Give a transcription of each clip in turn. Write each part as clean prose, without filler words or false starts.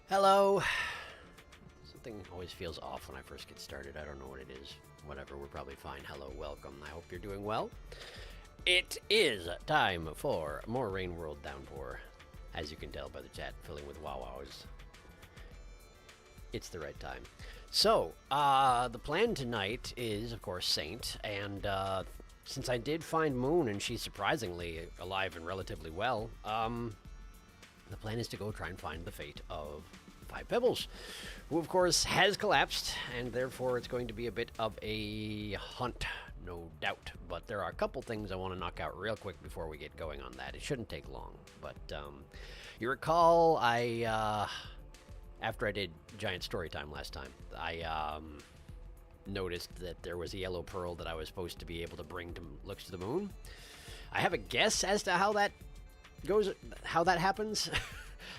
Hello. Something always feels off when I first get started. I don't know what it is. Whatever, we're probably fine. Hello, welcome. I hope you're doing well. It is time for more Whar'd Downpour. As you can tell by the chat filling with wow-wows. It's the right time. So, the plan tonight is, of course, Saint, and since I did find Moon and she's surprisingly alive and relatively well, the plan is to go try and find the fate of Five Pebbles, who, of course, has collapsed, and therefore it's going to be a bit of a hunt, no doubt. But there are a couple things I want to knock out real quick before we get going on that. It shouldn't take long, but you recall after I did Giant Storytime last time, I noticed that there was a yellow pearl that I was supposed to be able to bring to Looks to the Moon. I have a guess as to how that goes, how that happens.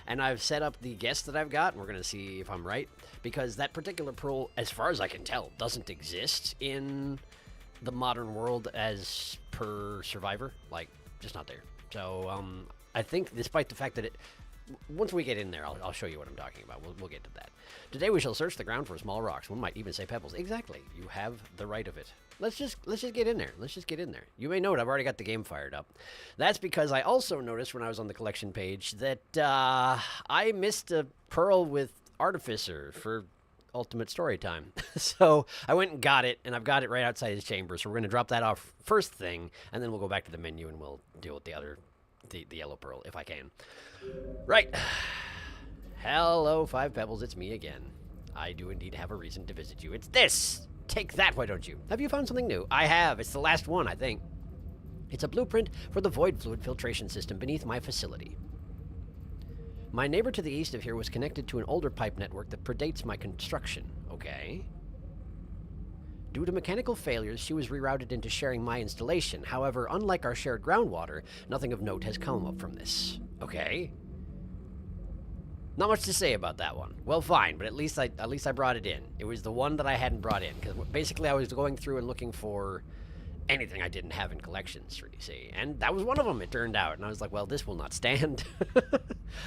And I've set up the guess that I've got, and we're going to see if I'm right. Because that particular pearl, as far as I can tell, doesn't exist in the modern world as per Survivor. Like, just not there. So, I think, despite the fact that once we get in there, I'll show you what I'm talking about. We'll get to that. Today we shall search the ground for small rocks. One might even say pebbles. Exactly. You have the right of it. Let's just get in there. Let's just get in there. You may note I've already got the game fired up. That's because I also noticed when I was on the collection page that I missed a pearl with Artificer for Ultimate Storytime. So I went and got it, and I've got it right outside his chamber. So we're going to drop that off first thing, and then we'll go back to the menu and we'll deal with the other, the yellow pearl, if I can. Right. Hello, Five Pebbles. It's me again. I do indeed have a reason to visit you. It's this. Take that, why don't you? Have you found something new? I have. It's the last one, I think. It's a blueprint for the void fluid filtration system beneath my facility. My neighbor to the east of here was connected to an older pipe network that predates my construction. Okay. Due to mechanical failures, she was rerouted into sharing my installation. However, unlike our shared groundwater, nothing of note has come up from this. Okay. Not much to say about that one. Well, fine, but at least I brought it in. It was the one that I hadn't brought in, because basically I was going through and looking for anything I didn't have in collections, you see. And that was one of them, it turned out. And I was like, well, this will not stand.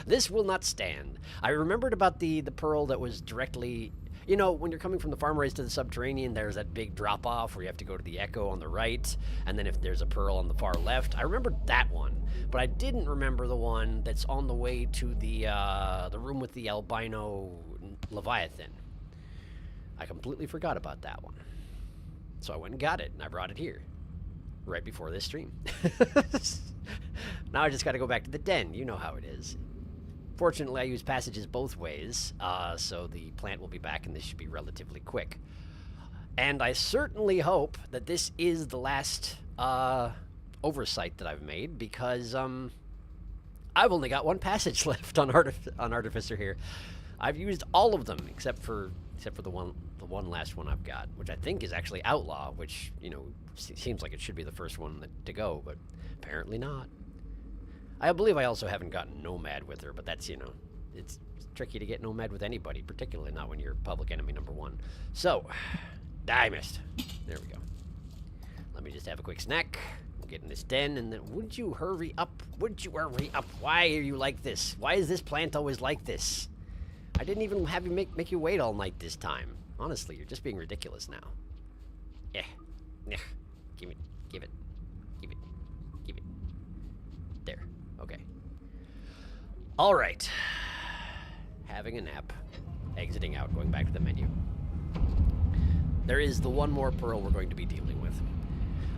This will not stand. I remembered about the pearl that was directly... You know, when you're coming from the farm race to the subterranean, there's that big drop-off where you have to go to the Echo on the right, and then if there's a pearl on the far left. I remembered that one, but I didn't remember the one that's on the way to the room with the albino Leviathan. I completely forgot about that one. So I went and got it, and I brought it here, right before this stream. Now I just got to go back to the den. You know how it is. Fortunately, I use passages both ways, so the plant will be back, and this should be relatively quick. And I certainly hope that this is the last oversight that I've made, because I've only got one passage left on Artificer here. I've used all of them except for the one last one I've got, which I think is actually Outlaw, which, you know, seems like it should be the first one to go, but apparently not. I believe I also haven't gotten Nomad with her, but that's, you know, it's tricky to get Nomad with anybody, particularly not when you're public enemy #1. So, I missed. There we go. Let me just have a quick snack. We'll get in this den, and then, would you hurry up? Would you hurry up? Why are you like this? Why is this plant always like this? I didn't even have you make you wait all night this time. Honestly, you're just being ridiculous now. Yeah. Give it. There. Okay. All right. Having a nap. Exiting out, going back to the menu. There is the one more pearl we're going to be dealing with.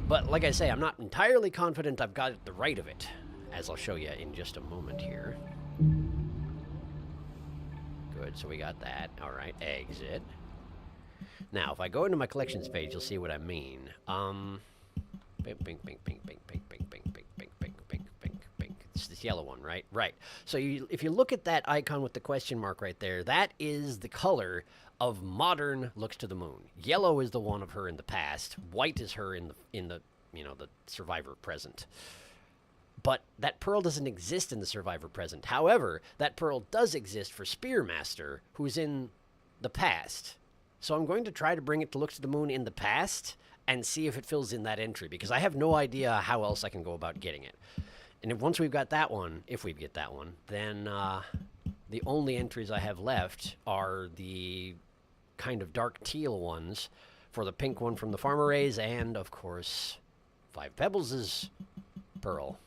But like I say, I'm not entirely confident I've got the right of it, as I'll show you in just a moment here. Good, so we got that. All right, exit. Now, if I go into my collections page, you'll see what I mean. It's this yellow one, right? Right. So if you look at that icon with the question mark right there, that is the color of modern Looks to the Moon. Yellow is the one of her in the past. White is her in the you know, the Survivor present. But that pearl doesn't exist in the Survivor present. However, that pearl does exist for Spearmaster, who's in the past. So I'm going to try to bring it to Looks to the Moon in the past and see if it fills in that entry, because I have no idea how else I can go about getting it. And once we've got that one, if we get that one, then the only entries I have left are the kind of dark teal ones for the pink one from the farmer rays, and, of course, 5 Pebbles' pearl.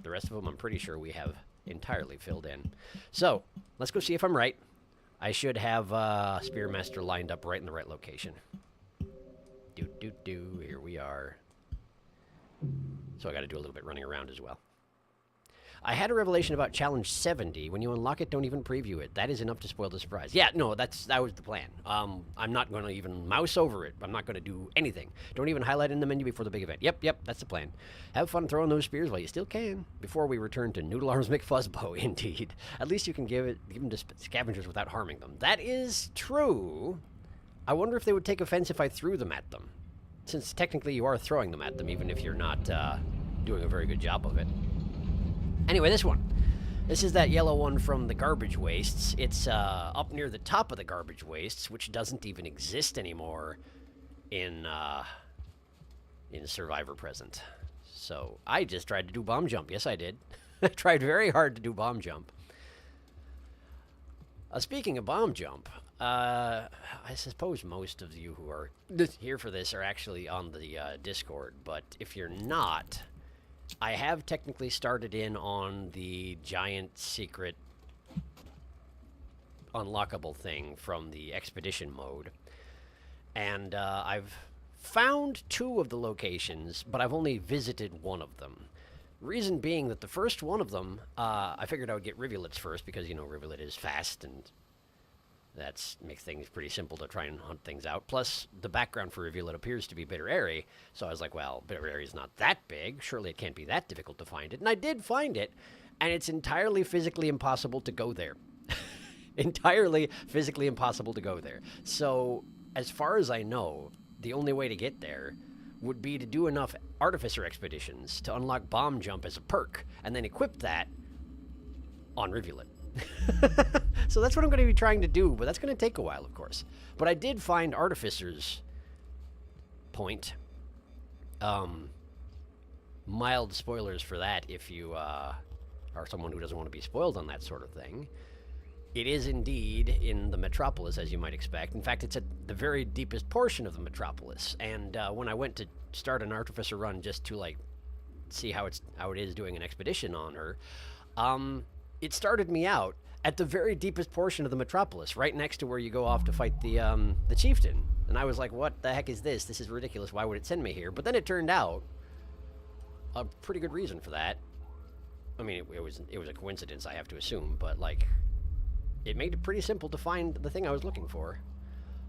The rest of them I'm pretty sure we have entirely filled in. So, let's go see if I'm right. I should have Spearmaster lined up right in the right location. Here we are. So I got to do a little bit running around as well. I had a revelation about Challenge 70. When you unlock it, don't even preview it. That is enough to spoil the surprise. Yeah, no, that was the plan. I'm not going to even mouse over it. I'm not going to do anything. Don't even highlight in the menu before the big event. Yep, that's the plan. Have fun throwing those spears while you still can. Before we return to Noodle Arms McFuzzbow, indeed. At least you can give them to scavengers without harming them. That is true. I wonder if they would take offense if I threw them at them. Since technically you are throwing them at them, even if you're not doing a very good job of it. Anyway, this one. This is that yellow one from the garbage wastes. It's up near the top of the garbage wastes, which doesn't even exist anymore in Survivor Present. So I just tried to do bomb jump. Yes, I did. I tried very hard to do bomb jump. Speaking of bomb jump, I suppose most of you who are here for this are actually on the Discord, but if you're not, I have technically started in on the giant secret unlockable thing from the expedition mode. And I've found 2 of the locations, but I've only visited one of them. Reason being that the first one of them, I figured I would get rivulets first because, you know, rivulet is fast and that makes things pretty simple to try and hunt things out. Plus, the background for Rivulet appears to be Bitter Airy, so I was like, well, Bitter Airy is not that big. Surely it can't be that difficult to find it. And I did find it, and it's entirely physically impossible to go there. Entirely physically impossible to go there. So, as far as I know, the only way to get there would be to do enough Artificer expeditions to unlock Bomb Jump as a perk, and then equip that on Rivulet. So that's what I'm going to be trying to do, but that's going to take a while, of course. But I did find Artificer's point. Mild spoilers for that if you are someone who doesn't want to be spoiled on that sort of thing. It is indeed in the Metropolis, as you might expect. In fact, it's at the very deepest portion of the Metropolis. And when I went to start an Artificer run just to, like, see how it is doing an expedition on her, it started me out at the very deepest portion of the Metropolis, right next to where you go off to fight the chieftain. And I was like, what the heck is this? This is ridiculous. Why would it send me here? But then it turned out a pretty good reason for that. I mean, it was a coincidence, I have to assume, but, like, it made it pretty simple to find the thing I was looking for.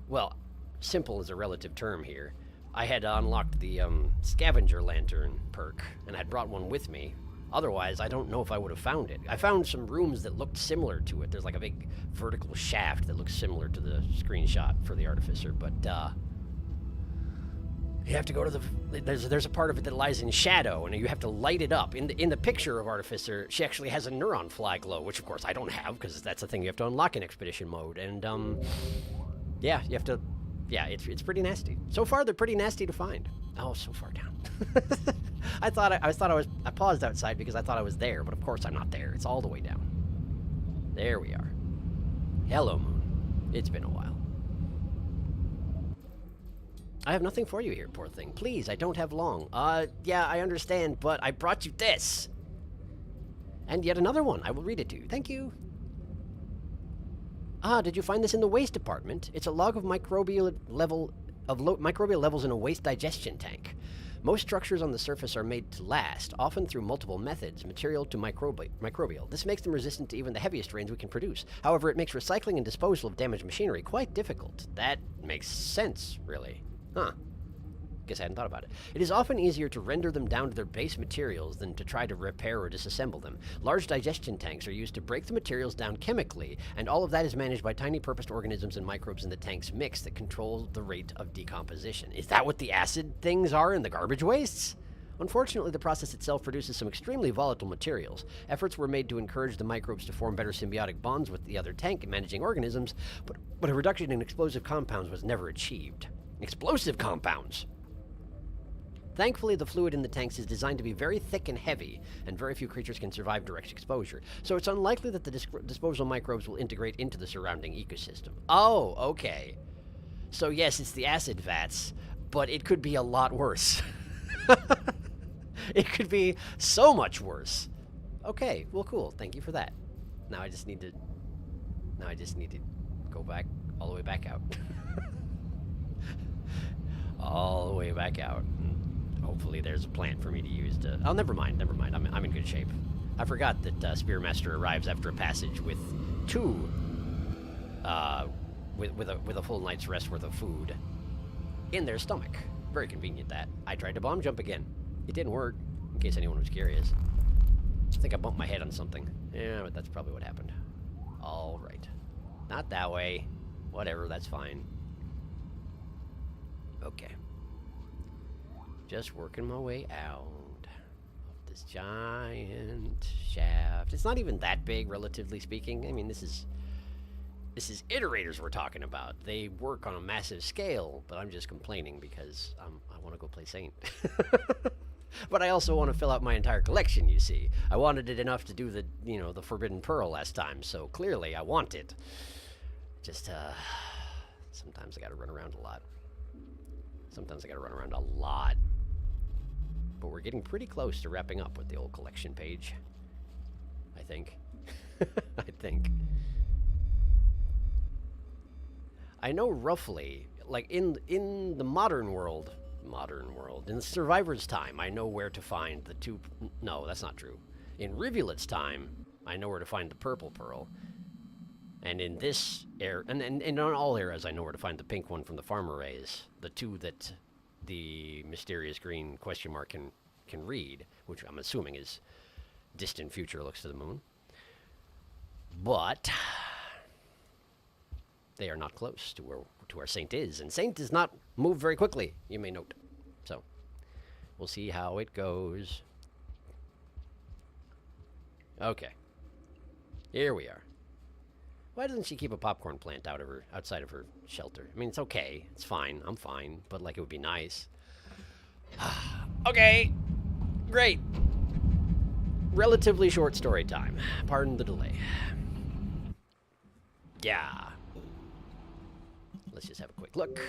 Well, simple is a relative term here. I had unlocked the Scavenger Lantern perk, and I'd brought one with me. Otherwise, I don't know if I would have found it. I found some rooms that looked similar to it. There's like a big vertical shaft that looks similar to the screenshot for the Artificer, but you have to go to the... There's a part of it that lies in shadow, and you have to light it up. In the picture of Artificer, she actually has a neuron fly glow, which of course I don't have, because that's the thing you have to unlock in Expedition mode. And, yeah, you have to... Yeah, it's pretty nasty. So far, they're pretty nasty to find. Oh, so far down. I paused outside because I thought I was there, but of course I'm not there. It's all the way down. There we are. Hello, Moon. It's been a while. I have nothing for you here, poor thing. Please, I don't have long. Yeah, I understand, but I brought you this. And yet another one. I will read it to you. Thank you. Ah, did you find this in the waste department? It's a log of microbial levels in a waste digestion tank. Most structures on the surface are made to last, often through multiple methods, material to microbial. This makes them resistant to even the heaviest rains we can produce. However, it makes recycling and disposal of damaged machinery quite difficult. That makes sense, really. Huh. Guess I hadn't thought about it. It is often easier to render them down to their base materials than to try to repair or disassemble them. Large digestion tanks are used to break the materials down chemically, and all of that is managed by tiny purposed organisms and microbes in the tank's mix that control the rate of decomposition. Is that what the acid things are in the garbage wastes? Unfortunately, the process itself produces some extremely volatile materials. Efforts were made to encourage the microbes to form better symbiotic bonds with the other tank and managing organisms, but a reduction in explosive compounds was never achieved. Explosive compounds! Thankfully, the fluid in the tanks is designed to be very thick and heavy, and very few creatures can survive direct exposure. So it's unlikely that the disposal microbes will integrate into the surrounding ecosystem. Oh, okay. So yes, it's the acid vats, but it could be a lot worse. It could be so much worse. Okay, well, cool. Thank you for that. Now I just need to go back, all the way back out. All the way back out. Hopefully there's a plant for me to use to... Oh, never mind. I'm in good shape. I forgot that Spearmaster arrives after a passage with two... with a full night's rest worth of food in their stomach. Very convenient, that. I tried to bomb jump again. It didn't work, in case anyone was curious. I think I bumped my head on something. Yeah, but that's probably what happened. All right. Not that way. Whatever, that's fine. Okay. Just working my way out of this giant shaft. It's not even that big, relatively speaking. I mean, this is iterators we're talking about. They work on a massive scale, but I'm just complaining because I want to go play Saint. But I also want to fill out my entire collection, you see. I wanted it enough to do the, the Forbidden Pearl last time, so clearly I want it. Just, sometimes I gotta run around a lot. But we're getting pretty close to wrapping up with the old collection page. I think. I think. I know roughly, like in the modern world, in the Survivor's time, I know where to find the two... No, that's not true. In Rivulet's time, I know where to find the purple pearl. And in this era, and in all eras, I know where to find the pink one from the farm arrays. The two that the mysterious green question mark can read, which I'm assuming is distant future looks to the moon. But they are not close to where Saint is, and Saint does not move very quickly, you may note. So we'll see how it goes. Okay, here we are. Why doesn't she keep a popcorn plant outside of her shelter? I mean, it's okay, it's fine, I'm fine, but like it would be nice. Okay, great. Relatively short story time. Pardon the delay. Yeah. Let's just have a quick look.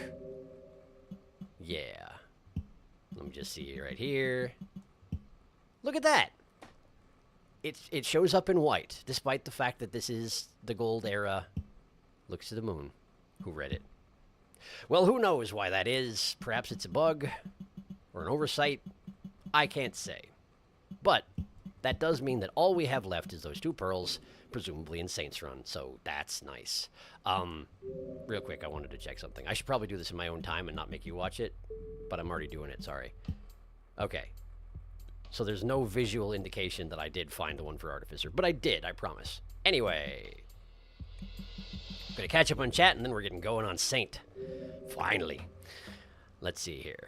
Yeah. Let me just see right here. Look at that. It shows up in white, despite the fact that this is the gold era. Looks to the moon. Who read it? Well, who knows why that is. Perhaps it's a bug or an oversight. I can't say. But that does mean that all we have left is those two pearls, presumably in Saints Run, so that's nice. Real quick, I wanted to check something. I should probably do this in my own time and not make you watch it, but I'm already doing it, sorry. Okay. So there's no visual indication that I did find the one for Artificer, but I did, I promise. Anyway, I'm gonna catch up on chat, and then we're getting going on Saint. Finally. Let's see here.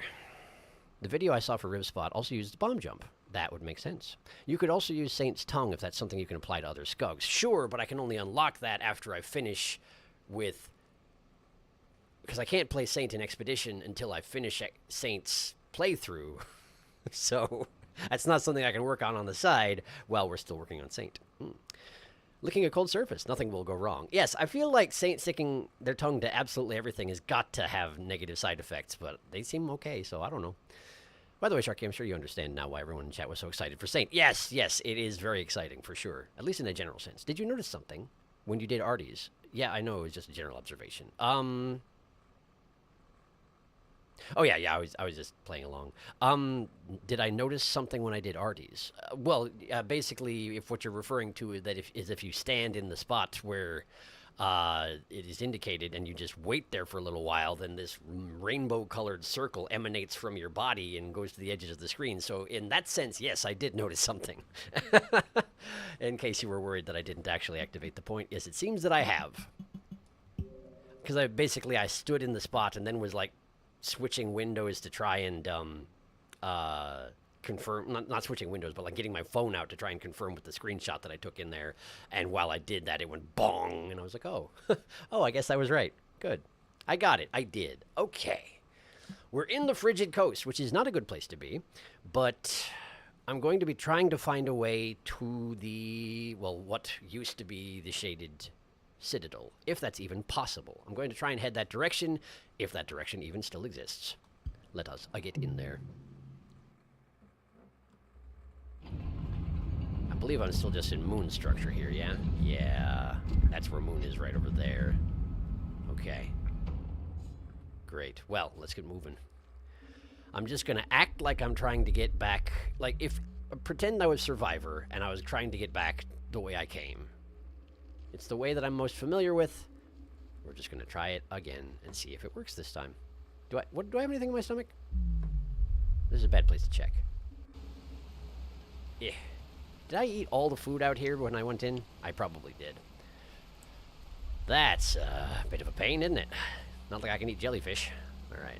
The video I saw for Rivspot also used the bomb jump. That would make sense. You could also use Saint's Tongue if that's something you can apply to other Skugs. Sure, but I can only unlock that after I finish with... Because I can't play Saint in Expedition until I finish Saint's playthrough. So that's not something I can work on the side while we're still working on Saint. Licking a cold surface, nothing will go wrong. Yes, I feel like Saint sticking their tongue to absolutely everything has got to have negative side effects, but they seem okay, so I don't know. By the way, Sharky, I'm sure you understand now why everyone in chat was so excited for Saint. Yes, it is very exciting, for sure. At least in a general sense. Did you notice something when you did Artie's? Yeah, I know, it was just a general observation. Oh, yeah, I was just playing along. Did I notice something when I did Artie's? Basically, if what you're referring to is that if you stand in the spot where it is indicated and you just wait there for a little while, then this rainbow-colored circle emanates from your body and goes to the edges of the screen. So in that sense, yes, I did notice something. In case you were worried that I didn't actually activate the point, yes, it seems that I have. Because I stood in the spot and then was like switching windows to try and confirm, not switching windows, but like getting my phone out to try and confirm with the screenshot that I took in there. And while I did that, it went bong, and I was like, oh, oh, I guess I was right. Good. I got it. I did. Okay. We're in the frigid coast, which is not a good place to be, but I'm going to be trying to find a way to the, well, what used to be the shaded citadel, if that's even possible. I'm going to try and head that direction, if that direction even still exists. Let us get in there. I believe I'm still just in moon structure here, yeah? Yeah, that's where moon is, right over there. Okay. Great. Well, let's get moving. I'm just going to act like I'm trying to get back, like, pretend I was Survivor, and I was trying to get back the way I came. It's the way that I'm most familiar with. We're just going to try it again and see if it works this time. Do I have anything in my stomach? This is a bad place to check. Yeah. Did I eat all the food out here when I went in? I probably did. That's a bit of a pain, isn't it? Not like I can eat jellyfish. All right.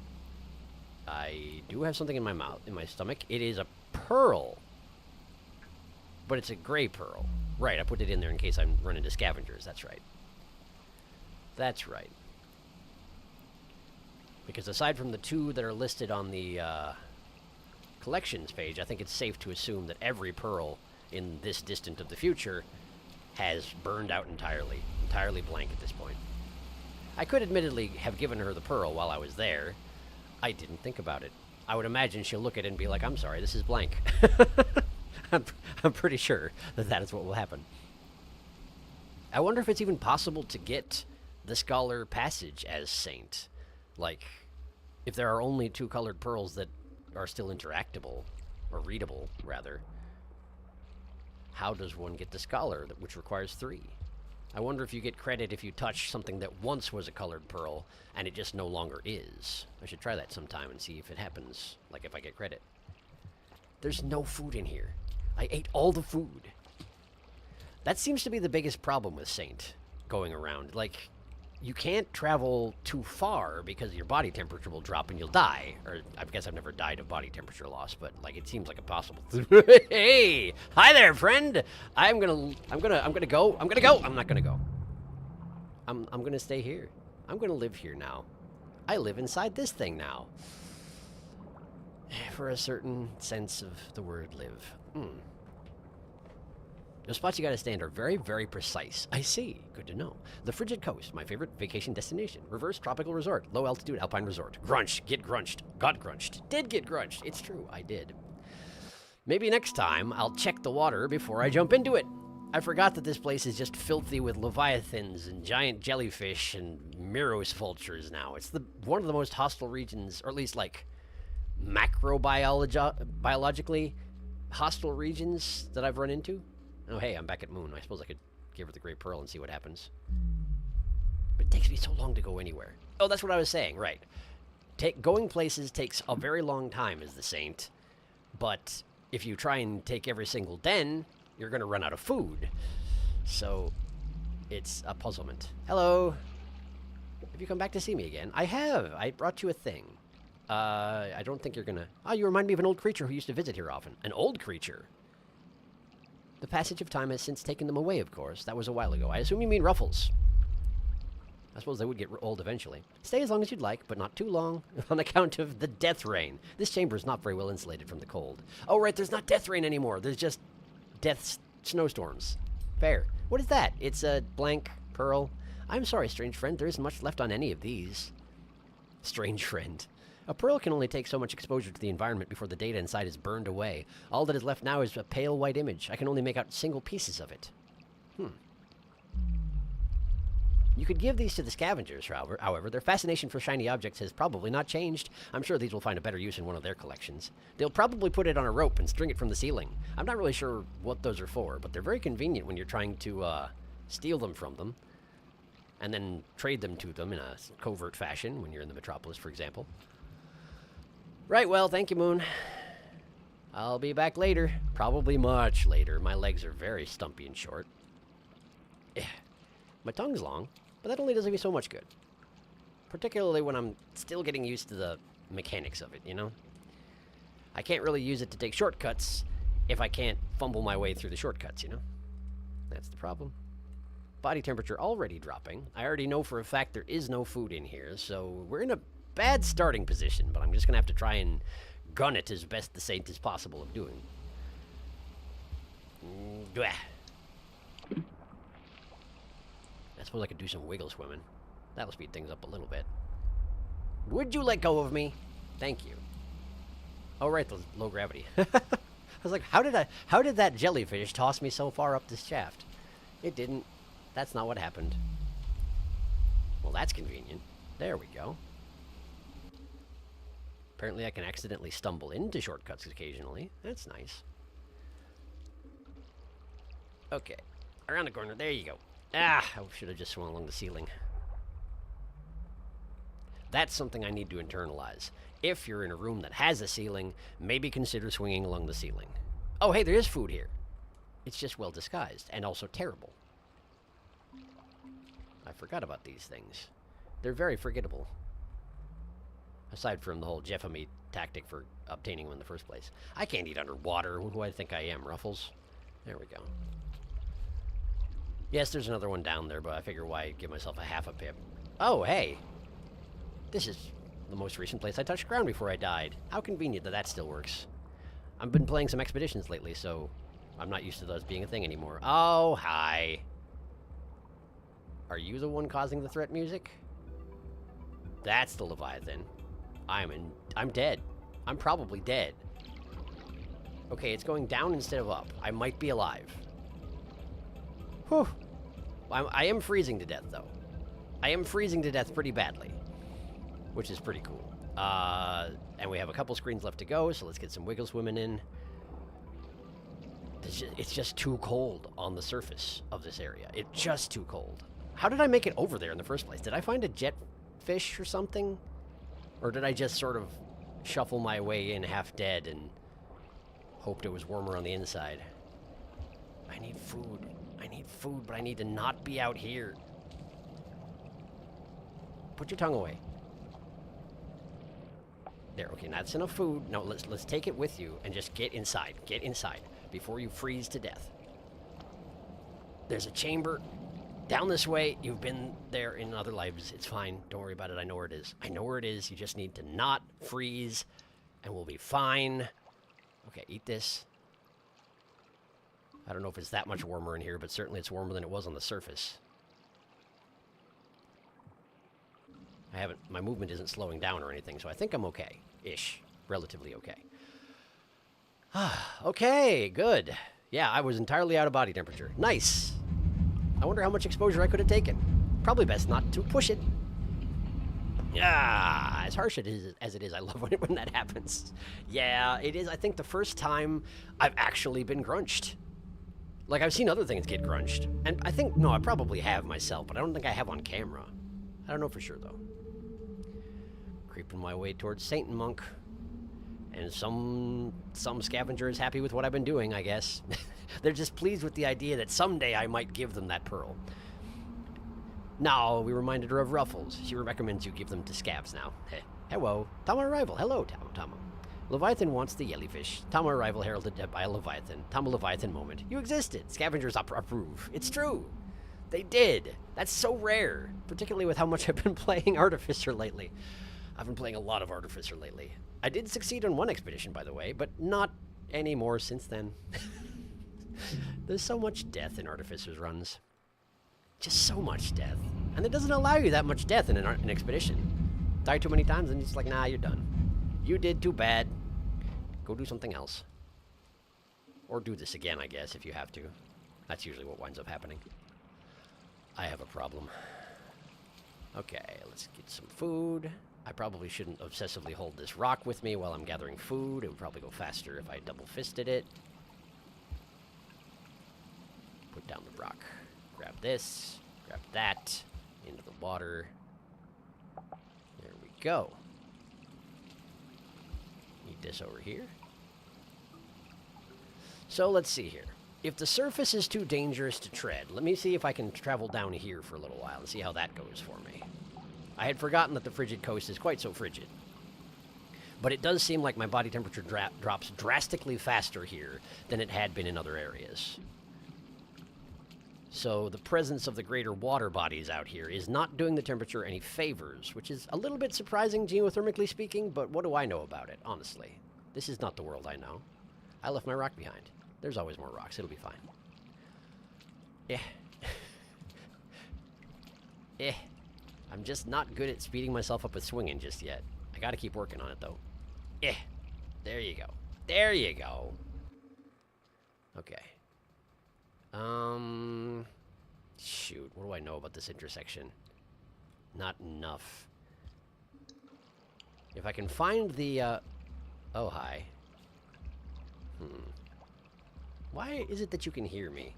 I do have something in my mouth, in my stomach. It is a pearl. But it's a gray pearl. Right, I put it in there in case I run into scavengers. That's right. That's right. Because aside from the two that are listed on the collections page, I think it's safe to assume that every pearl in this distant of the future has burned out entirely. Entirely blank at this point. I could admittedly have given her the pearl while I was there. I didn't think about it. I would imagine she'll look at it and be like, I'm sorry, this is blank. I'm pretty sure that that is what will happen. I wonder if it's even possible to get the Scholar passage as Saint. Like, if there are only 2 colored pearls that are still interactable, or readable, rather, how does one get the Scholar, which requires 3? I wonder if you get credit if you touch something that once was a colored pearl, and it just no longer is. I should try that sometime and see if it happens, like if I get credit. There's no food in here. I ate all the food. That seems to be the biggest problem with Saint going around. Like, you can't travel too far because your body temperature will drop and you'll die. Or I guess I've never died of body temperature loss, but like it seems like impossible. Hey, hi there, friend. I'm gonna go. I'm not gonna go. I'm gonna stay here. I'm gonna live here now. I live inside this thing now. For a certain sense of the word live. The spots you gotta stand are very, very precise. I see. Good to know. The Frigid Coast, my favorite vacation destination. Reverse tropical resort. Low altitude alpine resort. Grunch. Get grunched. Got grunched. Did get grunched. It's true. I did. Maybe next time I'll check the water before I jump into it. I forgot that this place is just filthy with leviathans and giant jellyfish and Miros vultures now. It's one of the most hostile regions, or at least like macrobiologically hostile regions that I've run into. Oh, hey, I'm back at Moon. I suppose I could give her the Great Pearl and see what happens. But it takes me so long to go anywhere. Oh, that's what I was saying, right. Going places takes a very long time as the Saint, but if you try and take every single den, you're going to run out of food. So, it's a puzzlement. Hello. Have you come back to see me again? I have. I brought you a thing. I don't think you're going to... Oh, you remind me of an old creature who used to visit here often. An old creature? The passage of time has since taken them away, of course. That was a while ago. I assume you mean Ruffles. I suppose they would get old eventually. Stay as long as you'd like, but not too long, on account of the death rain. This chamber is not very well insulated from the cold. Oh, right, there's not death rain anymore. There's just death snowstorms. Fair. What is that? It's a blank pearl. I'm sorry, strange friend. There isn't much left on any of these. Strange friend. A pearl can only take so much exposure to the environment before the data inside is burned away. All that is left now is a pale white image. I can only make out single pieces of it. You could give these to the scavengers, however. Their fascination for shiny objects has probably not changed. I'm sure these will find a better use in one of their collections. They'll probably put it on a rope and string it from the ceiling. I'm not really sure what those are for, but they're very convenient when you're trying to steal them from them and then trade them to them in a covert fashion when you're in the metropolis, for example. Right, well, thank you, Moon. I'll be back later. Probably much later. My legs are very stumpy and short. My tongue's long, but that only does me so much good. Particularly when I'm still getting used to the mechanics of it, you know? I can't really use it to take shortcuts if I can't fumble my way through the shortcuts, you know? That's the problem. Body temperature already dropping. I already know for a fact there is no food in here, so we're in a bad starting position, but I'm just gonna have to try and gun it as best the saint is possible of doing. Blah. I suppose I could do some wiggle swimming. That'll speed things up a little bit. Would you let go of me? Thank you. Oh, right, the low gravity. I was like, how did that jellyfish toss me so far up this shaft? It didn't. That's not what happened. Well, that's convenient. There we go. Apparently I can accidentally stumble into shortcuts occasionally. That's nice. Okay. Around the corner. There you go. Ah, I should have just swung along the ceiling. That's something I need to internalize. If you're in a room that has a ceiling, maybe consider swinging along the ceiling. Oh, hey, there is food here. It's just well disguised, and also terrible. I forgot about these things. They're very forgettable. Aside from the whole Jeffamy tactic for obtaining them in the first place. I can't eat underwater. Who do I think I am, Ruffles? There we go. Yes, there's another one down there, but I figure why give myself a half a pip. Oh, hey. This is the most recent place I touched ground before I died. How convenient that that still works. I've been playing some expeditions lately, so I'm not used to those being a thing anymore. Oh, hi. Are you the one causing the threat music? That's the Leviathan. I'm dead. I'm probably dead. Okay, it's going down instead of up. I might be alive. Whew. I am freezing to death, though. I am freezing to death pretty badly. Which is pretty cool. And we have a couple screens left to go, so let's get some wiggle swimming in. It's just too cold on the surface of this area. It's just too cold. How did I make it over there in the first place? Did I find a jetfish or something? Or did I just sort of shuffle my way in half dead and hoped it was warmer on the inside? I need food. I need food, but I need to not be out here. Put your tongue away. There, okay, now that's enough food. No, let's take it with you and just get inside. Get inside before you freeze to death. There's a chamber down this way. You've been there in other lives. It's fine. Don't worry about it. I know where it is. I know where it is. You just need to not freeze and we'll be fine. Okay, eat this. I don't know if it's that much warmer in here, but certainly it's warmer than it was on the surface. My movement isn't slowing down or anything, so I think I'm okay-ish. Relatively okay. Okay, good. Yeah, I was entirely out of body temperature. Nice. I wonder how much exposure I could have taken. Probably best not to push it. Yeah, as harsh as it is, I love when that happens. Yeah, it is, I think, the first time I've actually been grunched. Like, I've seen other things get grunched. And I think, no, I probably have myself, but I don't think I have on camera. I don't know for sure, though. Creeping my way towards Saint and Monk. And some scavenger is happy with what I've been doing, I guess. They're just pleased with the idea that someday I might give them that pearl. Now, we reminded her of Ruffles. She recommends you give them to scavs now. Hey, hello. Tama arrival. Hello, Tama. Leviathan wants the jellyfish. Tama arrival heralded by a Leviathan. Tama Leviathan moment. You existed. Scavengers approve. It's true. They did. That's so rare. Particularly with how much I've been playing Artificer lately. I've been playing a lot of Artificer lately. I did succeed on one expedition, by the way, but not anymore since then. There's so much death in Artificer's runs. Just so much death. And it doesn't allow you that much death in an expedition. Die too many times and it's like, nah, you're done. You did too bad. Go do something else. Or do this again, I guess, if you have to. That's usually what winds up happening. I have a problem. Okay, let's get some food. I probably shouldn't obsessively hold this rock with me while I'm gathering food. It would probably go faster if I double-fisted it. Put down the rock. Grab this. Grab that. Into the water. There we go. Need this over here. So let's see here. If the surface is too dangerous to tread, let me see if I can travel down here for a little while and see how that goes for me. I had forgotten that the frigid coast is quite so frigid. But it does seem like my body temperature drops drastically faster here than it had been in other areas. So the presence of the greater water bodies out here is not doing the temperature any favors, which is a little bit surprising geothermically speaking, but what do I know about it, honestly? This is not the world I know. I left my rock behind. There's always more rocks. It'll be fine. Eh. Eh. I'm just not good at speeding myself up with swinging just yet. I gotta keep working on it, though. Eh. There you go. There you go. Okay. Shoot. What do I know about this intersection? Not enough. If I can find the, oh, hi. Why is it that you can hear me?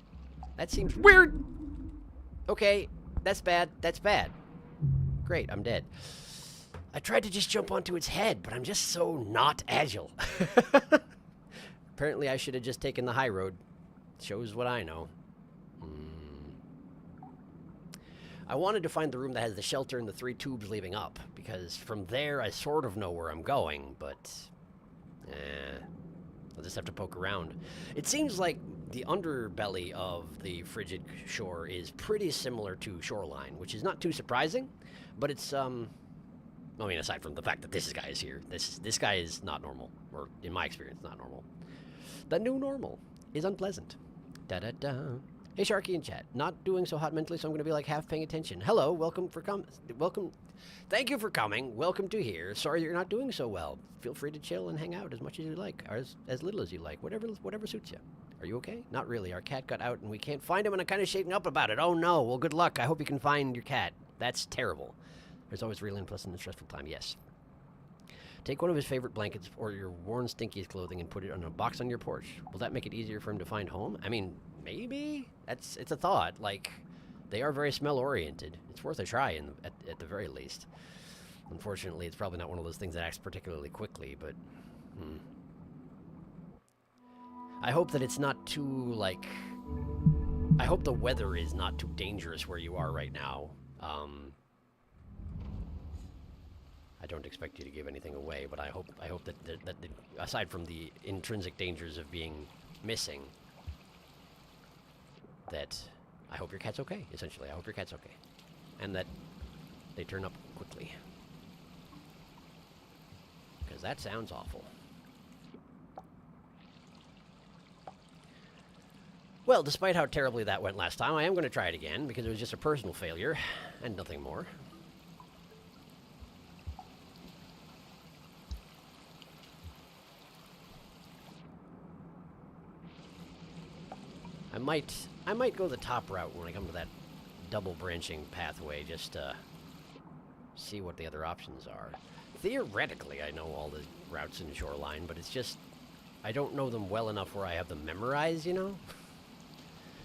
That seems weird! Okay, that's bad. That's bad. Great, I'm dead. I tried to just jump onto its head, but I'm just so not agile. Apparently I should have just taken the high road. Shows what I know. I wanted to find the room that has the shelter and the 3 tubes leaving up, because from there I sort of know where I'm going, but... I'll just have to poke around. It seems like the underbelly of the frigid shore is pretty similar to shoreline, which is not too surprising, but it's, I mean, aside from the fact that this guy is here, this guy is not normal, or in my experience, not normal. The new normal is unpleasant. Da-da-da. Hey, Sharky in chat. Not doing so hot mentally, so I'm going to be like half paying attention. Hello, welcome. Thank you for coming. Welcome to here. Sorry you're not doing so well. Feel free to chill and hang out as much as you like, or as little as you like. Whatever suits you. Are you okay? Not really. Our cat got out and we can't find him, and I'm kind of shaking up about it. Oh no. Well, good luck. I hope you can find your cat. That's terrible. There's always really unpleasant and stressful time. Yes. Take one of his favorite blankets or your worn, stinkiest clothing and put it on a box on your porch. Will that make it easier for him to find home? I mean, maybe? It's a thought. Like, they are very smell-oriented. It's worth a try at the very least. Unfortunately, it's probably not one of those things that acts particularly quickly, but... I hope that it's not too, like... I hope the weather is not too dangerous where you are right now. I don't expect you to give anything away, but I hope that aside from the intrinsic dangers of being missing, that I hope your cat's okay, essentially. I hope your cat's okay. And that they turn up quickly. Because that sounds awful. Well, despite how terribly that went last time, I am going to try it again, because it was just a personal failure, and nothing more. I might go the top route when I come to that double branching pathway, just to see what the other options are. Theoretically, I know all the routes in Shoreline, but it's just, I don't know them well enough where I have them memorized, you know?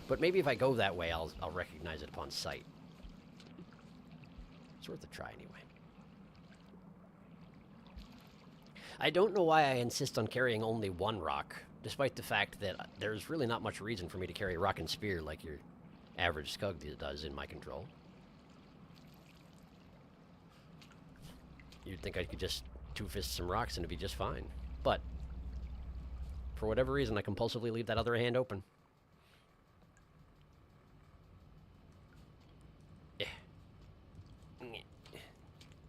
But maybe if I go that way, I'll recognize it upon sight. It's worth a try anyway. I don't know why I insist on carrying only one rock, despite the fact that there's really not much reason for me to carry a rock and spear like your average Scug does in my control. You'd think I could just two-fist some rocks and it'd be just fine. But, for whatever reason, I compulsively leave that other hand open.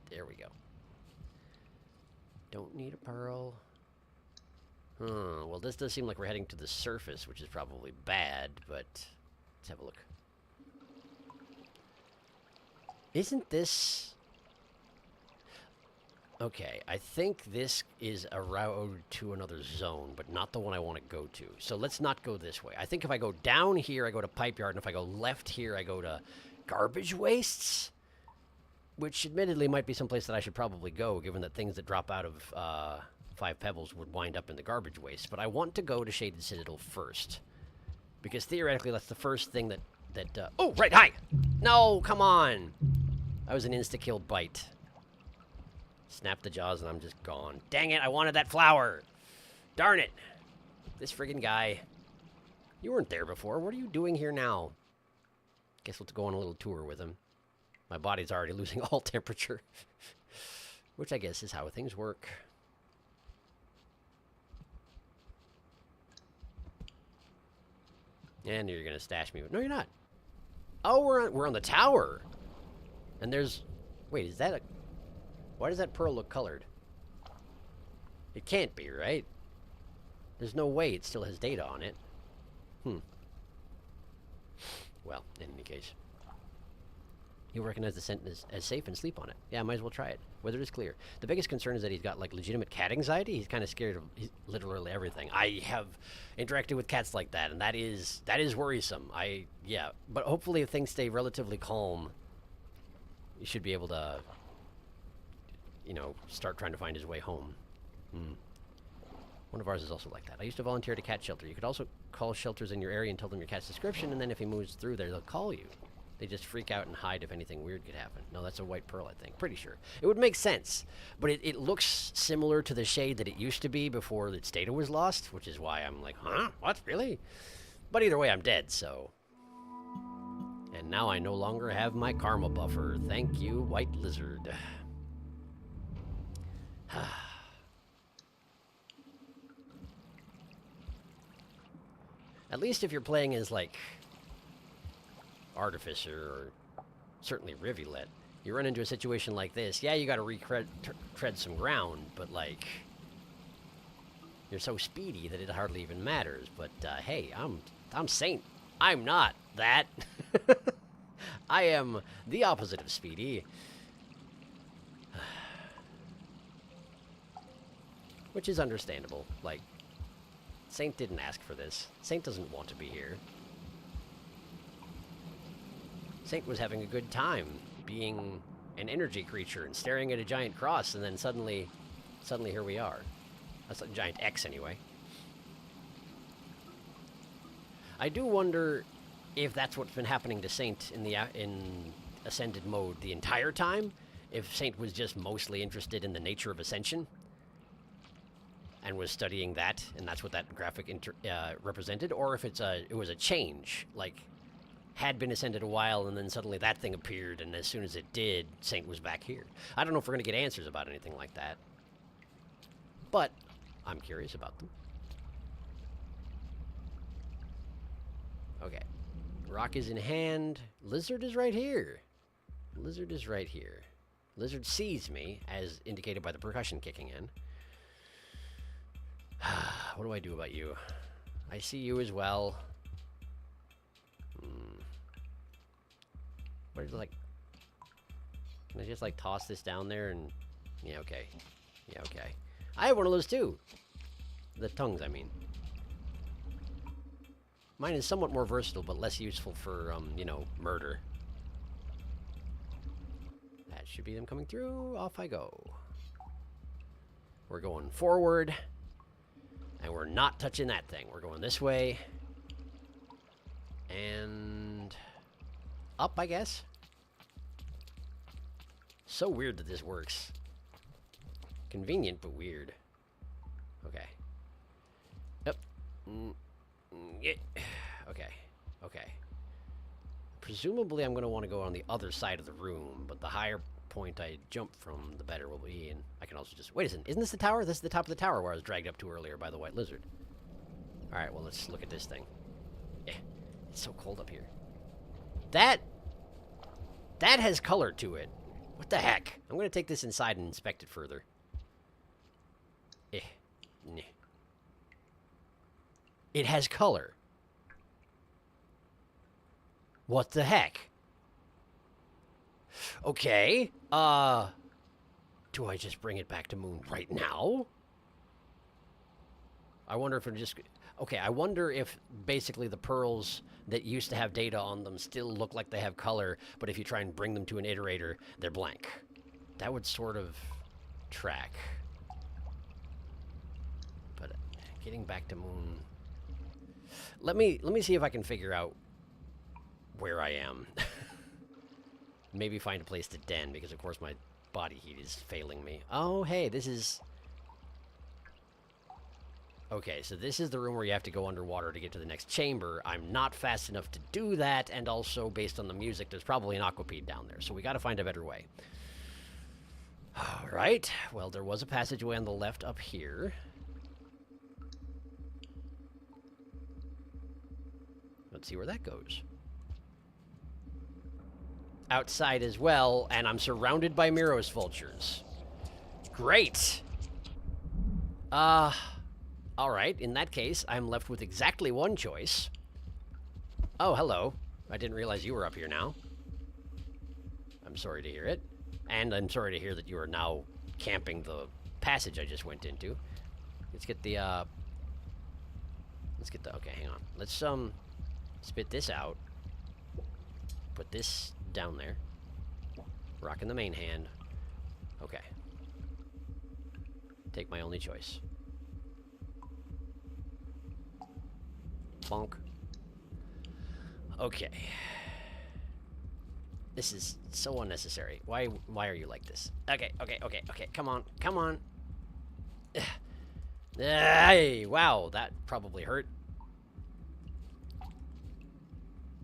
There we go. Don't need a pearl. Well, this does seem like we're heading to the surface, which is probably bad, but let's have a look. Isn't this... Okay, I think this is a route to another zone, but not the one I want to go to. So let's not go this way. I think if I go down here, I go to Pipe Yard, and if I go left here, I go to Garbage Wastes? Which, admittedly, might be someplace that I should probably go, given that things that drop out of 5 Pebbles would wind up in the garbage waste. But I want to go to Shaded Citadel first. Because, theoretically, that's the first thing that oh, right, hi! No, come on! That was an insta-kill bite. Snap the jaws and I'm just gone. Dang it, I wanted that flower! Darn it! This friggin' guy. You weren't there before. What are you doing here now? Guess let's go on a little tour with him. My body's already losing all temperature. Which I guess is how things work. And you're going to stash me. No, you're not. Oh, we're on the tower. And there's... Wait, is that a... Why does that pearl look colored? It can't be, right? There's no way it still has data on it. Well, in any case. You'll recognize the scent as safe and sleep on it. Yeah, might as well try it. Weather is clear. The biggest concern is that he's got, like, legitimate cat anxiety. He's kind of scared of literally everything. I have interacted with cats like that, and that is worrisome. Yeah. But hopefully if things stay relatively calm, you should be able to, you know, start trying to find his way home. One of ours is also like that. I used to volunteer at a cat shelter. You could also call shelters in your area and tell them your cat's description, and then if he moves through there, they'll call you. They just freak out and hide if anything weird could happen. No, that's a white pearl, I think. Pretty sure. It would make sense, but it looks similar to the shade that it used to be before its data was lost, which is why I'm like, huh? What? Really? But either way, I'm dead, so... And now I no longer have my karma buffer. Thank you, white lizard. At least if you're playing as, like... Artificer, or certainly Rivulet, you run into a situation like this, yeah, you gotta tread some ground, but, like, you're so speedy that it hardly even matters. But, hey, I'm Saint. I'm not that. I am the opposite of speedy. Which is understandable. Like, Saint didn't ask for this. Saint doesn't want to be here. Saint was having a good time being an energy creature and staring at a giant cross, and then suddenly here we are. That's a giant X anyway. I do wonder if that's what's been happening to Saint in Ascended mode the entire time. If Saint was just mostly interested in the nature of Ascension and was studying that, and that's what that graphic represented, or if it was a change, like had been Ascended a while, and then suddenly that thing appeared, and as soon as it did, Saint was back here. I don't know if we're going to get answers about anything like that, but I'm curious about them. Okay. Rock is in hand. Lizard is right here. Lizard is right here. Lizard sees me, as indicated by the percussion kicking in. What do I do about you? I see you as well. What is it like? Can I just like toss this down there and... Yeah, okay. Yeah, okay. I have one of those too. The tongues, I mean. Mine is somewhat more versatile, but less useful for, you know, murder. That should be them coming through. Off I go. We're going forward. And we're not touching that thing. We're going this way. And... up, I guess. So weird that this works. Convenient, but weird. Okay. Yep. Yeah. Okay. Okay. Presumably I'm going to want to go on the other side of the room, but the higher point I jump from, the better will be. And I can also just... Wait a second. Isn't this the tower? This is the top of the tower where I was dragged up to earlier by the white lizard. Alright, well, let's look at this thing. Yeah. It's so cold up here. That has color to it. What the heck? I'm going to take this inside and inspect it further. It has color. What the heck? Okay. Do I just bring it back to Moon right now? I wonder if it just... Okay, I wonder if basically the pearls that used to have data on them still look like they have color, but if you try and bring them to an iterator, they're blank. That would sort of track. But getting back to Moon... Let me see if I can figure out where I am. Maybe find a place to den, because of course my body heat is failing me. Oh, hey, this is... Okay, so this is the room where you have to go underwater to get to the next chamber. I'm not fast enough to do that, and also, based on the music, there's probably an aquapede down there, so we gotta find a better way. Alright, well, there was a passageway on the left up here. Let's see where that goes. outside as well, and I'm surrounded by Miros vultures. Great! Alright, in that case, I'm left with exactly one choice. Oh, hello. I didn't realize you were up here now. I'm sorry to hear it. And I'm sorry to hear that you are now camping the passage I just went into. Let's get the, okay, hang on. Let's, spit this out. Put this down there. Rocking the main hand. Okay. Take my only choice. Bonk. Okay. This is so unnecessary. Why are you like this? Okay. Come on. Hey, wow, that probably hurt.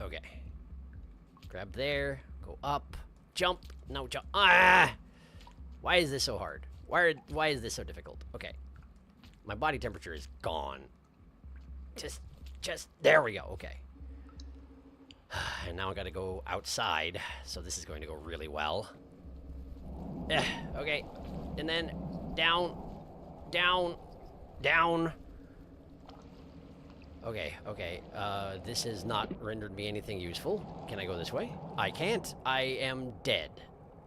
Okay. Grab there, go up, jump. No, jump. Ah! Why is this so hard? Why is this so difficult? Okay. My body temperature is gone. Just, there we go. Okay. And now I gotta go outside, so this is going to go really well. Okay. And then down. Okay. This has not rendered me anything useful. Can I go this way? I can't. I am dead.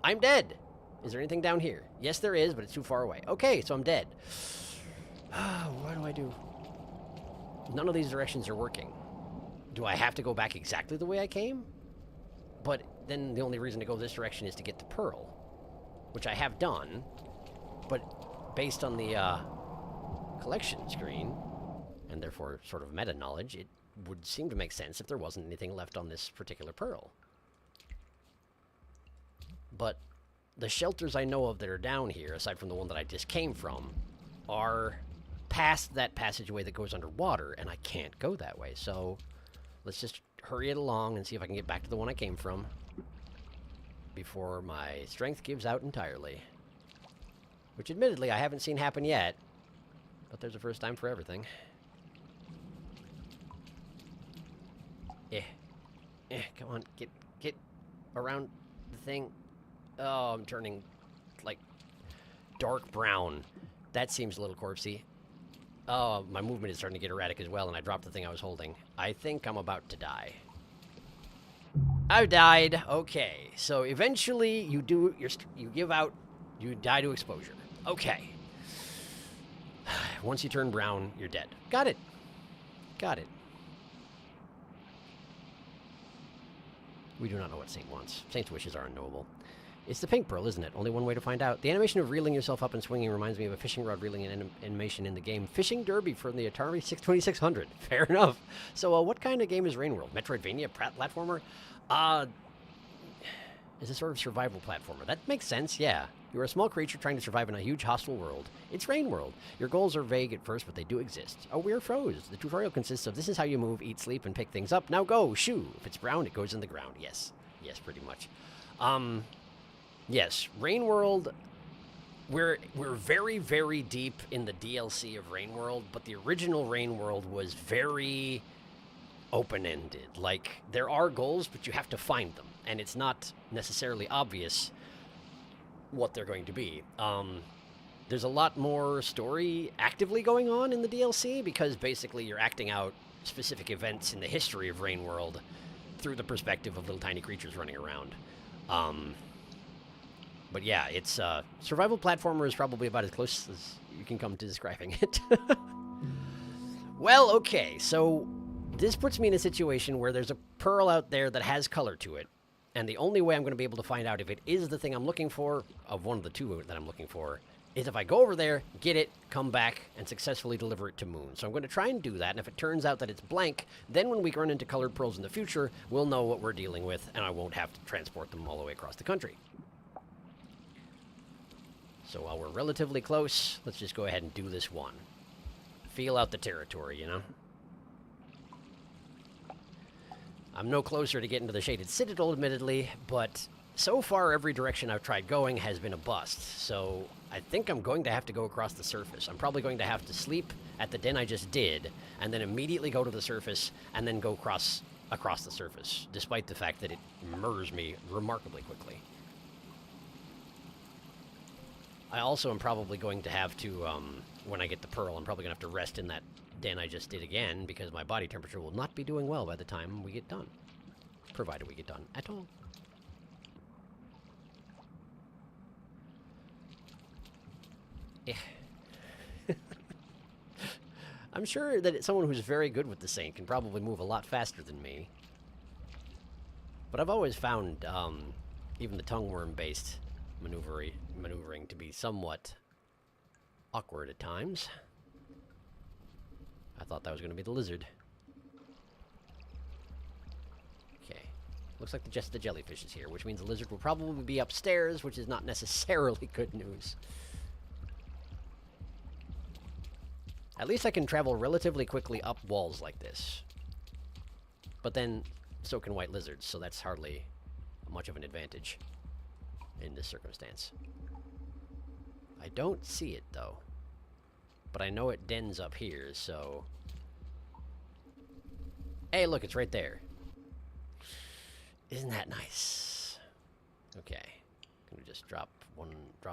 I'm dead. Is there anything down here? Yes, there is, but it's too far away. Okay, so I'm dead. What do I do? None of these directions are working. Do I have to go back exactly the way I came? But then the only reason to go this direction is to get the pearl, which I have done. But based on the collection screen, and therefore sort of meta knowledge, it would seem to make sense if there wasn't anything left on this particular pearl. But the shelters I know of that are down here, aside from the one that I just came from, are past that passageway that goes underwater, and I can't go that way. So let's just hurry it along and see if I can get back to the one I came from before my strength gives out entirely. Which, admittedly, I haven't seen happen yet, but there's a first time for everything. Come on, get around the thing. Oh, I'm turning, like, dark brown. That seems a little corpsey. Oh, my movement is starting to get erratic as well, and I dropped the thing I was holding. I think I'm about to die. I've died. Okay, so eventually you die to exposure. Okay. Once you turn brown, you're dead. Got it. We do not know what Saint wants. Saint's wishes are unknowable. It's the pink pearl, isn't it? Only one way to find out. The animation of reeling yourself up and swinging reminds me of a fishing rod reeling animation in the game Fishing Derby from the Atari 2600. Fair enough. So, what kind of game is Rain World? Metroidvania? Platformer? Is a sort of survival platformer. That makes sense, yeah. You're a small creature trying to survive in a huge hostile world. It's Rain World. Your goals are vague at first, but they do exist. Oh, we're froze. The tutorial consists of this is how you move, eat, sleep, and pick things up. Now go, shoo. If it's brown, it goes in the ground. Yes, pretty much. Yes, Rain World, we're very, very deep in the DLC of Rain World, but the original Rain World was very open-ended. Like, there are goals, but you have to find them, and it's not necessarily obvious what they're going to be. There's a lot more story actively going on in the DLC, because basically you're acting out specific events in the history of Rain World through the perspective of little tiny creatures running around. But yeah, it's survival platformer is probably about as close as you can come to describing it. Well, okay, so this puts me in a situation where there's a pearl out there that has color to it, and the only way I'm going to be able to find out if it is the thing I'm looking for, of one of the two that I'm looking for, is if I go over there, get it, come back, and successfully deliver it to Moon. So I'm going to try and do that, and if it turns out that it's blank, then when we run into colored pearls in the future, we'll know what we're dealing with, and I won't have to transport them all the way across the country. So while we're relatively close, let's just go ahead and do this one. Feel out the territory, you know? I'm no closer to getting to the Shaded Citadel, admittedly, but so far every direction I've tried going has been a bust, so I think I'm going to have to go across the surface. I'm probably going to have to sleep at the den I just did, and then immediately go to the surface, and then go across across the surface, despite the fact that it murders me remarkably quickly. I also am probably going to have to, when I get the pearl, I'm probably going to have to rest in that den I just did again, because my body temperature will not be doing well by the time we get done. Provided we get done at all. Yeah. I'm sure that someone who's very good with the Saint can probably move a lot faster than me. But I've always found even the tongue worm-based maneuvering to be somewhat awkward at times. I thought that was going to be the lizard. Okay. Looks like just the jellyfish is here, which means the lizard will probably be upstairs, which is not necessarily good news. At least I can travel relatively quickly up walls like this. But then, so can white lizards, so that's hardly much of an advantage in this circumstance. I don't see it, though. But I know it dens up here, so... Hey, look, it's right there. Isn't that nice? Okay. Gonna just drop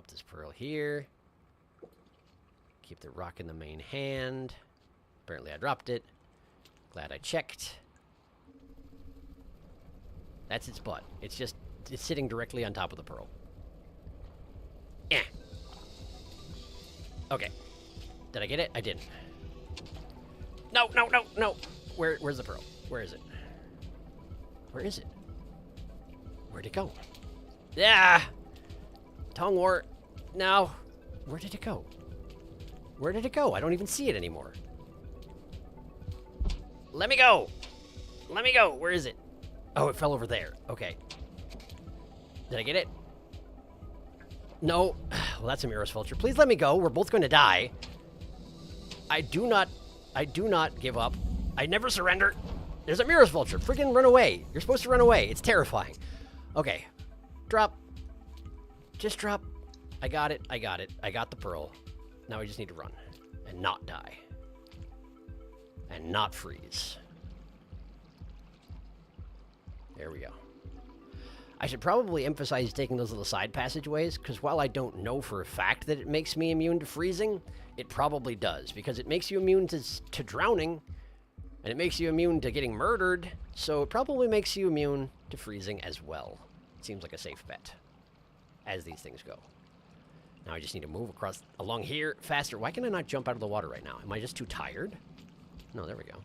this pearl here. Keep the rock in the main hand. Apparently I dropped it. Glad I checked. That's its butt. It's sitting directly on top of the pearl. Yeah. Okay. Did I get it? I didn't. No, no, no, no. Where's the pearl? Where is it? Where is it? Where'd it go? Yeah! Tongue wart. No. Where did it go? Where did it go? I don't even see it anymore. Let me go! Let me go! Where is it? Oh, it fell over there. Okay. Did I get it? No. Well, that's a Mirror's Vulture. Please let me go. We're both going to die. I do not give up. I never surrender. There's a Mirror's Vulture. Freaking run away. You're supposed to run away. It's terrifying. Okay. Drop. Just drop. I got it. I got it. I got the pearl. Now we just need to run. And not die. And not freeze. There we go. I should probably emphasize taking those little side passageways, because while I don't know for a fact that it makes me immune to freezing, it probably does, because it makes you immune to drowning, and it makes you immune to getting murdered, so it probably makes you immune to freezing as well. It seems like a safe bet, as these things go. Now I just need to move along here faster. Why can I not jump out of the water right now? Am I just too tired? No, there we go.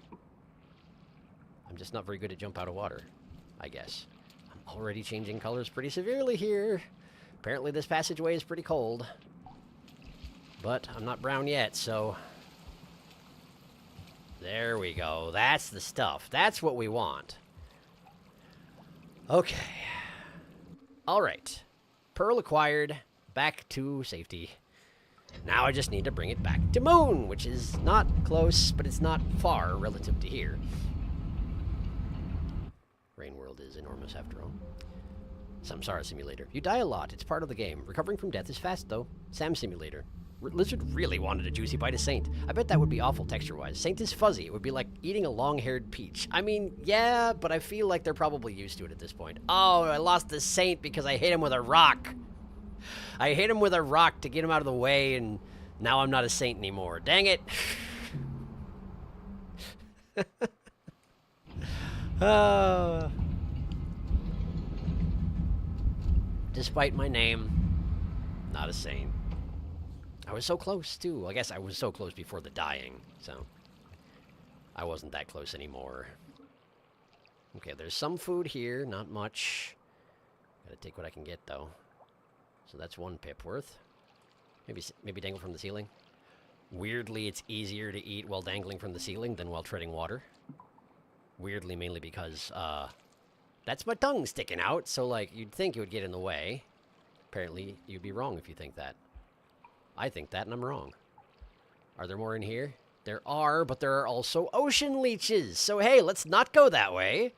I'm just not very good at jump out of water, I guess. I'm already changing colors pretty severely here. Apparently this passageway is pretty cold. But I'm not brown yet, so... There we go. That's the stuff. That's what we want. Okay. Alright. Pearl acquired. Back to safety. Now I just need to bring it back to Moon, which is not close, but it's not far relative to here. Rain World is enormous after all. Samsara Simulator. You die a lot. It's part of the game. Recovering from death is fast, though. Sam Simulator. Lizard really wanted a juicy bite of Saint. I bet that would be awful texture-wise. Saint is fuzzy. It would be like eating a long-haired peach. I mean, yeah, but I feel like they're probably used to it at this point. Oh, I lost the Saint because I hit him with a rock. I hit him with a rock to get him out of the way, and now I'm not a Saint anymore. Dang it. Despite my name, not a Saint. I was so close, too. I guess I was so close before the dying, so I wasn't that close anymore. Okay, there's some food here, not much. Gotta take what I can get, though. So that's 1 pip worth. Maybe dangle from the ceiling. Weirdly, it's easier to eat while dangling from the ceiling than while treading water. Weirdly, mainly because, that's my tongue sticking out, so, like, you'd think it would get in the way. Apparently, you'd be wrong if you think that. I think that, and I'm wrong. Are there more in here? There are, but there are also ocean leeches. So, hey, let's not go that way.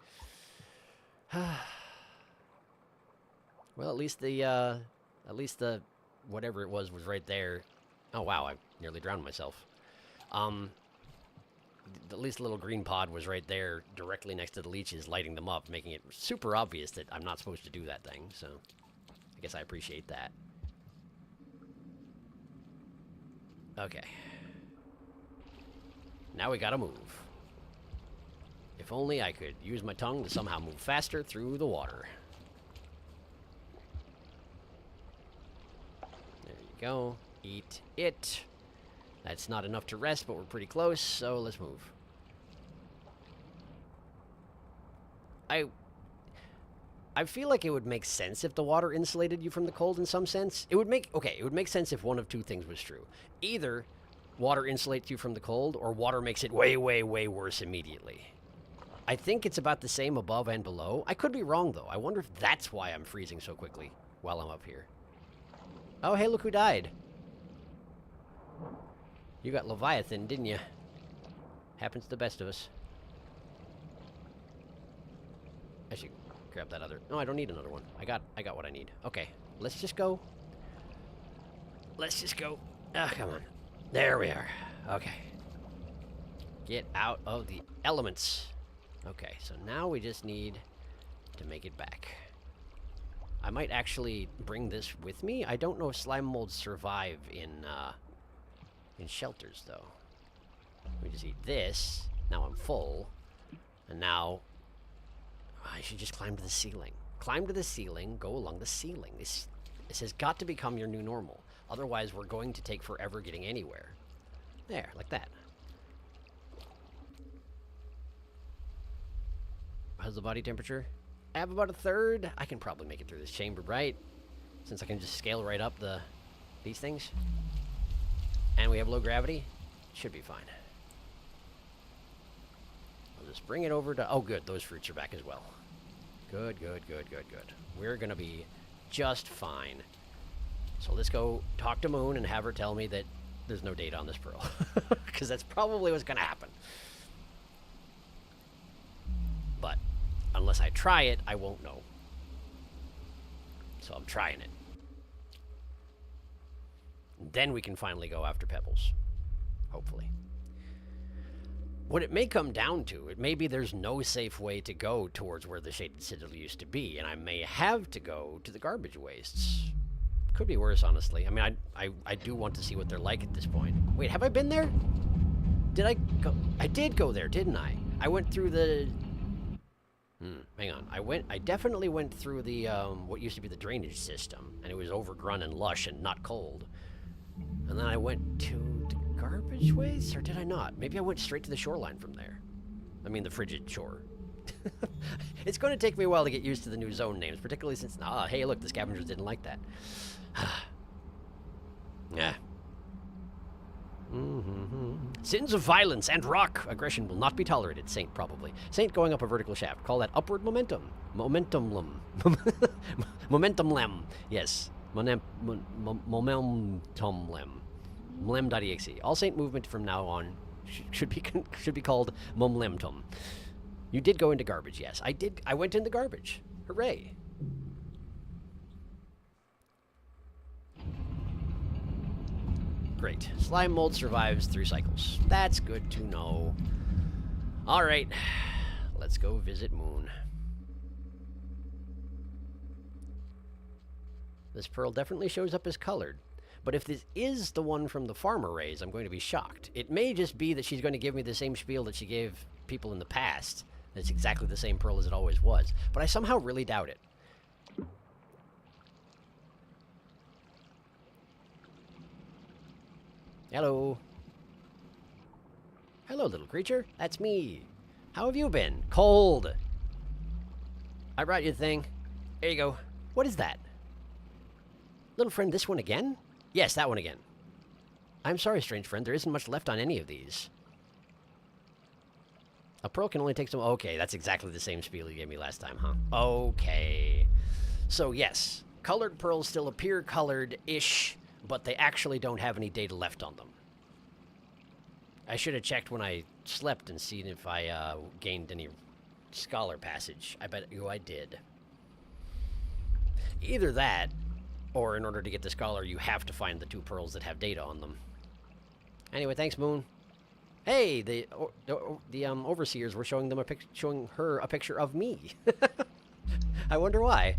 Well, at least the whatever it was right there. Oh, wow, I nearly drowned myself. The at least the little green pod was right there, directly next to the leeches, lighting them up, making it super obvious that I'm not supposed to do that thing, so I guess I appreciate that. Okay. Now we gotta move. If only I could use my tongue to somehow move faster through the water. There you go. Eat it. That's not enough to rest, but we're pretty close, so let's move. I feel like it would make sense if the water insulated you from the cold in some sense. It would make sense if one of two things was true. Either water insulates you from the cold, or water makes it way, way, way worse immediately. I think it's about the same above and below. I could be wrong, though. I wonder if that's why I'm freezing so quickly while I'm up here. Oh, hey, look who died. You got Leviathan, didn't you? Happens to the best of us. I should grab that other... No, I don't need another one. I got what I need. Okay, let's just go. Let's just go. Ah, come on. There we are. Okay. Get out of the elements. Okay, so now we just need to make it back. I might actually bring this with me. I don't know if slime molds survive in shelters, though. We just eat this. Now I'm full. And now I should just climb to the ceiling. Climb to the ceiling, go along the ceiling. This has got to become your new normal. Otherwise, we're going to take forever getting anywhere. There, like that. How's the body temperature? I have about a third. I can probably make it through this chamber, right? Since I can just scale right up these things. And we have low gravity. Should be fine. I'll just bring it over to... Oh, good. Those fruits are back as well. Good, good, good, good, good. We're going to be just fine. So let's go talk to Moon and have her tell me that there's no data on this pearl. Because that's probably what's going to happen. But unless I try it, I won't know. So I'm trying it. Then we can finally go after pebbles. Hopefully. What it may come down to, it may be there's no safe way to go towards where the Shaded Citadel used to be, and I may have to go to the garbage wastes. Could be worse, honestly. I mean, I do want to see what they're like at this point. Wait, have I been there? Did I go? I did go there, didn't I? I went through the... hang on. I definitely went through the, what used to be the drainage system, and it was overgrown and lush and not cold. And then I went to the garbage waste, or did I not? Maybe I went straight to the shoreline from there. I mean, the frigid shore. It's going to take me a while to get used to the new zone names, particularly since... Ah, hey, look, the scavengers didn't like that. Yeah. Sins of violence and rock aggression will not be tolerated. Saint, probably. Saint going up a vertical shaft. Call that upward momentum. Momentum-lem. Momentum-lem. Yes. Momentum-lem. Mlem.exe. All Saint movement from now on should be called Mumlemtum. You did go into garbage, yes. I did. I went into garbage. Hooray. Great. Slime mold survives 3 cycles. That's good to know. Alright. Let's go visit Moon. This pearl definitely shows up as colored. But if this is the one from the farmer rays, I'm going to be shocked. It may just be that she's going to give me the same spiel that she gave people in the past. It's exactly the same pearl as it always was. But I somehow really doubt it. Hello. Hello, little creature. That's me. How have you been? Cold. I brought you the thing. There you go. What is that? Little friend, this one again? Yes, that one again. I'm sorry, strange friend. There isn't much left on any of these. A pearl can only take some... Okay, that's exactly the same spiel you gave me last time, huh? Okay. So, yes. Colored pearls still appear colored-ish, but they actually don't have any data left on them. I should have checked when I slept and seen if I gained any scholar passage. I bet you I did. Either that, or in order to get the scholar, you have to find the 2 pearls that have data on them. Anyway, thanks, Moon. Hey, the overseers were showing them showing her a picture of me. I wonder why.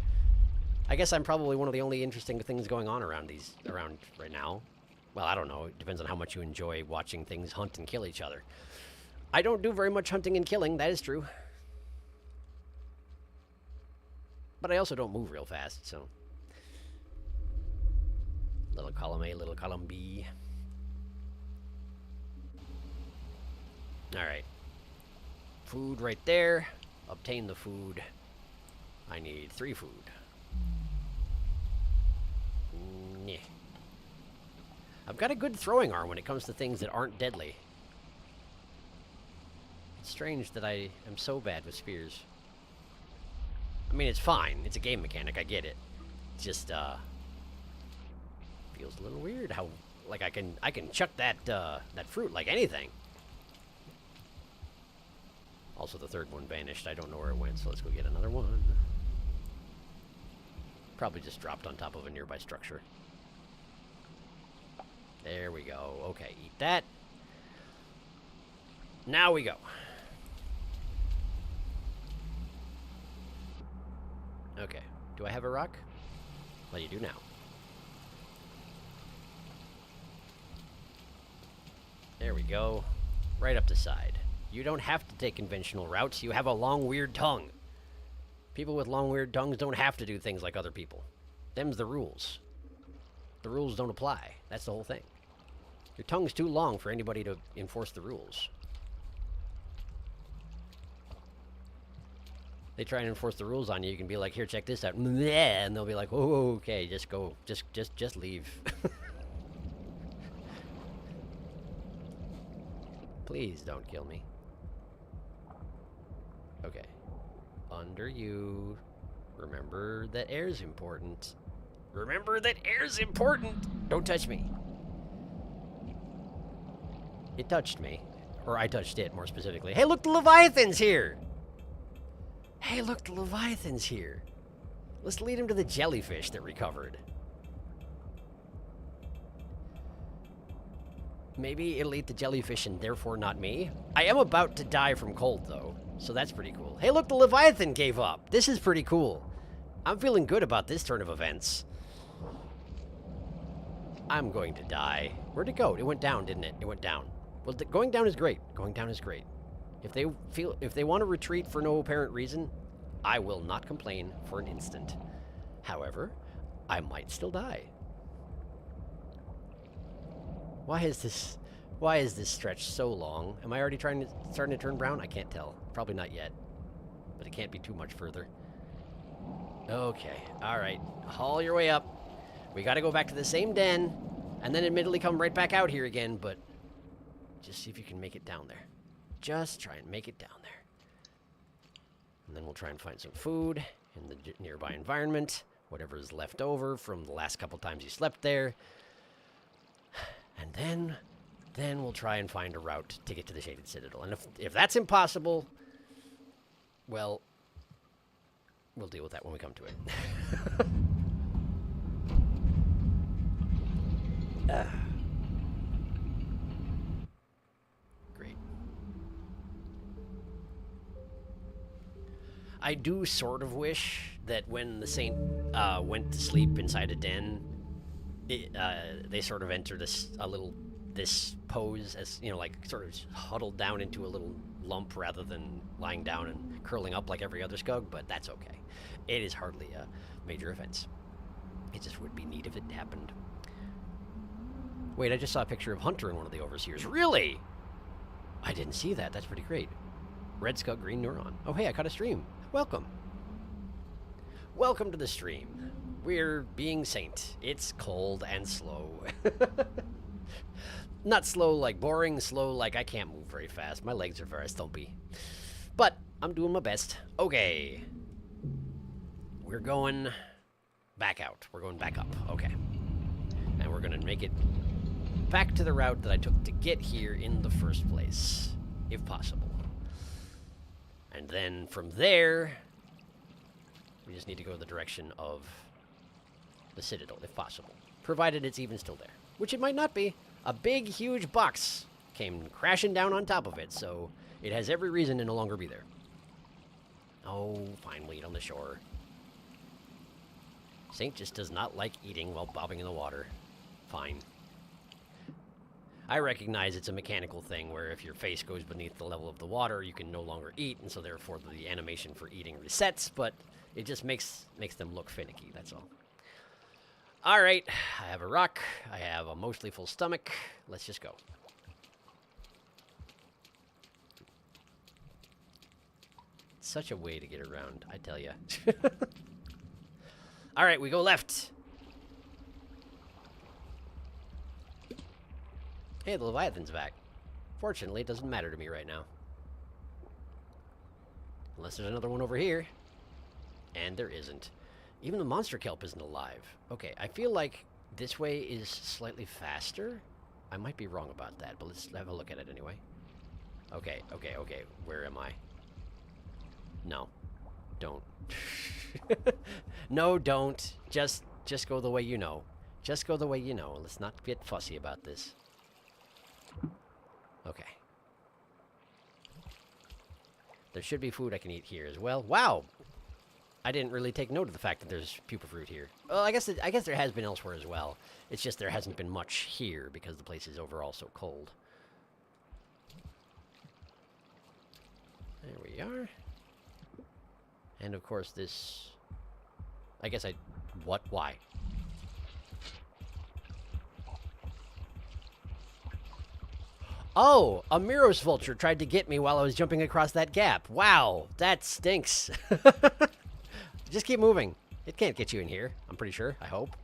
I guess I'm probably one of the only interesting things going on around right now. Well, I don't know. It depends on how much you enjoy watching things hunt and kill each other. I don't do very much hunting and killing, that is true. But I also don't move real fast, so. Little column A, little column B. Alright. Food right there. Obtain the food. I need 3 food. Nah. I've got a good throwing arm when it comes to things that aren't deadly. It's strange that I am so bad with spears. I mean, it's fine. It's a game mechanic. I get it. It's just, feels a little weird how, like, I can chuck that fruit like anything. Also, the third one vanished. I don't know where it went, so let's go get another one. Probably just dropped on top of a nearby structure. There we go. Okay, eat that. Now we go. Okay. Do I have a rock? Well, you do now. There we go. Right up the side. You don't have to take conventional routes. You have a long, weird tongue. People with long, weird tongues don't have to do things like other people. Them's the rules. The rules don't apply. That's the whole thing. Your tongue's too long for anybody to enforce the rules. They try and enforce the rules on you, you can be like, here, check this out. And they'll be like, oh, okay, just go. Just leave. Please don't kill me. Okay. Under you. Remember that air's important. Remember that air's important! Don't touch me. It touched me. Or I touched it, more specifically. Hey, look, the Leviathan's here! Hey, look, the Leviathan's here. Let's lead him to the jellyfish that recovered. Maybe it'll eat the jellyfish and therefore not me. I am about to die from cold, though, so that's pretty cool. Hey, look, the Leviathan gave up. This is pretty cool. I'm feeling good about this turn of events. I'm going to die. Where'd it go? It went down, didn't it? It went down. Well, going down is great. Going down is great. If they want to retreat for no apparent reason, I will not complain for an instant. However, I might still die. Why is this stretch so long? Am I already starting to turn brown? I can't tell. Probably not yet. But it can't be too much further. Okay. All right. Haul your way up. We got to go back to the same den, and then admittedly come right back out here again, but just see if you can make it down there. Just try and make it down there. And then we'll try and find some food in the nearby environment, whatever is left over from the last couple times you slept there. And then we'll try and find a route to get to the Shaded Citadel. And if that's impossible, well, we'll deal with that when we come to it. Great. I do sort of wish that when the Saint went to sleep inside a den, they sort of enter this pose as, you know, like sort of huddled down into a little lump rather than lying down and curling up like every other skug, but that's okay. It is hardly a major offense. It just would be neat if it happened. Wait, I just saw a picture of Hunter in one of the overseers. Really? I didn't see that. That's pretty great. Red Skug, green neuron. Oh, hey, I caught a stream. Welcome. Welcome to the stream. We're being Saint. It's cold and slow. Not slow like boring, slow like I can't move very fast. My legs are very stumpy. But I'm doing my best. Okay. We're going back out. We're going back up. Okay. And we're going to make it back to the route that I took to get here in the first place, if possible. And then from there, we just need to go the direction of the Citadel, if possible. Provided it's even still there. Which it might not be. A big, huge box came crashing down on top of it, so it has every reason to no longer be there. Oh, fine weed on the shore. Saint just does not like eating while bobbing in the water. Fine. I recognize it's a mechanical thing where if your face goes beneath the level of the water, you can no longer eat, and so therefore the animation for eating resets, but it just makes them look finicky, that's all. All right, I have a rock. I have a mostly full stomach. Let's just go. Such a way to get around, I tell you. All right, we go left. Hey, the Leviathan's back. Fortunately, it doesn't matter to me right now. Unless there's another one over here. And there isn't. Even the monster kelp isn't alive. Okay, I feel like this way is slightly faster. I might be wrong about that, but let's have a look at it anyway. Okay. Where am I? No. Don't. No, don't. Just go the way you know. Just go the way you know. Let's not get fussy about this. Okay. There should be food I can eat here as well. Wow! I didn't really take note of the fact that there's pupa fruit here. Well, I guess there has been elsewhere as well. It's just there hasn't been much here because the place is overall so cold. There we are. And of course this... I guess what? Why? Oh, a Miros vulture tried to get me while I was jumping across that gap. Wow, that stinks. Just keep moving. It can't get you in here, I'm pretty sure, I hope.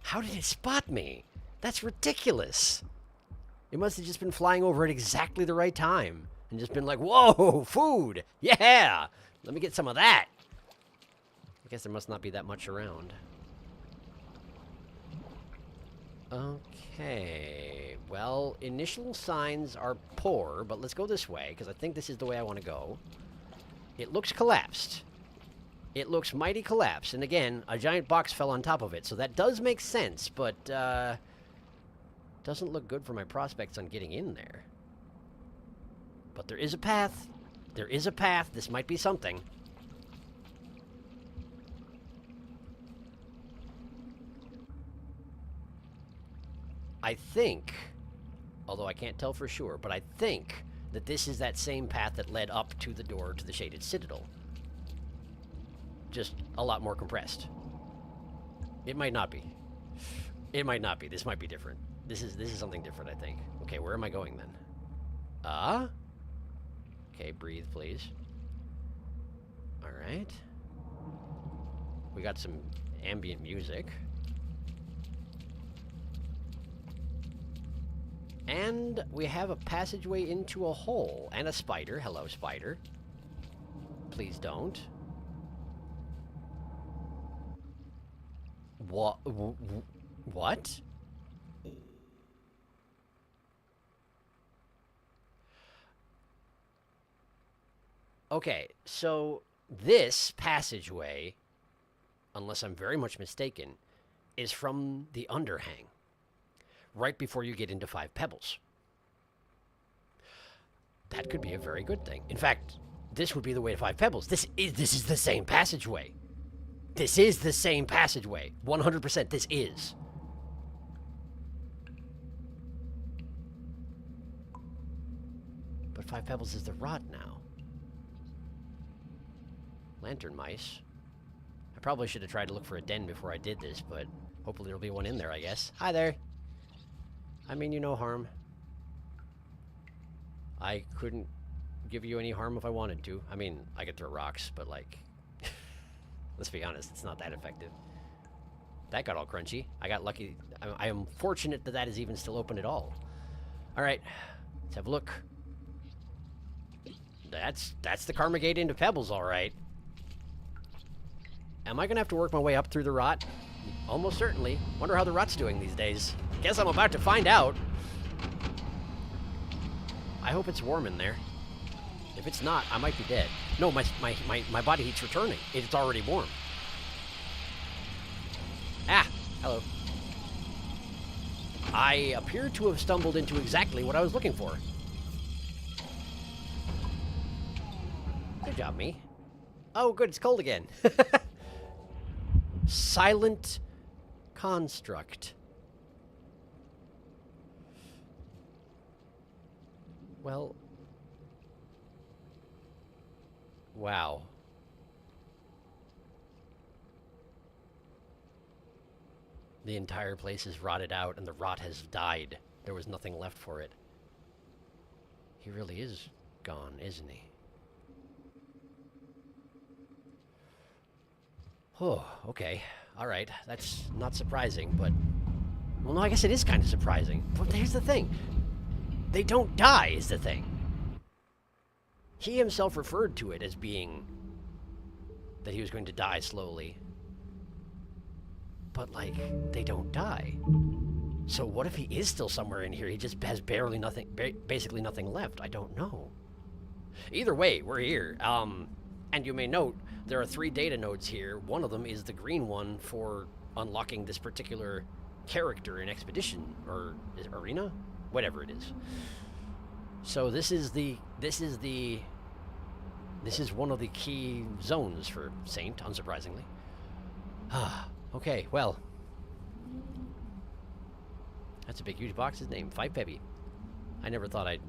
How did it spot me? That's ridiculous. It must have just been flying over at exactly the right time. And just been like, whoa, food! Yeah! Let me get some of that. I guess there must not be that much around. Okay, well, initial signs are poor, but let's go this way, because I think this is the way I want to go. It looks collapsed. It looks mighty collapsed, and again, a giant box fell on top of it, so that does make sense, but, doesn't look good for my prospects on getting in there. But there is a path. There is a path. This might be something. I think, although I can't tell for sure, but I think that this is that same path that led up to the door to the Shaded Citadel. Just a lot more compressed. It might not be. It might not be. This might be different. This is something different, I think. Okay, where am I going then? Okay, breathe, please. Alright. We got some ambient music. And we have a passageway into a hole. And a spider. Hello, spider. Please don't. What? What? Okay, so this passageway, unless I'm very much mistaken, is from the underhang, right before you get into 5 Pebbles. That could be a very good thing. In fact, this would be the way to 5 Pebbles. This is the same passageway. This is the same passageway. 100% this is. But 5 Pebbles is the rot now. Lantern mice. I probably should have tried to look for a den before I did this, but hopefully there'll be one in there, I guess. Hi there. I mean you no harm. I couldn't give you any harm if I wanted to. I mean, I could throw rocks, but like, let's be honest, it's not that effective. That got all crunchy. I got lucky. I am fortunate that that is even still open at all. All right, let's have a look. That's the Karma Gate into Pebbles, all right. Am I gonna have to work my way up through the rot? Almost certainly. Wonder how the rot's doing these days. Guess I'm about to find out. I hope it's warm in there. If it's not, I might be dead. No, my body heat's returning. It's already warm. Ah! Hello. I appear to have stumbled into exactly what I was looking for. Good job, me. Oh, good, it's cold again. Silent construct. Well... Wow. The entire place is rotted out, and the rot has died. There was nothing left for it. He really is gone, isn't he? Oh, okay. Alright, that's not surprising, but... Well, no, I guess it is kind of surprising. But here's the thing. They don't die, is the thing. He himself referred to it as being... that he was going to die slowly. But, like, they don't die. So what if he is still somewhere in here? He just has barely nothing, basically nothing left. I don't know. Either way, we're here. And you may note, there are 3 data nodes here. One of them is the green one for unlocking this particular character in Expedition, or Arena? Whatever it is. So this is one of the key zones for Saint, unsurprisingly. Okay, well. That's a big, huge box. His name, 5 Pebbly. I never thought I'd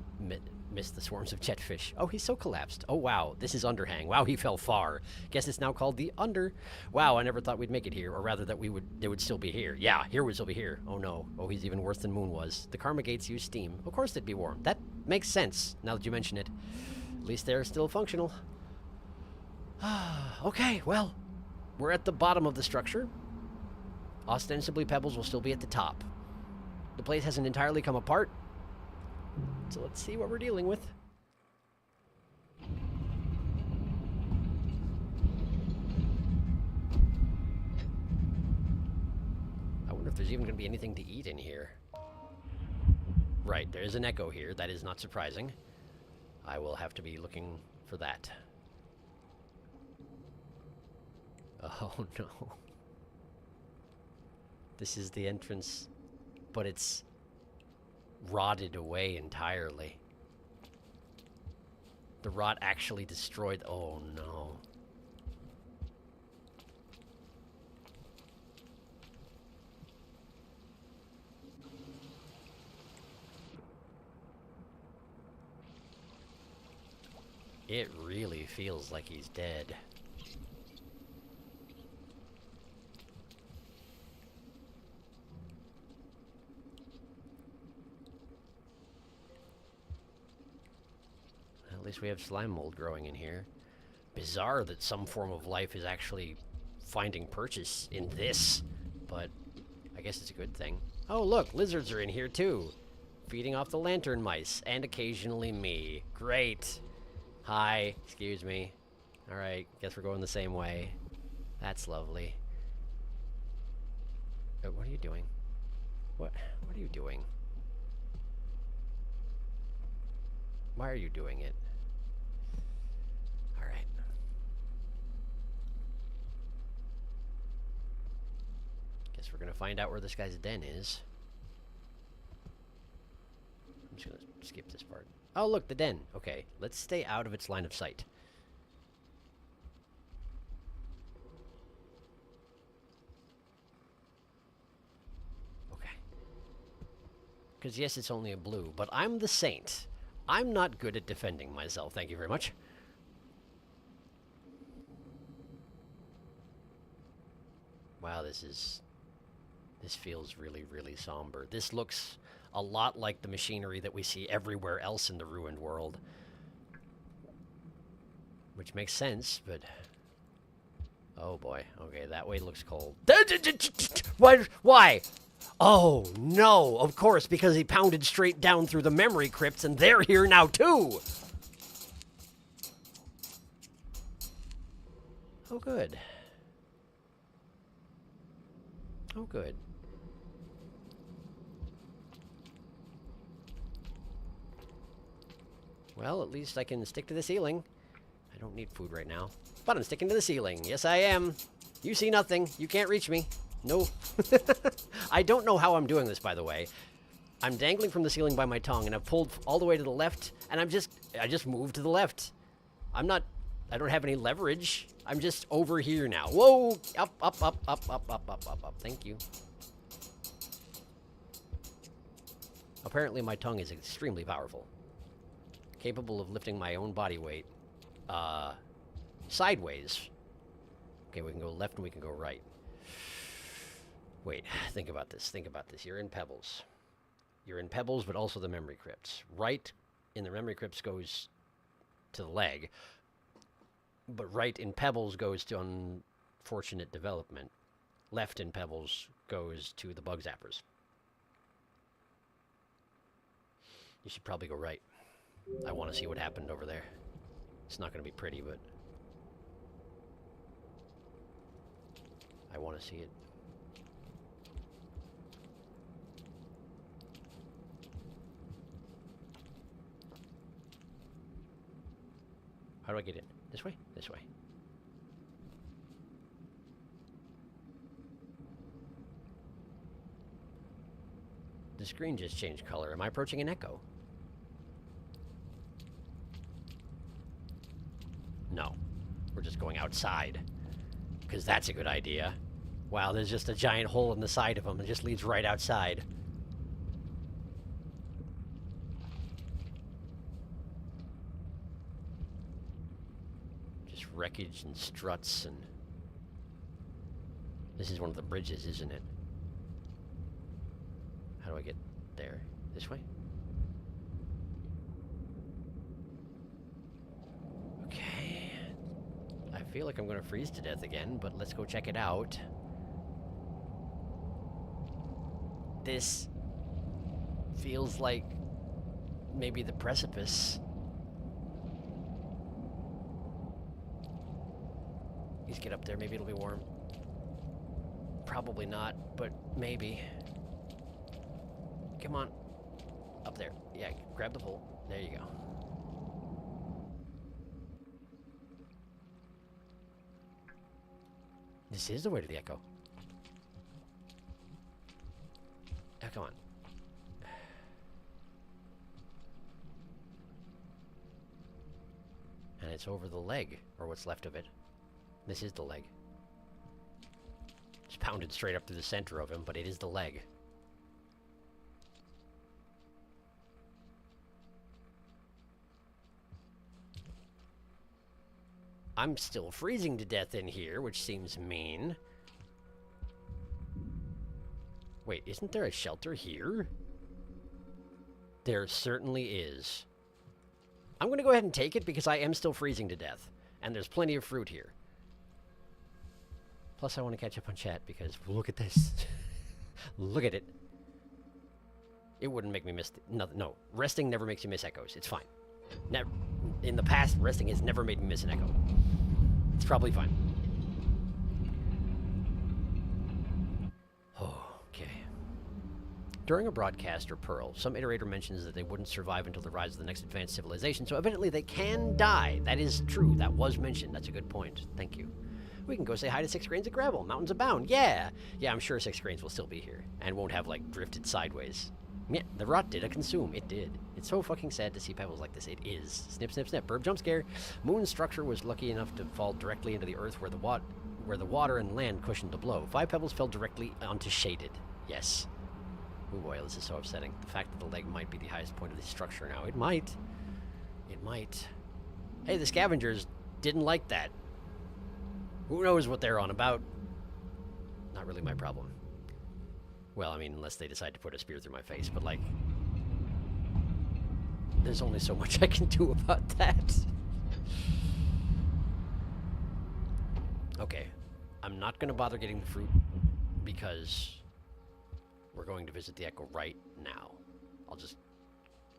miss the swarms of jetfish. Oh, he's so collapsed. Oh, wow. This is Underhang. Wow, he fell far. Guess it's now called the Under. Wow, I never thought we'd make it here. Or rather, that they would still be here. Yeah, here would still be here. Oh, no. Oh, he's even worse than Moon was. The Karma Gates use steam. Of course they'd be warm. That makes sense, now that you mention it. At least they're still functional. Okay, well. We're at the bottom of the structure. Ostensibly, Pebbles will still be at the top. The place hasn't entirely come apart. So let's see what we're dealing with. I wonder if there's even going to be anything to eat in here. Right, there is an echo here. That is not surprising. I will have to be looking for that. Oh no. This is the entrance, but it's rotted away entirely. The rot actually destroyed... Oh no. It really feels like he's dead. At least we have slime mold growing in here. Bizarre that some form of life is actually finding purchase in this, but I guess it's a good thing. Oh, look, lizards are in here too. Feeding off the lantern mice, and occasionally me. Great. Hi, excuse me. Alright, guess we're going the same way. That's lovely. Oh, what are you doing? What are you doing? Why are you doing it? Alright. Guess we're gonna find out where this guy's den is. I'm just gonna skip this part. Oh, look, the den. Okay, let's stay out of its line of sight. Okay. Because, yes, it's only a blue, but I'm the Saint. I'm not good at defending myself. Thank you very much. Wow, this feels really, really somber. This looks a lot like the machinery that we see everywhere else in the ruined world. Which makes sense, but... Oh boy. Okay, that way looks cold. Why? Oh, no. Of course, because he pounded straight down through the memory crypts, and they're here now, too. Oh, good. Oh, good. Well, at least I can stick to the ceiling. I don't need food right now. But I'm sticking to the ceiling. Yes, I am. You see nothing. You can't reach me. No. I don't know how I'm doing this, by the way. I'm dangling from the ceiling by my tongue, and I've pulled all the way to the left, and I just moved to the left. I don't have any leverage. I'm just over here now. Whoa! Up, up, up, up, up, up, up, up, up. Thank you. Apparently my tongue is extremely powerful. Capable of lifting my own body weight, sideways. Okay, we can go left and we can go right. Wait, think about this, think about this. You're in Pebbles. You're in Pebbles, but also the memory crypts. Right in the memory crypts goes to the leg, but right in Pebbles goes to unfortunate development. Left in Pebbles goes to the bug zappers. You should probably go right. I want to see what happened over there. It's not going to be pretty, but I want to see it. How do I get in? This way? This way. The screen just changed color. Am I approaching an echo? No. We're just going outside. Because that's a good idea. Wow, there's just a giant hole in the side of them. It just leads right outside. Just wreckage and struts and... This is one of the bridges, isn't it? How do I get there? This way? Okay. I feel like I'm gonna freeze to death again, but let's go check it out. This feels like maybe the precipice. Please get up there, maybe it'll be warm. Probably not, but maybe. Come on. Up there. Yeah, grab the pole. There you go. This is the way to the echo. Oh, come on. And it's over the leg, or what's left of it. This is the leg. It's pounded straight up through the center of him, but it is the leg. I'm still freezing to death in here, which seems mean. Wait, isn't there a shelter here? There certainly is. I'm gonna go ahead and take it because I am still freezing to death. And there's plenty of fruit here. Plus I want to catch up on chat because look at this. Look at it. It wouldn't make me miss... No, resting never makes you miss echoes. It's fine. Never. In the past, resting has never made me miss an echo. It's probably fine. Oh, okay. During a broadcast or Pearl, some iterator mentions that they wouldn't survive until the rise of the next advanced civilization, so evidently they can die. That is true. That was mentioned. That's a good point. Thank you. We can go say hi to 6 grains of gravel. Mountains abound. Yeah! Yeah, I'm sure 6 grains will still be here. And won't have, like, drifted sideways. Yeah, the rot did a consume. It did. It's so fucking sad to see Pebbles like this. It is. Snip, snip, snip. Burb jump scare. Moon's structure was lucky enough to fall directly into the earth where the water and land cushioned the blow. 5 pebbles fell directly onto shaded. Yes. Oh boy, this is so upsetting. The fact that the leg might be the highest point of the structure now. It might. It might. Hey, the scavengers didn't like that. Who knows what they're on about? Not really my problem. Well, I mean, unless they decide to put a spear through my face, but, like... There's only so much I can do about that. Okay. I'm not going to bother getting the fruit, because we're going to visit the Echo right now. I'll just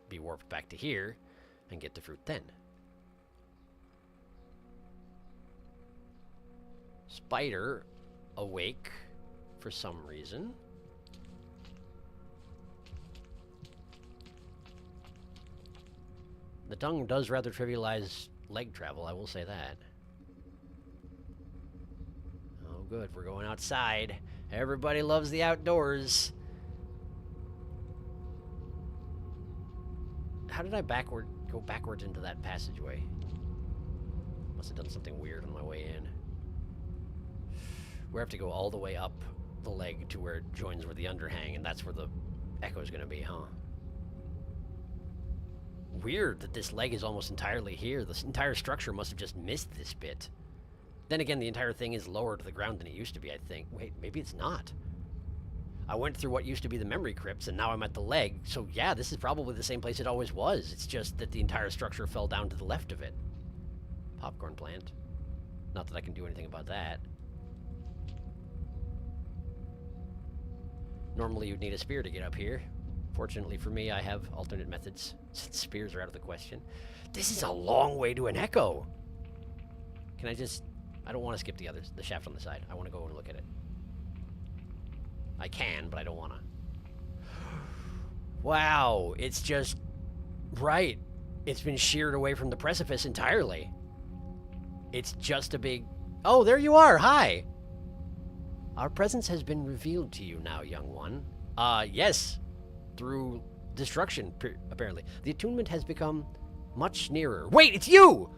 be warped back to here, and get the fruit then. Spider awake for some reason. The tongue does rather trivialize leg travel, I will say that. Oh good, we're going outside. Everybody loves the outdoors. How did I go backwards into that passageway? Must have done something weird on my way in. We have to go all the way up the leg to where it joins with the underhang, and that's where the echo is going to be, huh? Weird that this leg is almost entirely here. This entire structure must have just missed this bit. Then again, the entire thing is lower to the ground than it used to be, I think. Wait, maybe it's not. I went through what used to be the memory crypts, and now I'm at the leg. So yeah, this is probably the same place it always was. It's just that the entire structure fell down to the left of it. Popcorn plant. Not that I can do anything about that. Normally you'd need a spear to get up here. Fortunately for me, I have alternate methods, since spears are out of the question. This is a long way to an echo! Can I just... I don't want to skip the shaft on the side. I want to go and look at it. I can, but I don't want to. Wow, it's just... Right. It's been sheared away from the precipice entirely. It's just a big... Oh, there you are! Hi! Our presence has been revealed to you now, young one. Yes. Through destruction, apparently. The attunement has become much nearer. Wait, it's you!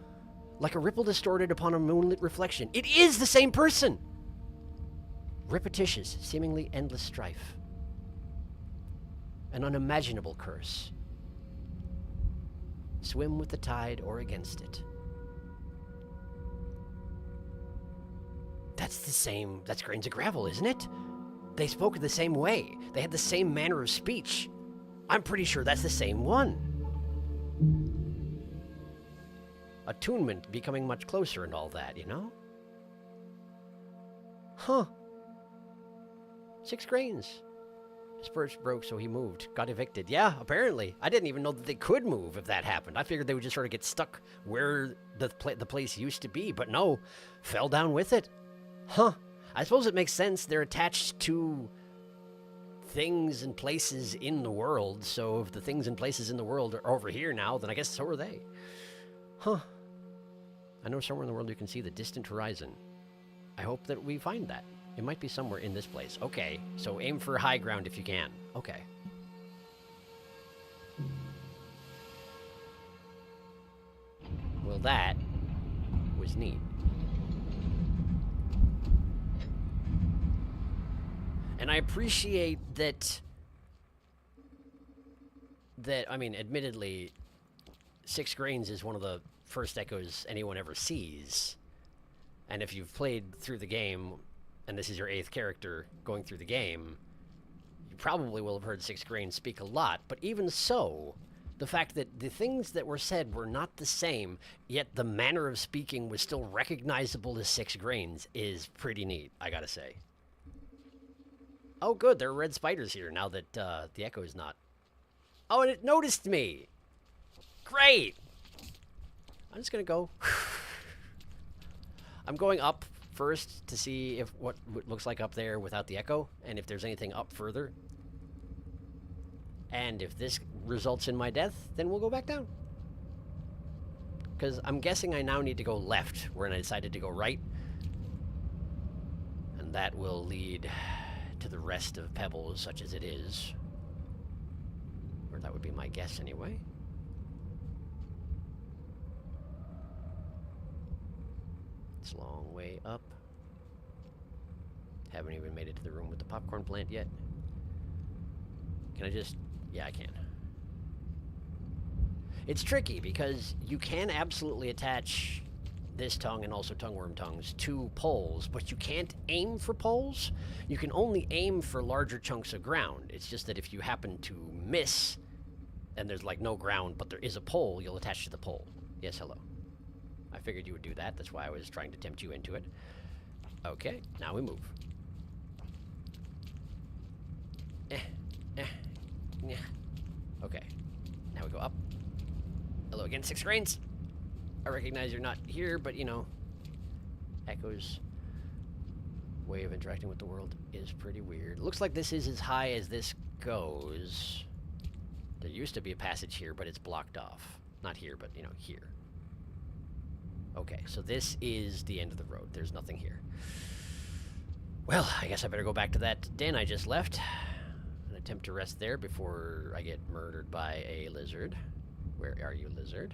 Like a ripple distorted upon a moonlit reflection. It is the same person! Repetitious, seemingly endless strife. An unimaginable curse. Swim with the tide or against it. That's the same... That's grains of gravel, isn't it? They spoke the same way. They had the same manner of speech. I'm pretty sure that's the same one. Attunement becoming much closer and all that, you know? Huh. 6 grains. His perch broke, so he moved. Got evicted. Yeah, apparently. I didn't even know that they could move if that happened. I figured they would just sort of get stuck where the place used to be, but no. Fell down with it. Huh. I suppose it makes sense. They're attached to things and places in the world, so if the things and places in the world are over here now, then I guess so are they. Huh. I know somewhere in the world you can see the distant horizon. I hope that we find that. It might be somewhere in this place. Okay, so aim for high ground if you can. Okay. Well, that was neat. And I appreciate that, I mean, admittedly, 6 grains is one of the first echoes anyone ever sees. And if you've played through the game, and this is your 8th character going through the game, you probably will have heard 6 grains speak a lot. But even so, the fact that the things that were said were not the same, yet the manner of speaking was still recognizable as 6 grains is pretty neat, I gotta say. Oh, good, there are red spiders here now that the echo is not. Oh, and it noticed me! Great! I'm just gonna go. I'm going up first to see if what looks like up there without the echo, and if there's anything up further. And if this results in my death, then we'll go back down. Because I'm guessing I now need to go left, where I decided to go right. And that will lead to the rest of Pebbles, such as it is. Or that would be my guess anyway. It's a long way up. Haven't even made it to the room with the popcorn plant yet. Can I just... Yeah, I can. It's tricky because you can absolutely attach this tongue and also tongueworm tongues to poles, but you can't aim for poles. You can only aim for larger chunks of ground. It's just that if you happen to miss and there's like no ground, but there is a pole, you'll attach to the pole. Yes, hello. I figured you would do that. That's why I was trying to tempt you into it. Okay, now we move. Okay, now we go up. Hello again, 6 grains. I recognize you're not here, but you know, Echo's way of interacting with the world is pretty weird. Looks like this is as high as this goes. There used to be a passage here, but it's blocked off. Not here, but you know, here. Okay, so this is the end of the road. There's nothing here. Well, I guess I better go back to that den I just left and attempt to rest there before I get murdered by a lizard. Where are you, lizard?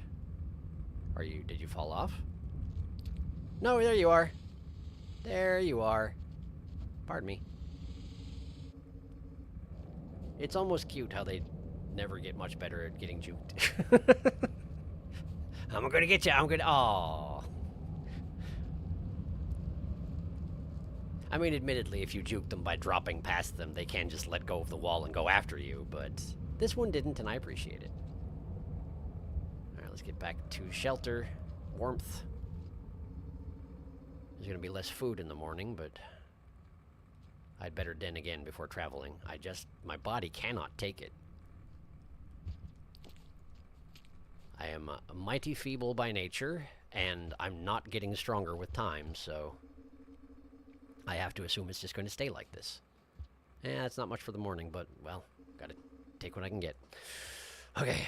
Did you fall off? No, there you are. There you are. Pardon me. It's almost cute how they never get much better at getting juked. I'm gonna get you. I'm gonna. Aww. I mean, admittedly, if you juke them by dropping past them, they can just let go of the wall and go after you, but this one didn't, and I appreciate it. Alright, let's get back to shelter. Warmth. There's gonna be less food in the morning, but I'd better den again before traveling. My body cannot take it. I am mighty feeble by nature, and I'm not getting stronger with time, so I have to assume it's just going to stay like this. That's not much for the morning, but, well, gotta take what I can get. Okay.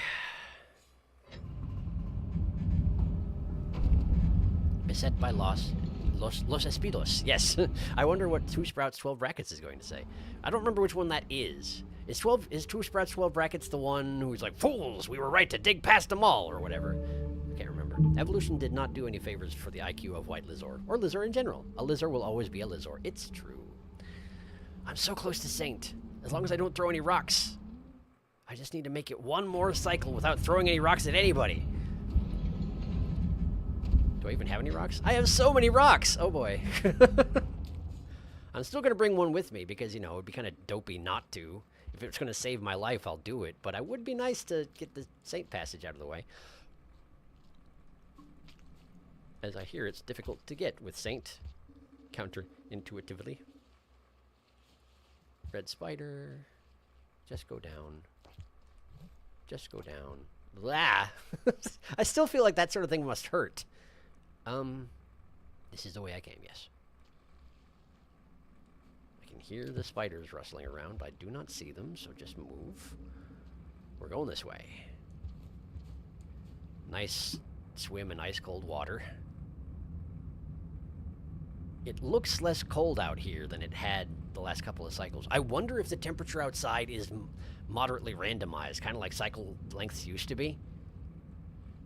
Beset by Los Espidos. Yes. I wonder what Two Sprouts 12 Brackets is going to say. I don't remember which one that is. Is Two Sprouts 12 Brackets the one who's like, fools, we were right to dig past them all, or whatever? I can't remember. Evolution did not do any favors for the IQ of White Lizor, or Lizor in general. A Lizor will always be a Lizor. It's true. I'm so close to Saint. As long as I don't throw any rocks. I just need to make it one more cycle without throwing any rocks at anybody. Do I even have any rocks? I have so many rocks! Oh boy. I'm still going to bring one with me because, you know, it'd be kind of dopey not to. If it's going to save my life, I'll do it. But it would be nice to get the Saint passage out of the way. As I hear, it's difficult to get with Saint. Counterintuitively. Red spider. Just go down. Just go down. Blah! I still feel like that sort of thing must hurt. This is the way I came, yes. I can hear the spiders rustling around, but I do not see them, so just move. We're going this way. Nice swim in ice-cold water. It looks less cold out here than it had the last couple of cycles. I wonder if the temperature outside is moderately randomized, kind of like cycle lengths used to be.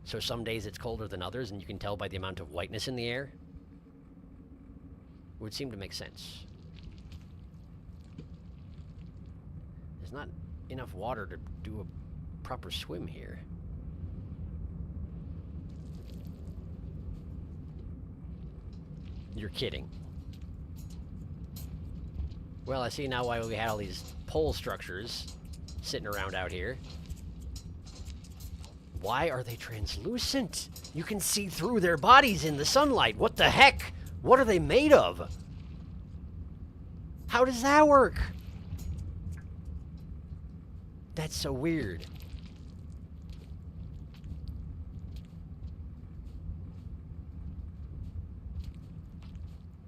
So some days it's colder than others, and you can tell by the amount of whiteness in the air. It would seem to make sense. There's not enough water to do a proper swim here. You're kidding. Well, I see now why we had all these pole structures sitting around out here. Why are they translucent? You can see through their bodies in the sunlight. What the heck? What are they made of? How does that work? That's so weird.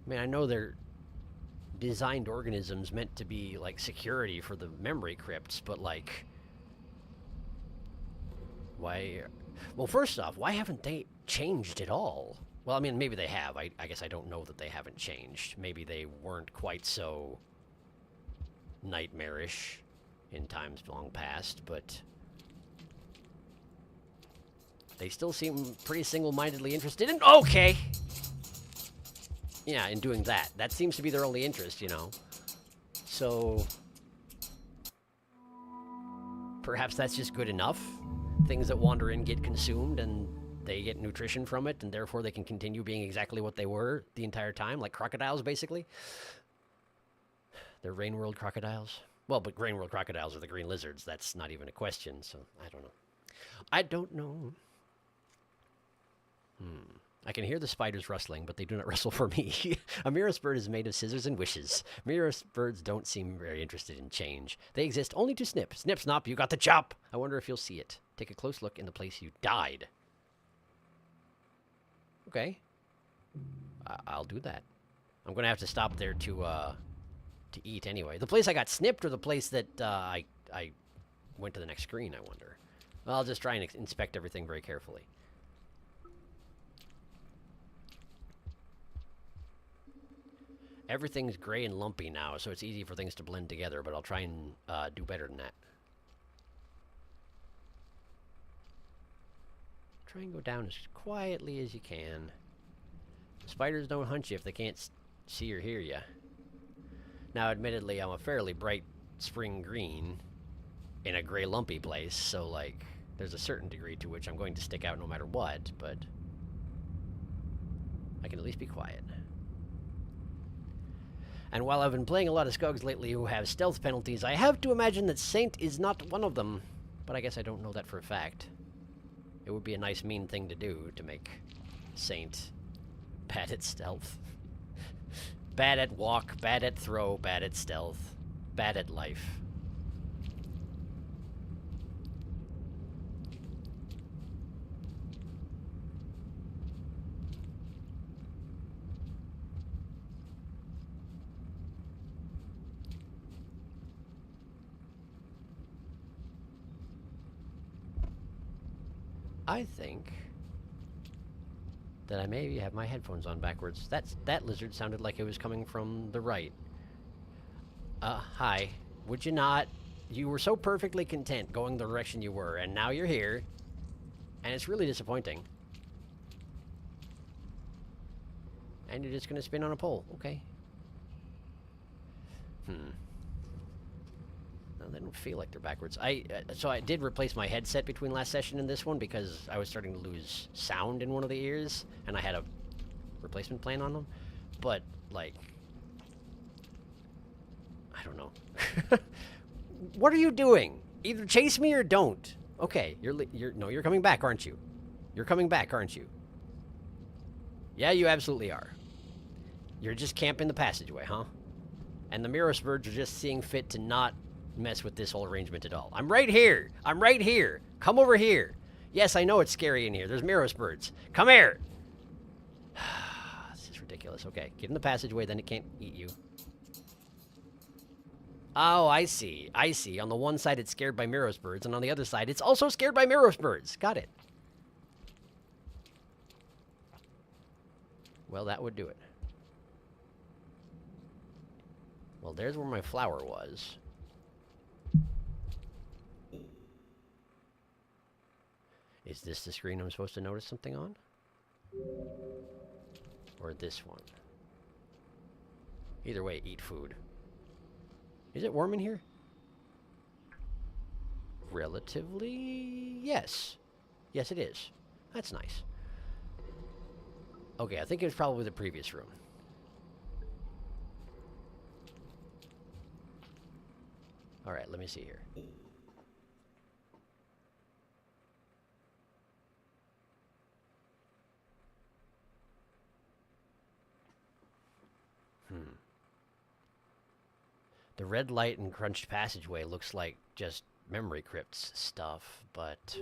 I mean, I know they're designed organisms meant to be, like, security for the memory crypts, but, like... Why... Well, first off, why haven't they changed at all? Well, I mean, maybe they have. I guess I don't know that they haven't changed. Maybe they weren't quite so nightmarish in times long past, but... They still seem pretty single-mindedly interested in... Okay! Yeah, in doing that. That seems to be their only interest, you know. So... Perhaps that's just good enough. Things that wander in get consumed, and they get nutrition from it, and therefore they can continue being exactly what they were the entire time, like crocodiles, basically. They're Rain World crocodiles. Well, but Rain World crocodiles are the green lizards. That's not even a question, so I don't know. I don't know. I can hear the spiders rustling, but they do not rustle for me. A Mirror's bird is made of scissors and wishes. Mirror's birds don't seem very interested in change. They exist only to snip. Snip, snop, you got the chop! I wonder if you'll see it. Take a close look in the place you died. Okay. I'll do that. I'm gonna have to stop there to eat anyway. The place I got snipped, or the place that I went to the next screen, I wonder. Well, I'll just try and inspect everything very carefully. Everything's gray and lumpy now, so it's easy for things to blend together, but I'll try and do better than that. Try and go down as quietly as you can. Spiders don't hunt you if they can't see or hear you. Now, admittedly, I'm a fairly bright spring green in a gray lumpy place, so, like, there's a certain degree to which I'm going to stick out no matter what, but I can at least be quiet. And while I've been playing a lot of Skogs lately who have stealth penalties, I have to imagine that Saint is not one of them. But I guess I don't know that for a fact. It would be a nice mean thing to do to make Saint bad at stealth. Bad at walk, bad at throw, bad at stealth, bad at life. I think that I maybe have my headphones on backwards. That lizard sounded like it was coming from the right. Hi. Would you not? You were so perfectly content going the direction you were, and now you're here. And it's really disappointing. And you're just gonna spin on a pole. Okay. No, they don't feel like they're backwards. So I did replace my headset between last session and this one because I was starting to lose sound in one of the ears, and I had a replacement plan on them. But, like, I don't know. What are you doing? Either chase me or don't. Okay, you're coming back, aren't you? You're coming back, aren't you? Yeah, you absolutely are. You're just camping the passageway, huh? And the Mirror Spurge are just seeing fit to not mess with this whole arrangement at all. I'm right here. I'm right here. Come over here. Yes, I know it's scary in here. There's Mirror Spurge. Come here. This is ridiculous. Okay, get in the passageway, then it can't eat you. Oh, I see. I see. On the one side, it's scared by Mirror Spurge, and on the other side, it's also scared by Mirror Spurge. Got it. Well, that would do it. Well, there's where my flower was. Is this the screen I'm supposed to notice something on? Or this one? Either way, eat food. Is it warm in here? Relatively, yes. Yes, it is. That's nice. Okay, I think it was probably the previous room. Alright, let me see here. The red light and crunched passageway looks like just memory crypts stuff, but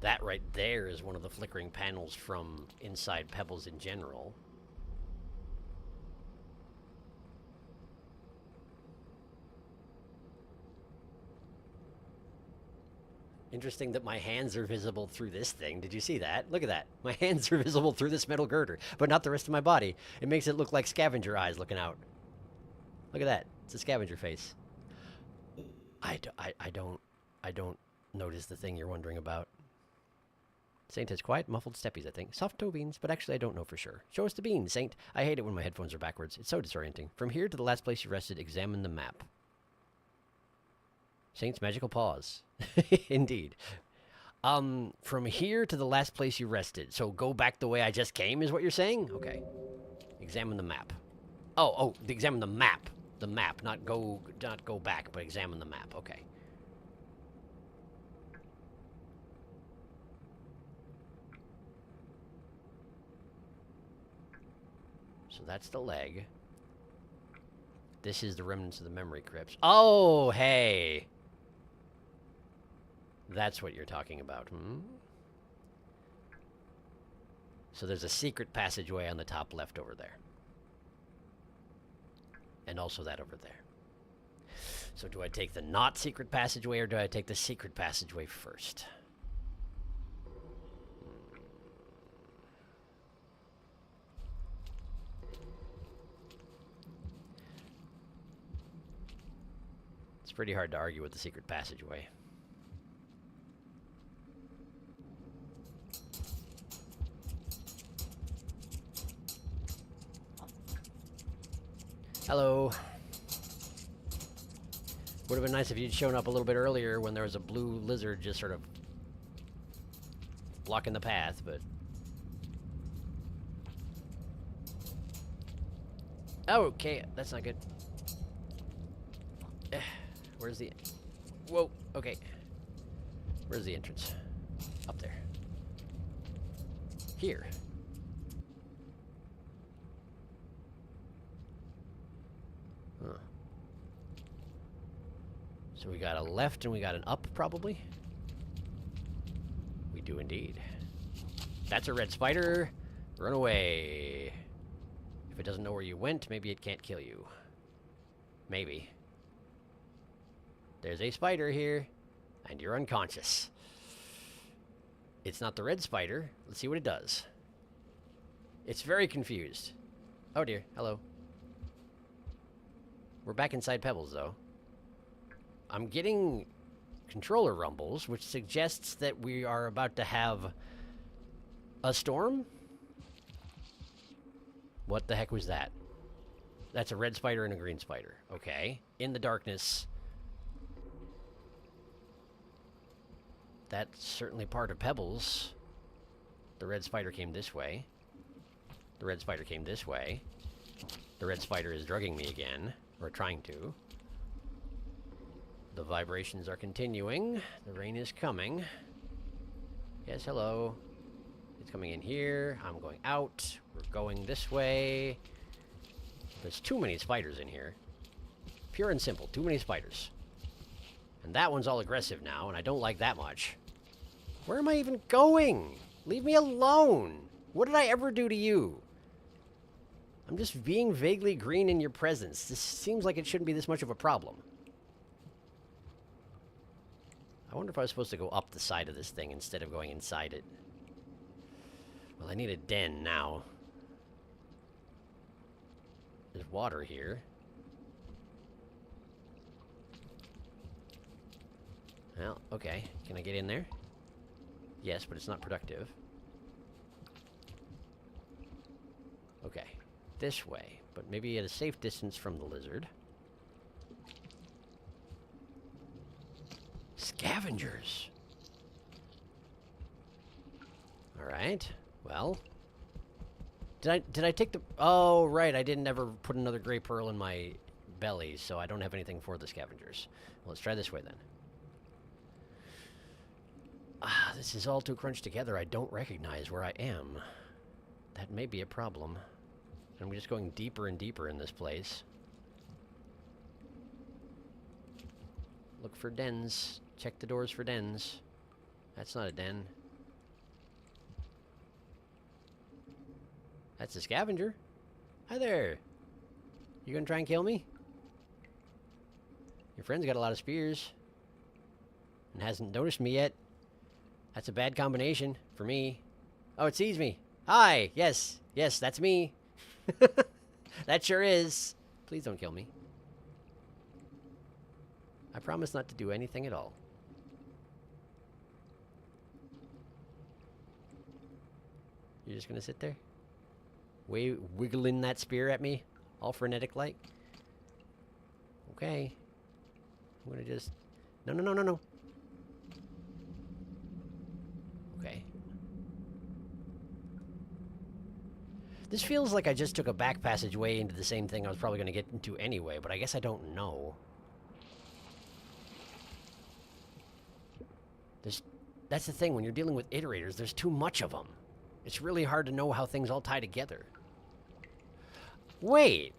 that right there is one of the flickering panels from inside Pebbles in general. Interesting that my hands are visible through this thing. Did you see that? Look at that. My hands are visible through this metal girder, but not the rest of my body. It makes it look like scavenger eyes looking out. Look at that. It's a scavenger face. I don't notice the thing you're wondering about. Saint has quiet, muffled steppies, I think. Soft toe beans, but actually I don't know for sure. Show us the beans, Saint. I hate it when my headphones are backwards. It's so disorienting. From here to the last place you rested, examine the map. Saint's magical paws. Indeed. From here to the last place you rested. So go back the way I just came is what you're saying? Okay. Examine the map. Oh, examine the map. The map, not go back, but examine the map. Okay. So that's the leg. This is the remnants of the memory crypts. Oh, hey. That's what you're talking about, hmm? So there's a secret passageway on the top left over there. And also that over there. So do I take the not secret passageway or do I take the secret passageway first? It's pretty hard to argue with the secret passageway. Hello. Would have been nice if you'd shown up a little bit earlier when there was a blue lizard just sort of blocking the path, but... Oh, okay, that's not good. Where's the... Whoa, okay. Where's the entrance? Up there. Here. Huh. So we got a left and we got an up, probably? We do indeed. That's a red spider. Run away. If it doesn't know where you went, maybe it can't kill you. Maybe. There's a spider here, and you're unconscious. It's not the red spider. Let's see what it does. It's very confused. Oh dear, hello. We're back inside Pebbles, though. I'm getting controller rumbles, which suggests that we are about to have a storm? What the heck was that? That's a red spider and a green spider. Okay. In the darkness. That's certainly part of Pebbles. The red spider came this way. The red spider came this way. The red spider is drugging me again. Or trying to. The vibrations are continuing. The rain is coming. Yes, hello. It's coming in here. I'm going out. We're going this way. There's too many spiders in here. Pure and simple. Too many spiders. And that one's all aggressive now, and I don't like that much. Where am I even going? Leave me alone. What did I ever do to you? I'm just being vaguely green in your presence. This seems like it shouldn't be this much of a problem. I wonder if I was supposed to go up the side of this thing instead of going inside it. Well, I need a den now. There's water here. Well, okay. Can I get in there? Yes, but it's not productive. Okay. This way, but maybe at a safe distance from the lizard. Scavengers! Alright. Well. Did I take the... Oh, right. I didn't ever put another gray pearl in my belly, so I don't have anything for the scavengers. Well, let's try this way, then. Ah, this is all too crunched together. I don't recognize where I am. That may be a problem. I'm just going deeper and deeper in this place. Look for dens. Check the doors for dens. That's not a den. That's a scavenger. Hi there. You gonna try and kill me? Your friend's got a lot of spears. And hasn't noticed me yet. That's a bad combination for me. Oh, it sees me. Hi. Yes. Yes, that's me. That sure is. Please don't kill me. I promise not to do anything at all. You're just gonna sit there? Wiggling that spear at me? All frenetic-like? Okay. I'm gonna just... No, no, no, no, no. Okay. This feels like I just took a back passageway into the same thing I was probably going to get into anyway, but I guess I don't know. That's the thing, when you're dealing with iterators, there's too much of them. It's really hard to know how things all tie together. Wait!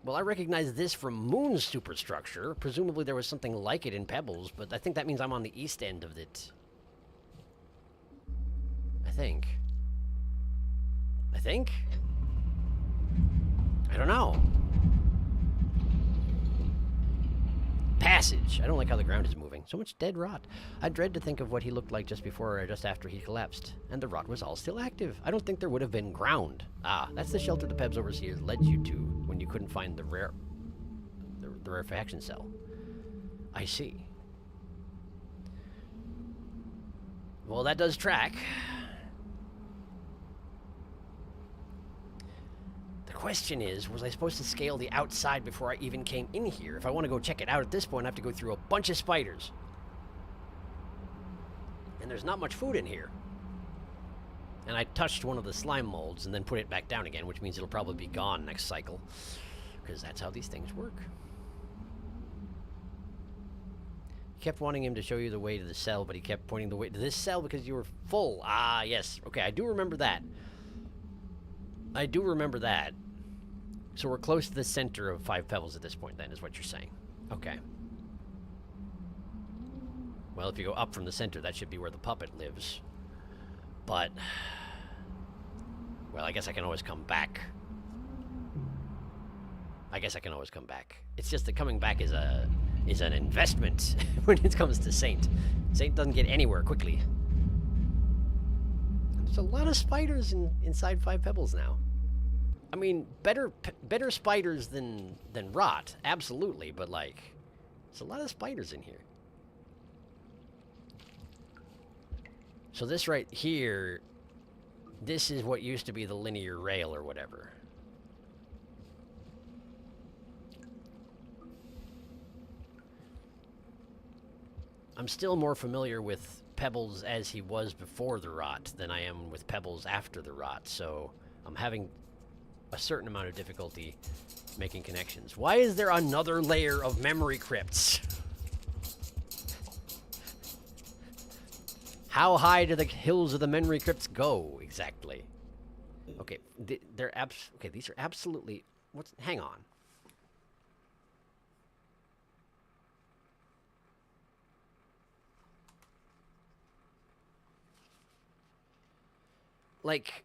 Well, I recognize this from Moon's superstructure. Presumably there was something like it in Pebbles, but I think that means I'm on the east end of it. I think. I don't know. Passage. I don't like how the ground is moving. So much dead rot. I dread to think of what he looked like just before or just after he collapsed. And the rot was all still active. I don't think there would have been ground. Ah, that's the shelter the Pebs overseers led you to when you couldn't find the rarefaction cell. I see. Well, that does track. The question is, was I supposed to scale the outside before I even came in here? If I want to go check it out at this point, I have to go through a bunch of spiders. And there's not much food in here. And I touched one of the slime molds and then put it back down again, which means it'll probably be gone next cycle. Because that's how these things work. You kept wanting him to show you the way to the cell, but he kept pointing the way to this cell because you were full. Ah, yes. Okay, I do remember that. I do remember that. So we're close to the center of 5 Pebbles at this point, then, is what you're saying. Okay. Well, if you go up from the center, that should be where the puppet lives. But... well, I guess I can always come back. It's just that coming back is an investment when it comes to Saint. Saint doesn't get anywhere quickly. There's a lot of spiders inside 5 Pebbles now. I mean, better spiders than rot, absolutely, but like, there's a lot of spiders in here. So this right here, this is what used to be the linear rail or whatever. I'm still more familiar with Pebbles as he was before the rot than I am with Pebbles after the rot, so I'm having a certain amount of difficulty making connections. Why is there another layer of memory crypts? How high do the hills of the memory crypts go, exactly? Okay, okay, these are absolutely... hang on. Like,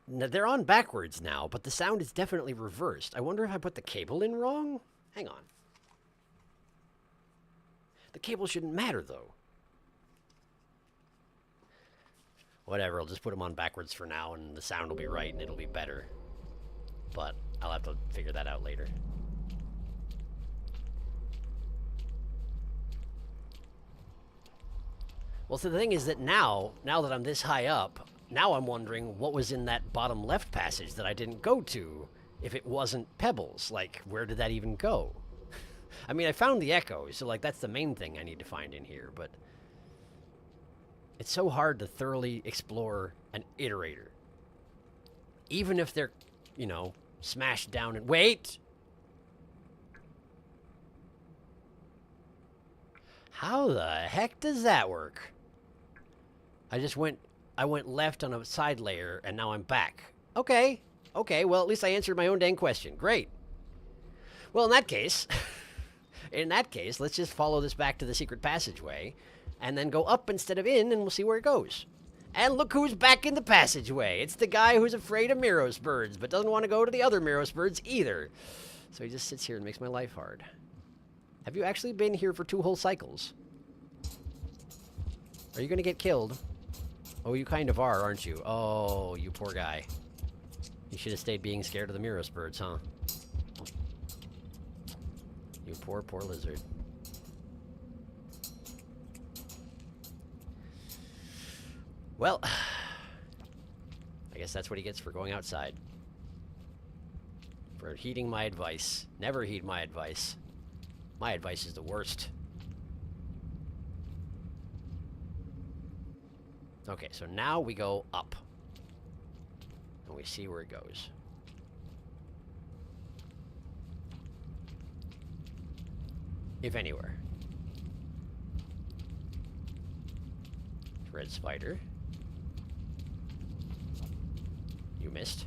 they're on backwards now, but the sound is definitely reversed. I wonder if I put the cable in wrong? Hang on. The cable shouldn't matter, though. Whatever, I'll just put them on backwards for now, and the sound will be right, and it'll be better. But I'll have to figure that out later. Well, so the thing is that now that I'm this high up, now I'm wondering what was in that bottom left passage that I didn't go to if it wasn't Pebbles. Like, where did that even go? I mean, I found the echoes, so, like, that's the main thing I need to find in here, but... it's so hard to thoroughly explore an iterator. Even if they're, you know, smashed down and... wait! How the heck does that work? I went left on a side layer, and now I'm back. Okay, well, at least I answered my own dang question. Great. Well, in that case, let's just follow this back to the secret passageway, and then go up instead of in, and we'll see where it goes. And look who's back in the passageway. It's the guy who's afraid of Miros birds, but doesn't want to go to the other Miros birds either. So he just sits here and makes my life hard. Have you actually been here for 2 whole cycles? Are you going to get killed? Oh, you kind of are, aren't you? Oh, you poor guy. You should have stayed being scared of the Miros birds, huh? You poor, poor lizard. Well, I guess that's what he gets for going outside. For heeding my advice. Never heed my advice. My advice is the worst. Okay, so now we go up. And we see where it goes. If anywhere. Red spider. You missed.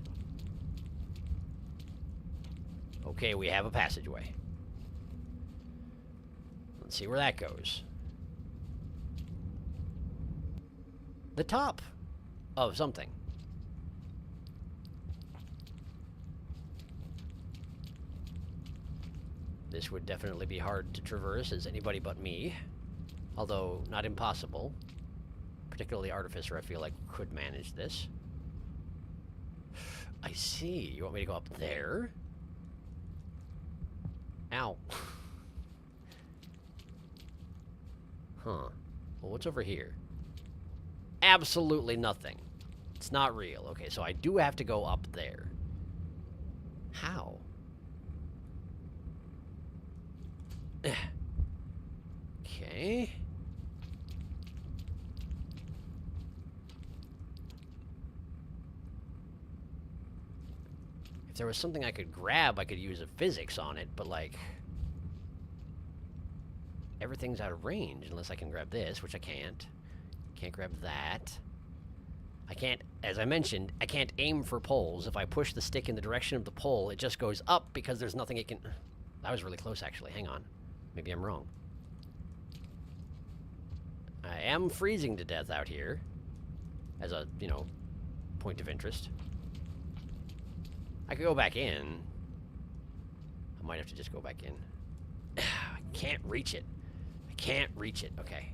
Okay, we have a passageway. Let's see where that goes. The top of something. This would definitely be hard to traverse as anybody but me. Although, not impossible. Particularly Artificer, I feel like, could manage this. I see. You want me to go up there? Ow. Huh. Well, what's over here? Absolutely nothing. It's not real. Okay, so I do have to go up there. How? Okay. If there was something I could grab, I could use a physics on it, but like... everything's out of range unless I can grab this, which I can't. Can't grab that. I can't, as I mentioned, I can't aim for poles. If I push the stick in the direction of the pole, it just goes up because there's nothing it can... That was really close, actually. Hang on. Maybe I'm wrong. I am freezing to death out here. As a, you know, point of interest. I could go back in. I might have to just go back in. I can't reach it. I can't reach it. Okay.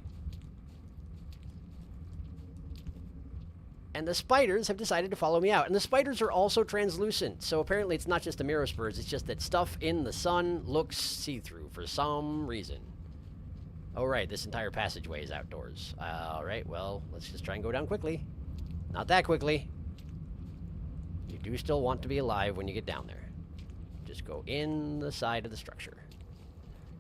And the spiders have decided to follow me out. And the spiders are also translucent. So apparently it's not just the mirror spurs. It's just that stuff in the sun looks see-through for some reason. Oh, right. This entire passageway is outdoors. All right. Well, let's just try and go down quickly. Not that quickly. You do still want to be alive when you get down there. Just go in the side of the structure.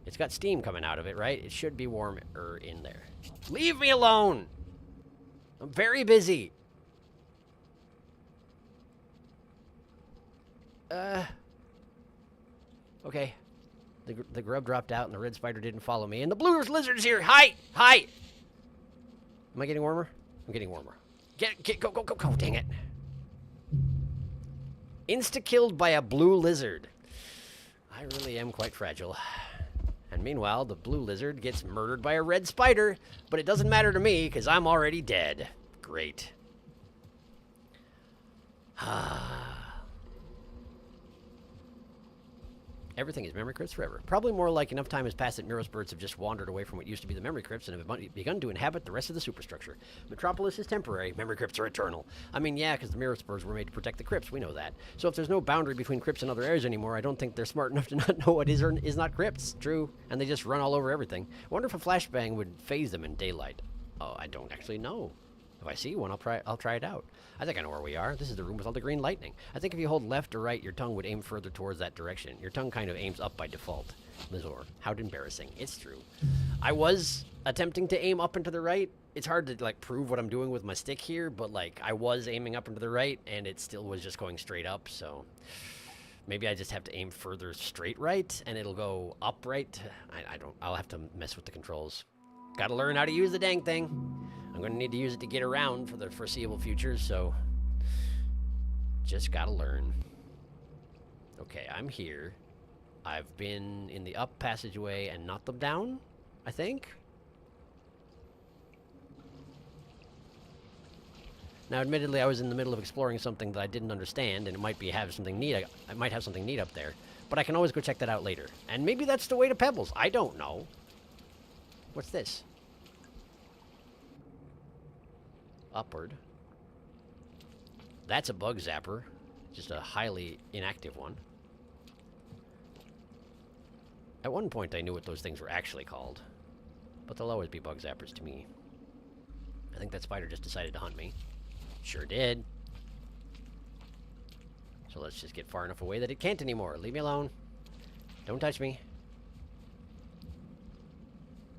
It's got steam coming out of it, right? It should be warmer in there. Leave me alone! I'm very busy. Okay. The grub dropped out and the red spider didn't follow me. And the blue lizard's here! Hi! Hi! Am I getting warmer? I'm getting warmer. Go, dang it. Insta-killed by a blue lizard. I really am quite fragile. And meanwhile, the blue lizard gets murdered by a red spider, but it doesn't matter to me because I'm already dead. Great. Everything is memory crypts forever. Probably more like enough time has passed that Mirror's birds have just wandered away from what used to be the memory crypts and have begun to inhabit the rest of the superstructure. Metropolis is temporary. Memory crypts are eternal. I mean, yeah, because the Mirror spurs were made to protect the crypts. We know that. So if there's no boundary between crypts and other areas anymore, I don't think they're smart enough to not know what is or is not crypts. True. And they just run all over everything. I wonder if a flashbang would phase them in daylight. Oh, I don't actually know. If I see one, I'll try it out. I think I know where we are. This is the room with all the green lightning. I think if you hold left or right, your tongue would aim further towards that direction. Your tongue kind of aims up by default. Lizor, how embarrassing. It's true. I was attempting to aim up and to the right. It's hard to, like, prove what I'm doing with my stick here, but, like, I was aiming up and to the right, and it still was just going straight up, so... Maybe I just have to aim further straight right, and it'll go up right. I'll have to mess with the controls. Gotta learn how to use the dang thing. I'm going to need to use it to get around for the foreseeable future, so just gotta learn. Okay, I'm here. I've been in the up passageway and not the down, I think. Now, admittedly, I was in the middle of exploring something that I didn't understand, and it might have something neat. I might have something neat up there, but I can always go check that out later. And maybe that's the way to Pebbles. I don't know. What's this? Upward. That's a bug zapper. Just a highly inactive one. At one point I knew what those things were actually called. But they'll always be bug zappers to me. I think that spider just decided to hunt me. Sure did. So let's just get far enough away that it can't anymore. Leave me alone. Don't touch me.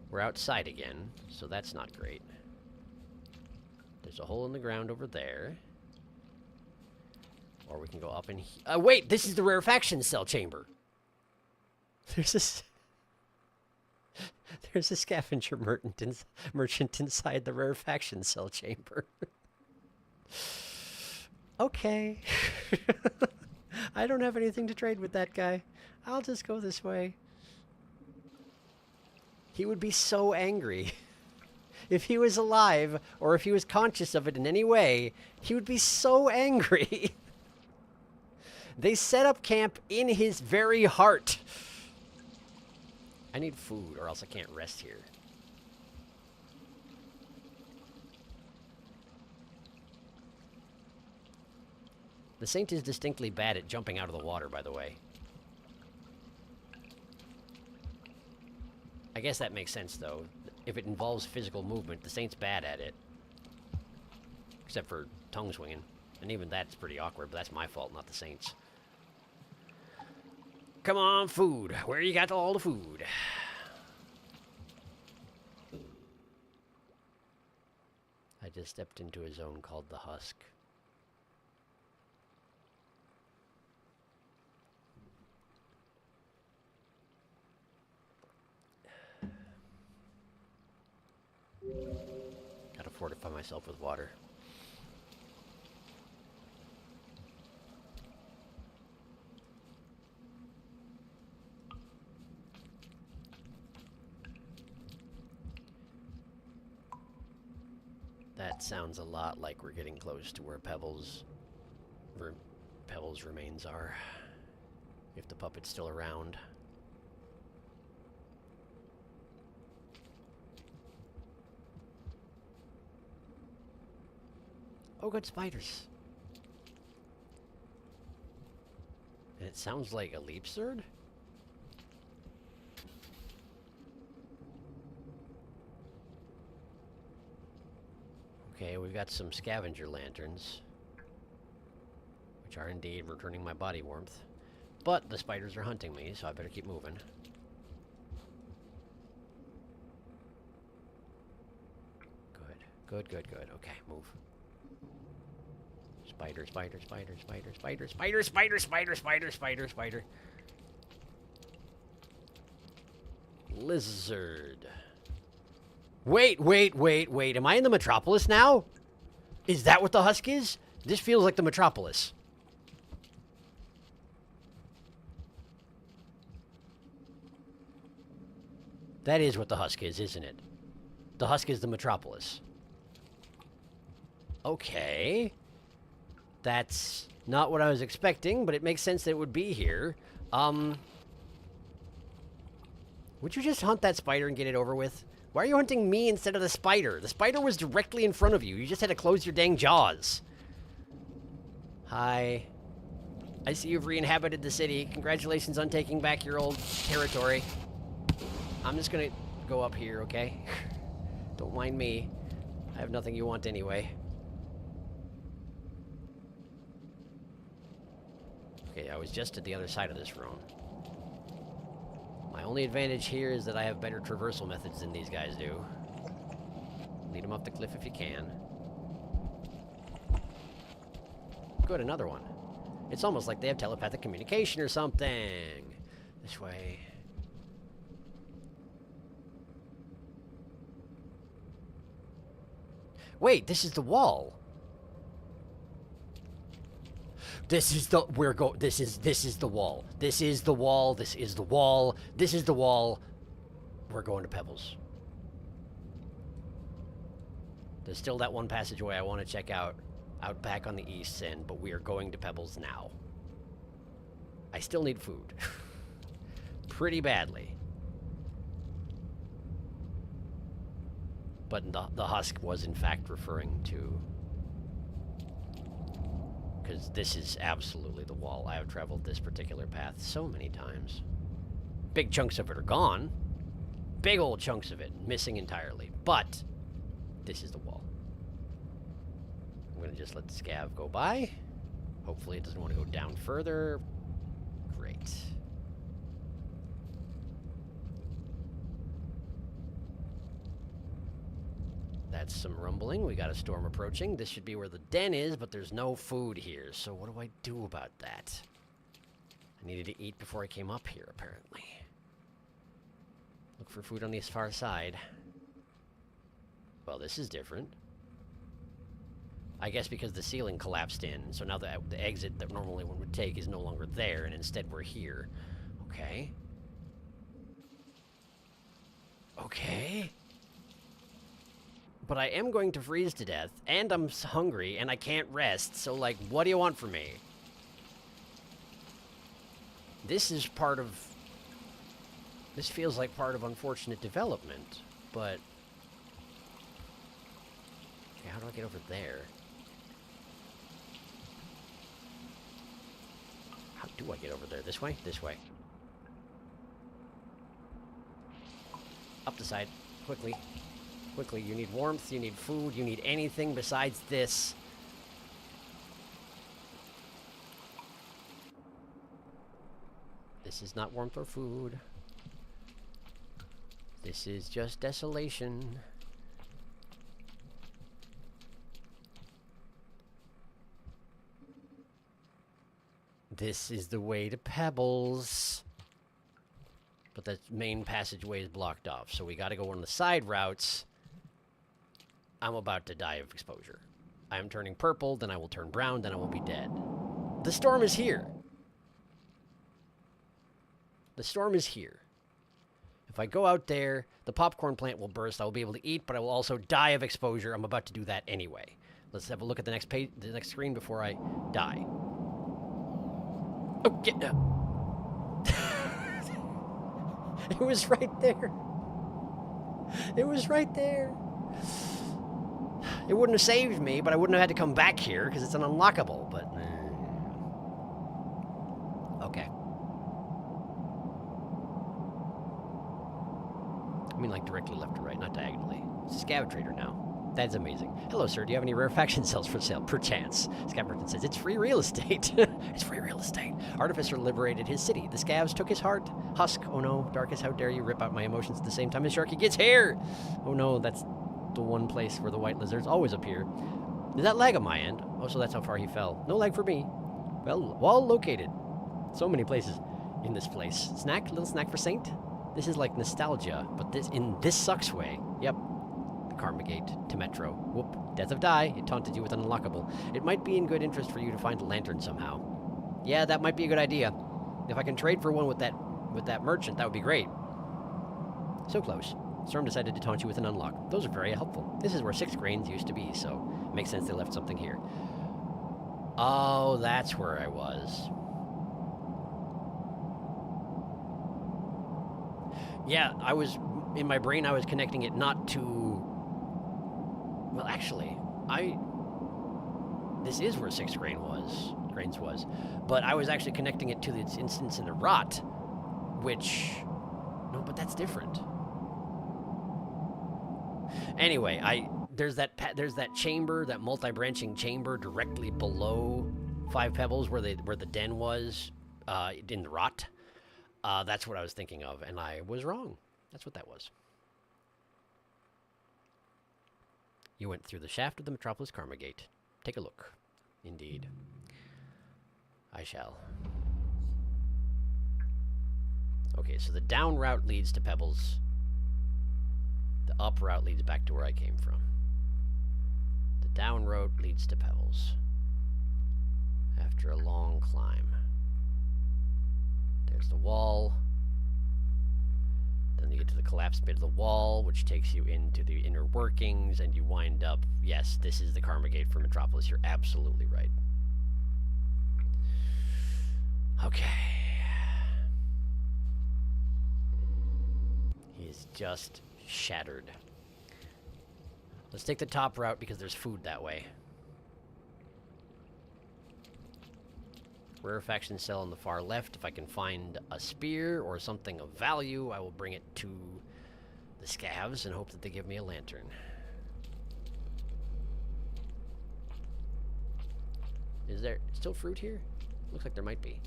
We're outside again, so that's not great. There's a hole in the ground over there. Or we can go up in here. Wait! This is the rarefaction cell chamber! There's a scavenger merchant inside the rarefaction cell chamber. Okay. I don't have anything to trade with that guy. I'll just go this way. He would be so angry. If he was alive, or if he was conscious of it in any way, he would be so angry. They set up camp in his very heart. I need food, or else I can't rest here. The Saint is distinctly bad at jumping out of the water, by the way. I guess that makes sense, though. If it involves physical movement, the Saint's bad at it. Except for tongue swinging. And even that's pretty awkward, but that's my fault, not the Saint's. come on, food. Where you got all the food? I just stepped into a zone called the Husk. Gotta fortify myself with water. That sounds a lot like we're getting close to where Pebble's remains are. If the puppet's still around. Oh, good spiders. And it sounds like a leap sword? Okay, we've got some scavenger lanterns, which are indeed returning my body warmth. But the spiders are hunting me, so I better keep moving. Good. Okay, move. Spider. Lizard. Wait. Am I in the Metropolis now? Is that what the Husk is? This feels like the Metropolis. That is what the Husk is, isn't it? The Husk is the Metropolis. Okay. That's not what I was expecting, but it makes sense that it would be here. Would you just hunt that spider and get it over with? Why are you hunting me instead of the spider? The spider was directly in front of you. You just had to close your dang jaws. Hi. I see you've re-inhabited the city. Congratulations on taking back your old territory. I'm just gonna go up here, okay? Don't mind me. I have nothing you want anyway. Okay, I was just at the other side of this room. My only advantage here is that I have better traversal methods than these guys do. Lead them up the cliff if you can. Good, another one. It's almost like they have telepathic communication or something. This way. Wait, this is the wall. This is the this is the wall. This is the wall. This is the wall. This is the wall. We're going to Pebbles. There's still that one passageway I want to check out back on the east end, but we are going to Pebbles now. I still need food. Pretty badly. But the Husk was in fact referring to... Because this is absolutely the wall. I have traveled this particular path so many times. Big chunks of it are gone. Big old chunks of it missing entirely. But this is the wall. I'm going to just let the scav go by. Hopefully it doesn't want to go down further. Great. That's some rumbling. We got a storm approaching. This should be where the den is, but there's no food here. So what do I do about that? I needed to eat before I came up here, apparently. Look for food on the far side. Well, this is different. I guess because the ceiling collapsed in, so now the exit that normally one would take is no longer there, and instead we're here. Okay. Okay. But I am going to freeze to death, and I'm hungry, and I can't rest, so, like, what do you want from me? This is part of... This feels like part of unfortunate development, but... Okay, how do I get over there? How do I get over there? This way? This way. Up the side. Quickly. Quickly, you need warmth, you need food, you need anything besides this. This is not warmth or food. This is just desolation. This is the way to Pebbles. But the main passageway is blocked off, so we gotta go on the side routes. I'm about to die of exposure. I am turning purple, then I will turn brown, then I will be dead. The storm is here. The storm is here. If I go out there, the popcorn plant will burst. I will be able to eat, but I will also die of exposure. I'm about to do that anyway. Let's have a look at the next page, the next screen before I die. Oh, get up. It was right there. It was right there. It wouldn't have saved me, but I wouldn't have had to come back here because it's an unlockable, but... Okay. I mean, like, directly left or right, not diagonally. It's a scav trader now. That's amazing. Hello, sir. Do you have any rarefaction cells for sale? Perchance. Scav merchant says, it's free real estate. It's free real estate. Artificer liberated his city. The scavs took his heart. Husk. Oh, no. Darkest, how dare you rip out my emotions at the same time as Sharky gets hair. Oh, no. That's the one place where the white lizards always appear. Is that lag on my end? Oh, so that's how far he fell. No lag for me. Well located. So many places in this place. Snack? Little snack for Saint? This is like nostalgia, but this sucks way. Yep. The Karma Gate to Metro. Whoop. Death of Die. It taunted you with an unlockable. It might be in good interest for you to find a lantern somehow. Yeah, that might be a good idea. If I can trade for one with that merchant, that would be great. So close. Storm decided to taunt you with an unlock. Those are very helpful. This is where 6 grains used to be, so it makes sense they left something here. Oh, that's where I was. Yeah, in my brain, I was connecting it not to... Well, actually, this is where 6 grains was. But I was actually connecting it to its instance in the rot, which... No, but that's different. Anyway, there's that chamber, that multi-branching chamber directly below 5 Pebbles where the den was in the rot. That's what I was thinking of, and I was wrong. That's what that was. You went through the shaft of the Metropolis Karma Gate. Take a look. Indeed. I shall. Okay, so the down route leads to Pebbles. The up route leads back to where I came from. The down road leads to Pebbles. After a long climb. There's the wall. Then you get to the collapsed bit of the wall, which takes you into the inner workings, and you wind up... Yes, this is the Karma Gate for Metropolis. You're absolutely right. Okay. He is just shattered. Let's take the top route because there's food that way. Rarefaction cell on the far left. If I can find a spear or something of value, I will bring it to the scavs and hope that they give me a lantern. Is there still fruit here? Looks like there might be.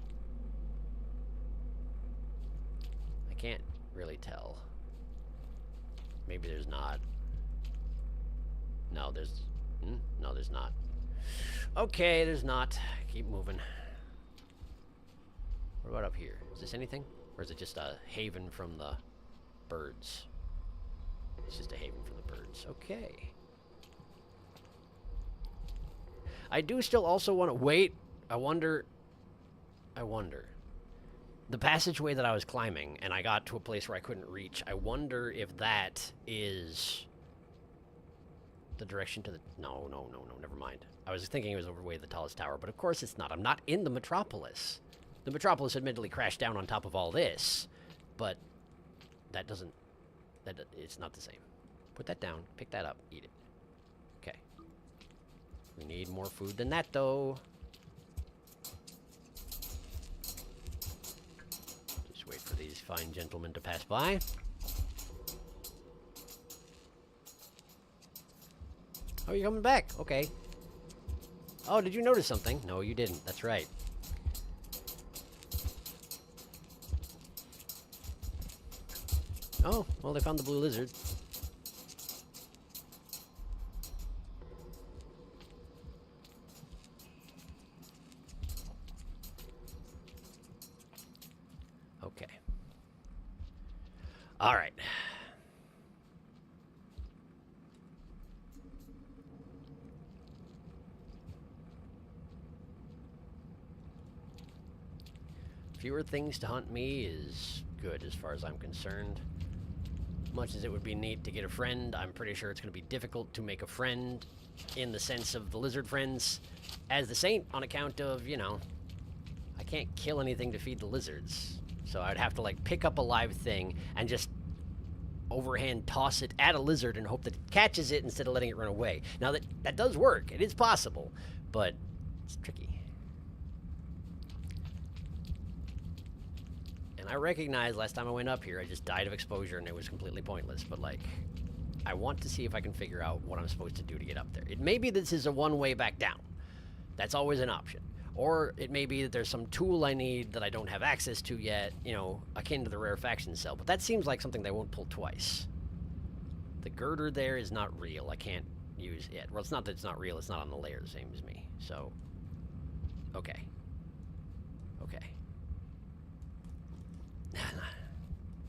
I can't really tell. Maybe there's not. No, there's... No, there's not. Okay, there's not. Keep moving. What about up here? Is this anything? Or is it just a haven from the birds? It's just a haven from the birds. Okay. I do still also want to... Wait. I wonder... The passageway that I was climbing, and I got to a place where I couldn't reach, I wonder if that is the direction to the... No, never mind. I was thinking it was over the way to the tallest tower, but of course it's not. I'm not in the Metropolis. The Metropolis admittedly crashed down on top of all this, but that doesn't... it's not the same. Put that down, pick that up, eat it. Okay. We need more food than that, though. Just wait for these fine gentlemen to pass by. Oh, you're coming back. Okay. Oh, did you notice something? No, you didn't. That's right. Oh, well, they found the blue lizard. Okay. All right. Fewer things to hunt me is good as far as I'm concerned. Much as it would be neat to get a friend, I'm pretty sure it's going to be difficult to make a friend in the sense of the lizard friends as the saint on account of, you know, I can't kill anything to feed the lizards. So I'd have to, like, pick up a live thing and just overhand toss it at a lizard and hope that it catches it instead of letting it run away. Now, that does work. It is possible, but it's tricky. And I recognize last time I went up here, I just died of exposure and it was completely pointless. But, like, I want to see if I can figure out what I'm supposed to do to get up there. It may be this is a one-way back down. That's always an option. Or it may be that there's some tool I need that I don't have access to yet, you know, akin to the rarefaction cell. But that seems like something they won't pull twice. The girder there is not real. I can't use it. Well, it's not that it's not real. It's not on the layer the same as me. So, okay. Okay.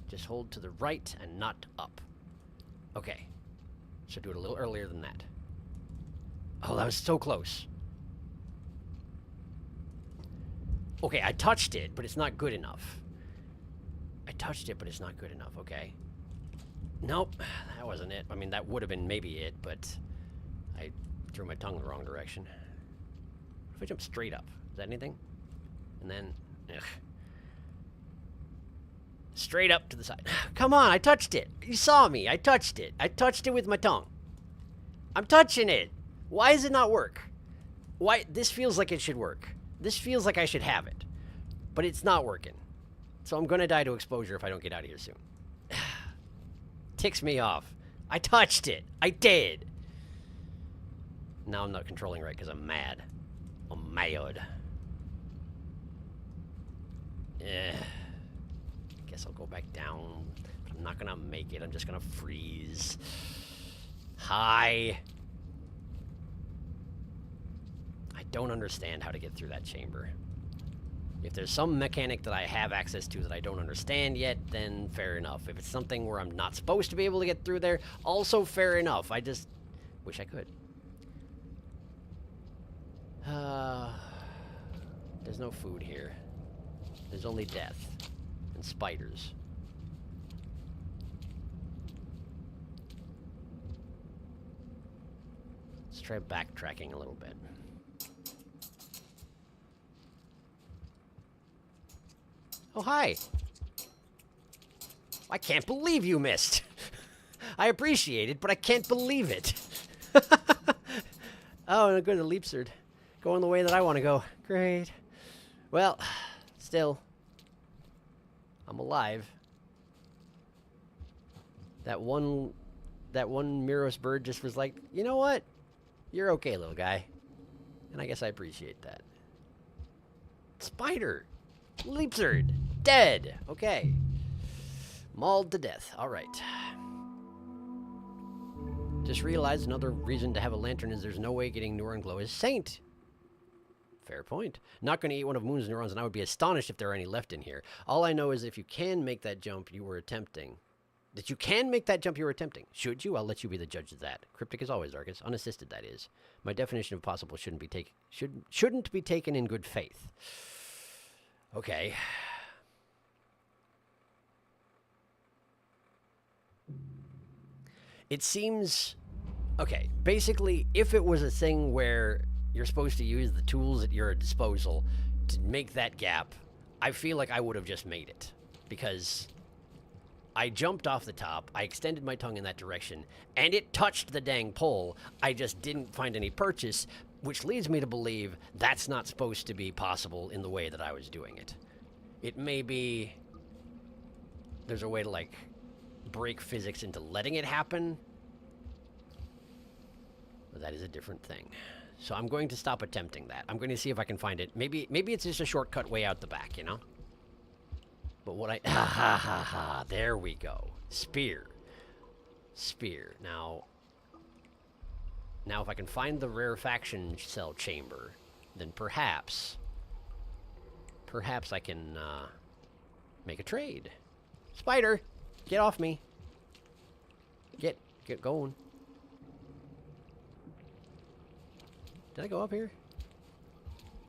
Just hold to the right and not up. Okay. So do it a little earlier than that. Oh, that was so close. Okay, I touched it, but it's not good enough. I touched it, but it's not good enough, okay? Nope, that wasn't it. I mean, that would have been maybe it, but I threw my tongue the wrong direction. What if I jump straight up? Is that anything? And then, ugh. Straight up to the side. Come on, I touched it. You saw me. I touched it. I touched it with my tongue. I'm touching it. Why does it not work? Why? This feels like it should work. This feels like I should have it. But it's not working. So I'm going to die to exposure if I don't get out of here soon. Ticks me off. I touched it. I did. Now I'm not controlling right because I'm mad. I'm mad. Guess I'll go back down. But I'm not going to make it. I'm just going to freeze. Hi. I don't understand how to get through that chamber. If there's some mechanic that I have access to that I don't understand yet, then fair enough. If it's something where I'm not supposed to be able to get through there, also fair enough. I just wish I could. There's no food here. There's only death. And spiders. Let's try backtracking a little bit. Oh, hi. I can't believe you missed. I appreciate it, but I can't believe it. Oh, good, the leapsard. Going the way that I want to go. Great. Well, still, I'm alive. That one Miros bird just was like, you know what? You're okay, little guy. And I guess I appreciate that. Spider. Leapsard. Dead. Okay. Mauled to death. All right. Just realized another reason to have a lantern is there's no way getting neuron glow is saint. Fair point. Not going to eat one of Moon's neurons, and I would be astonished if there are any left in here. All I know is if you can make that jump you were attempting. That you can make that jump you were attempting. Should you? I'll let you be the judge of that. Cryptic as always, Arcus. Unassisted, that is. My definition of possible shouldn't be taken in good faith. Okay. It seems... Okay, basically, if it was a thing where you're supposed to use the tools at your disposal to make that gap, I feel like I would have just made it. Because I jumped off the top, I extended my tongue in that direction, and it touched the dang pole. I just didn't find any purchase, which leads me to believe that's not supposed to be possible in the way that I was doing it. It may be there's a way to, like, break physics into letting it happen, but that is a different thing. So I'm going to stop attempting that. I'm going to see if I can find it. Maybe it's just a shortcut way out the back, you know? But what I... there we go. Spear. Spear. Now, if I can find the rarefaction cell chamber, then perhaps I can make a trade. Spider, get off me. Get going. Did I go up here?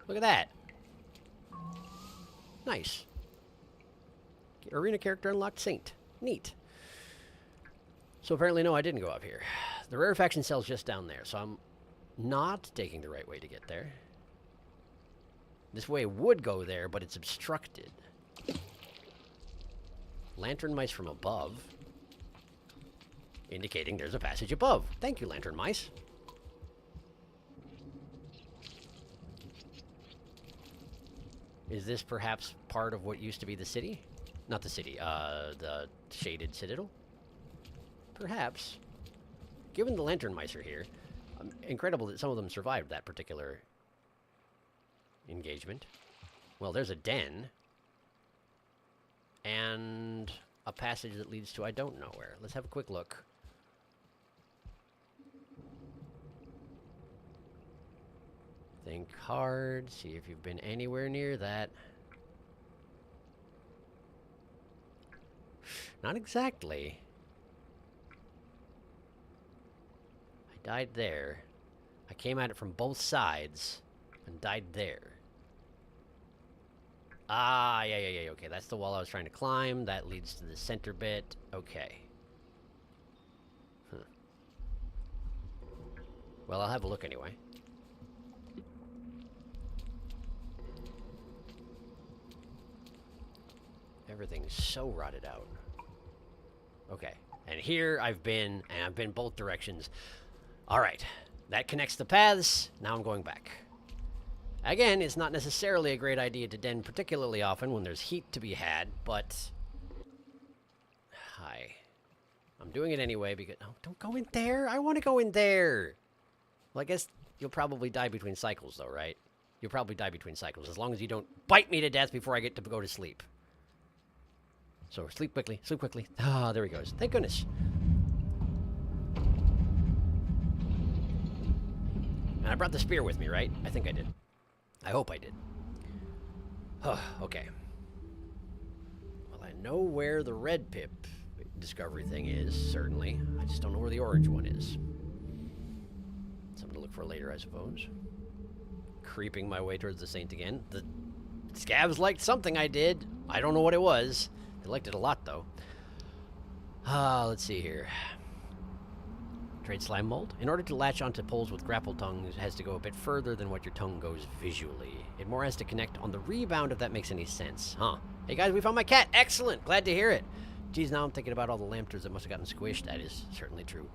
Look at that. Nice. Arena character unlocked Saint. Neat. So apparently, no, I didn't go up here. The rarefaction cell's just down there, so I'm not taking the right way to get there. This way would go there, but it's obstructed. Lantern mice from above, indicating there's a passage above. Thank you, lantern mice. Is this perhaps part of what used to be the city? Not the city, the shaded citadel? Perhaps. Given the lantern mice are here, incredible that some of them survived that particular engagement. Well, there's a den. And a passage that leads to I don't know where. Let's have a quick look. Think hard. See if you've been anywhere near that. Not exactly. I died there. I came at it from both sides and died there. Ah, yeah, okay. That's the wall I was trying to climb. That leads to the center bit. Okay. Huh. Well, I'll have a look anyway. Everything's so rotted out. Okay. And here I've been, and I've been both directions. Alright. That connects the paths. Now I'm going back. Again, it's not necessarily a great idea to den particularly often when there's heat to be had, but... Hi. I'm doing it anyway because... Oh, don't go in there! I want to go in there! Well, I guess you'll probably die between cycles, though, right? You'll probably die between cycles, as long as you don't bite me to death before I get to go to sleep. So, sleep quickly, sleep quickly. Ah, there he goes. Thank goodness. And I brought the spear with me, right? I think I did. I hope I did. Okay. Well, I know where the red pip discovery thing is, certainly. I just don't know where the orange one is. Something to look for later, I suppose. Creeping my way towards the Saint again. The scavs liked something I did. I don't know what it was. They liked it a lot, though. Let's see here. Trade slime mold. In order to latch onto poles with grapple tongues, it has to go a bit further than what your tongue goes visually. It more has to connect on the rebound, if that makes any sense. Huh. Hey guys, we found my cat. Excellent. Glad to hear it. Geez, now I'm thinking about all the lanterns that must have gotten squished. That is certainly true.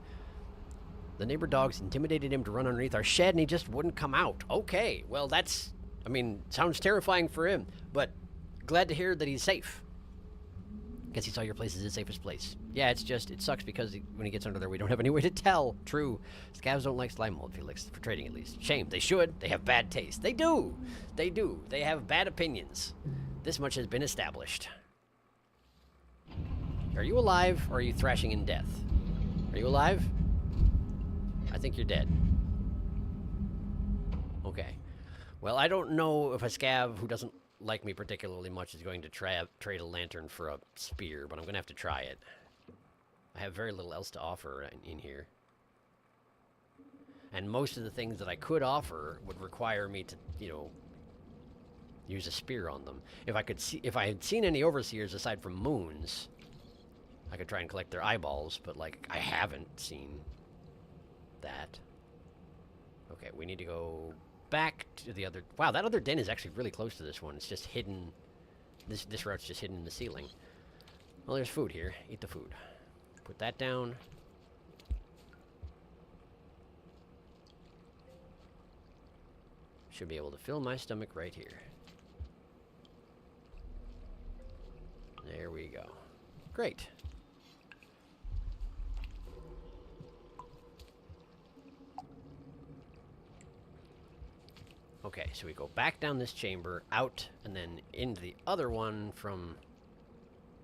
The neighbor dogs intimidated him to run underneath our shed, and he just wouldn't come out. Okay. Well, that's... I mean, sounds terrifying for him, but glad to hear that he's safe. Guess he saw your place as his safest place. Yeah, it's just, it sucks because when he gets under there, we don't have any way to tell. True. Scavs don't like slime mold, Felix, for trading at least. Shame. They should. They have bad taste. They do. They do. They have bad opinions. This much has been established. Are you alive, or are you thrashing in death? Are you alive? I think you're dead. Okay. Well, I don't know if a scav who doesn't like me particularly much is going to trade a lantern for a spear, but I'm going to have to try it. I have very little else to offer in here. And most of the things that I could offer would require me to, you know, use a spear on them. If I had seen any overseers aside from moons, I could try and collect their eyeballs, but, like, I haven't seen that. Okay, we need to go back to the other... Wow, that other den is actually really close to this one. It's just hidden... This route's just hidden in the ceiling. Well, there's food here. Eat the food. Put that down. Should be able to fill my stomach right here. There we go. Great. Okay, so we go back down this chamber, out, and then into the other one from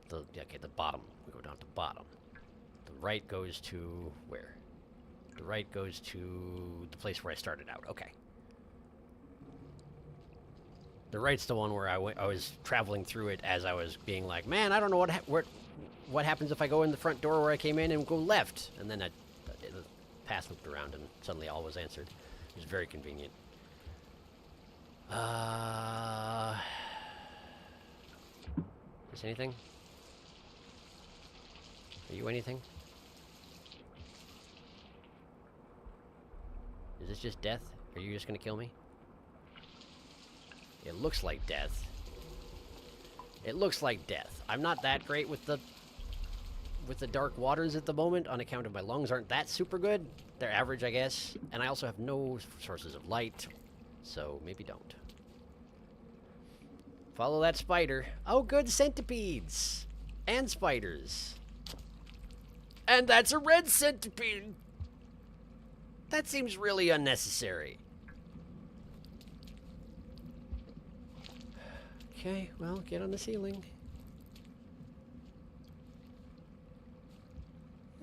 the... Okay, the bottom. We go down to bottom. The right goes to where? The right goes to the place where I started out. Okay. The right's the one where I was traveling through it as I was being like, man, I don't know what happens if I go in the front door where I came in and go left. And then the path looped around and suddenly all was answered. It was very convenient. Is anything? Are you anything? Is this just death? Are you just gonna kill me? It looks like death. It looks like death. I'm not that great with the dark waters at the moment on account of my lungs aren't that super good. They're average, I guess. And I also have no sources of light. So maybe don't. Follow that spider. Oh, good, centipedes. And spiders. And that's a red centipede. That seems really unnecessary. Okay, well, get on the ceiling.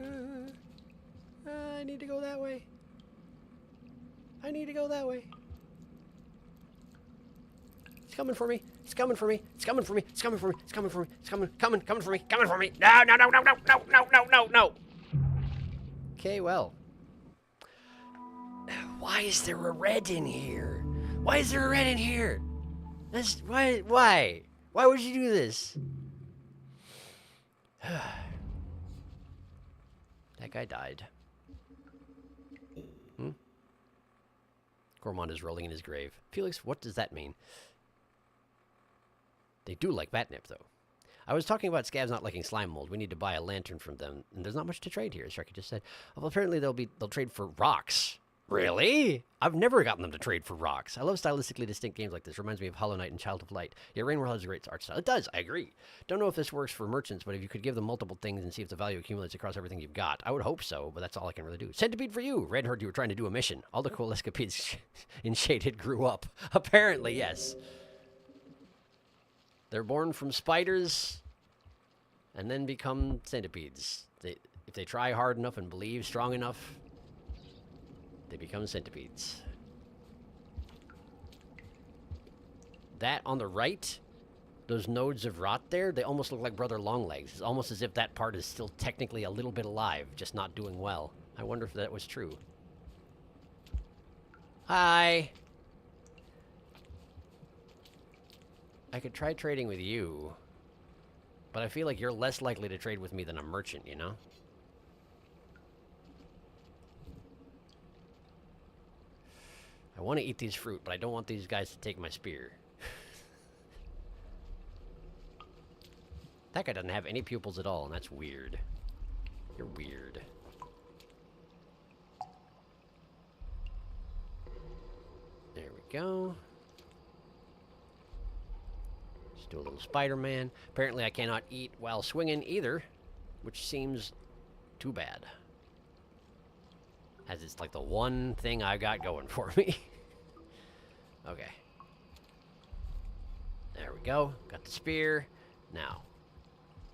I need to go that way. I need to go that way. It's coming for me. It's coming for me. It's coming for me. It's coming for me. It's coming for me. It's coming for me. Coming for me. No, no, no, no, no, no, no, no, no, no. Okay, well. Why is there a red in here? Why is there a red in here? That's why? Why would you do this? That guy died. Gormand is rolling in his grave. Felix, what does that mean? They do like catnip, though. I was talking about scabs not liking slime mold. We need to buy a lantern from them, and there's not much to trade here, as Sharky just said. Well, apparently they'll trade for rocks. Really? I've never gotten them to trade for rocks. I love stylistically distinct games like this. Reminds me of Hollow Knight and Child of Light. Yeah, Rain World has a great art style. It does, I agree. Don't know if this works for merchants, but if you could give them multiple things and see if the value accumulates across everything you've got. I would hope so, but that's all I can really do. Centipede for you! Red heard you were trying to do a mission. All the cool escapades in Shaded grew up. Apparently, yes. They're born from spiders and then become centipedes. If they try hard enough and believe strong enough, they become centipedes. That on the right, those nodes of rot there, they almost look like Brother Longlegs. It's almost as if that part is still technically a little bit alive, just not doing well. I wonder if that was true. Hi! I could try trading with you, but I feel like you're less likely to trade with me than a merchant, you know? I want to eat these fruit, but I don't want these guys to take my spear. That guy doesn't have any pupils at all, and that's weird. You're weird. There we go. Let's do a little Spider-Man. Apparently I cannot eat while swinging either, which seems too bad. As it's like the one thing I got going for me. Okay. There we go. Got the spear. Now,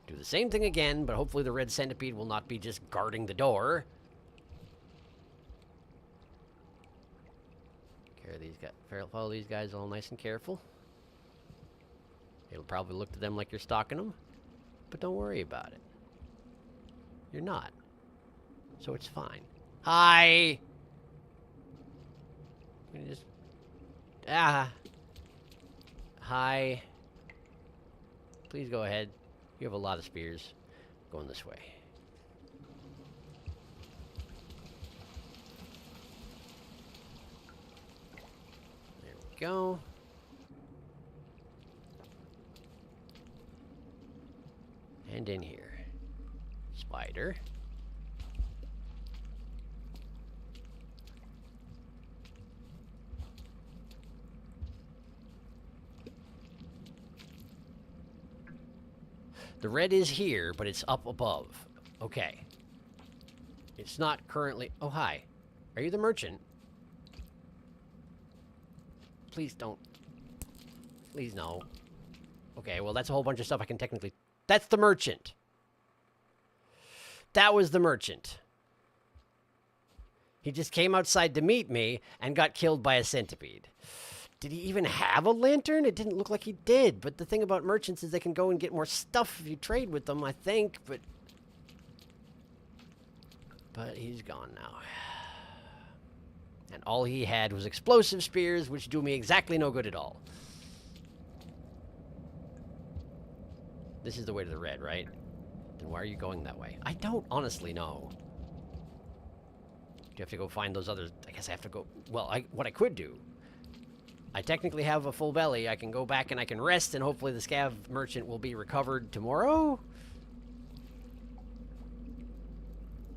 do the same thing again, but hopefully the red centipede will not be just guarding the door. Follow these guys all nice and careful. It'll probably look to them like you're stalking them, but don't worry about it. You're not. So it's fine. Hi! I'm gonna just... Hi. Please go ahead. You have a lot of spears. Going this way. There we go. And in here. Spider. The red is here, but it's up above. Okay. It's not currently... Oh, hi. Are you the merchant? Please don't. Please no. Okay, well, that's a whole bunch of stuff I can technically... That's the merchant! That was the merchant. He just came outside to meet me and got killed by a centipede. Did he even have a lantern? It didn't look like he did. But the thing about merchants is they can go and get more stuff if you trade with them, I think. But he's gone now. And all he had was explosive spears, which do me exactly no good at all. This is the way to the red, right? Then why are you going that way? I don't honestly know. Do you have to go find those others? I guess I have to go... Well, what I could do... I technically have a full belly. I can go back and I can rest, and hopefully the scav merchant will be recovered tomorrow.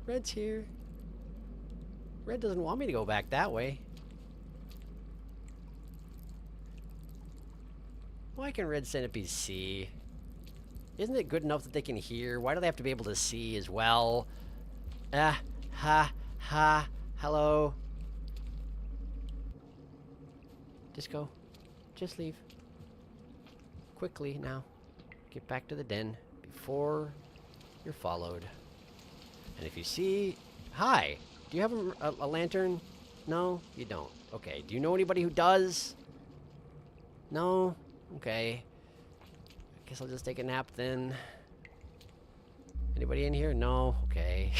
Red's here. Red doesn't want me to go back that way. Why can red centipedes see? Isn't it good enough that they can hear? Why do they have to be able to see as well? Hello. Just go. Just leave. Quickly now. Get back to the den before you're followed. And if you see... Hi! Do you have a lantern? No? You don't. Okay. Do you know anybody who does? No? Okay. I guess I'll just take a nap then. Anybody in here? No? Okay.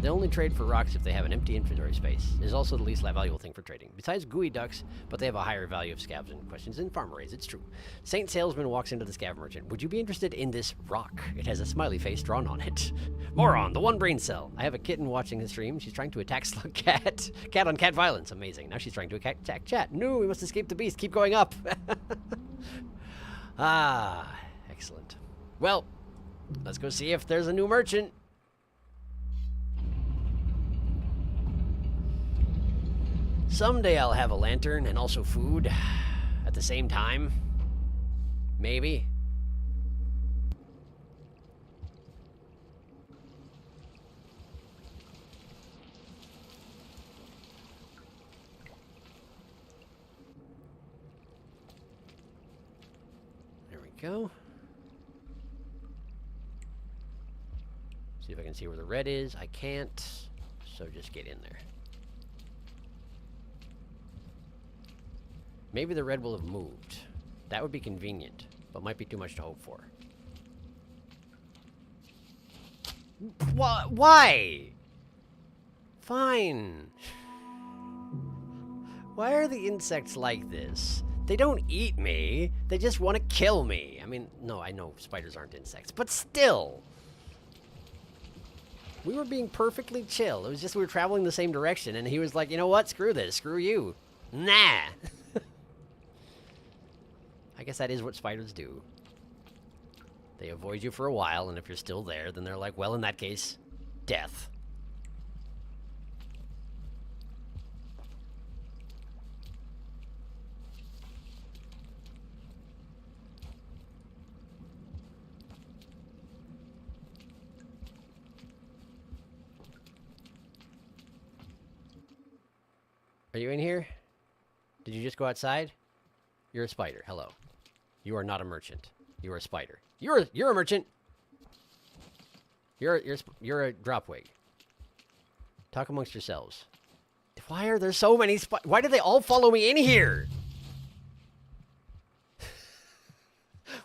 They only trade for rocks if they have an empty inventory space. It is also the least valuable thing for trading. Besides gooey ducks, but they have a higher value of scavs and questions in farm arrays. It's true. Saint Salesman walks into the scav merchant. Would you be interested in this rock? It has a smiley face drawn on it. Moron, the one brain cell. I have a kitten watching the stream. She's trying to attack Slug Cat. Cat on cat violence. Amazing. Now she's trying to attack chat. No, we must escape the beast. Keep going up. Excellent. Well, let's go see if there's a new merchant. Someday I'll have a lantern and also food at the same time. Maybe. There we go. See if I can see where the red is. I can't, so just get in there. Maybe the red will have moved. That would be convenient, but might be too much to hope for. Why? Fine. Why are the insects like this? They don't eat me. They just want to kill me. I mean, no, I know spiders aren't insects, but still. We were being perfectly chill. It was just we were traveling the same direction, and he was like, you know what? Screw this. Screw you. Nah. I guess that is what spiders do. They avoid you for a while, and if you're still there, then they're like, well, in that case, death. Are you in here? Did you just go outside? You're a spider. Hello. You are not a merchant. You are a spider. You're a merchant. You're a dropwig. Talk amongst yourselves. Why are there so many why do they all follow me in here?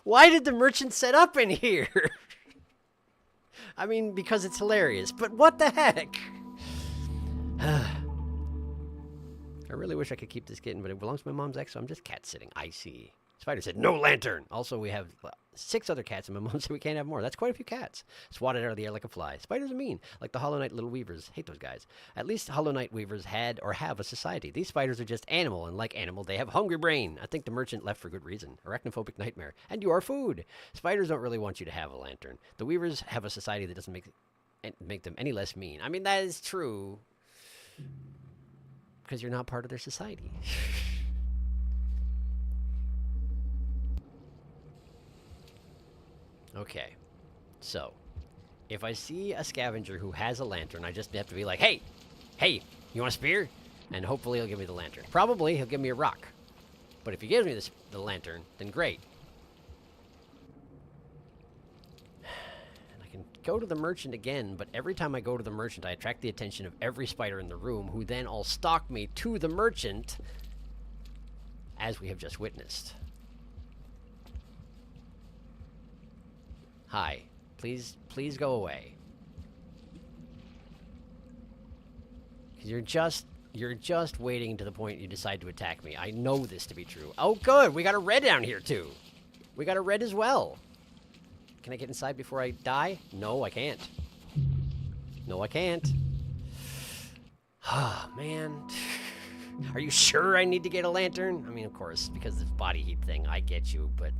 Why did the merchant set up in here? I mean, because it's hilarious, but what the heck? I really wish I could keep this kitten, but it belongs to my mom's ex, so I'm just cat sitting. I see. Spider said, no lantern. Also, we have 6 other cats, and my mom said we can't have more. That's quite a few cats. Swatted out of the air like a fly. Spiders are mean, like the Hollow Knight little weavers. Hate those guys. At least Hollow Knight weavers had or have a society. These spiders are just animal, and like animal, they have hungry brain. I think the merchant left for good reason. Arachnophobic nightmare. And you are food. Spiders don't really want you to have a lantern. The weavers have a society that doesn't make them any less mean. I mean, that is true. Because you're not part of their society. Okay, so if I see a scavenger who has a lantern, I just have to be like, hey, you want a spear? And hopefully he'll give me the lantern. Probably he'll give me a rock. But if he gives me the lantern, then great. go to the merchant again, but every time I go to the merchant, I attract the attention of every spider in the room, who then all stalk me to the merchant, as we have just witnessed. Hi. Please go away. Because you're just waiting to the point you decide to attack me. I know this to be true. Oh, good. We got a red down here, too. We got a red as well. Can I get inside before I die? No, I can't. No, I can't. Ah, man. Are you sure I need to get a lantern? I mean, of course, because of this body heat thing, I get you, but...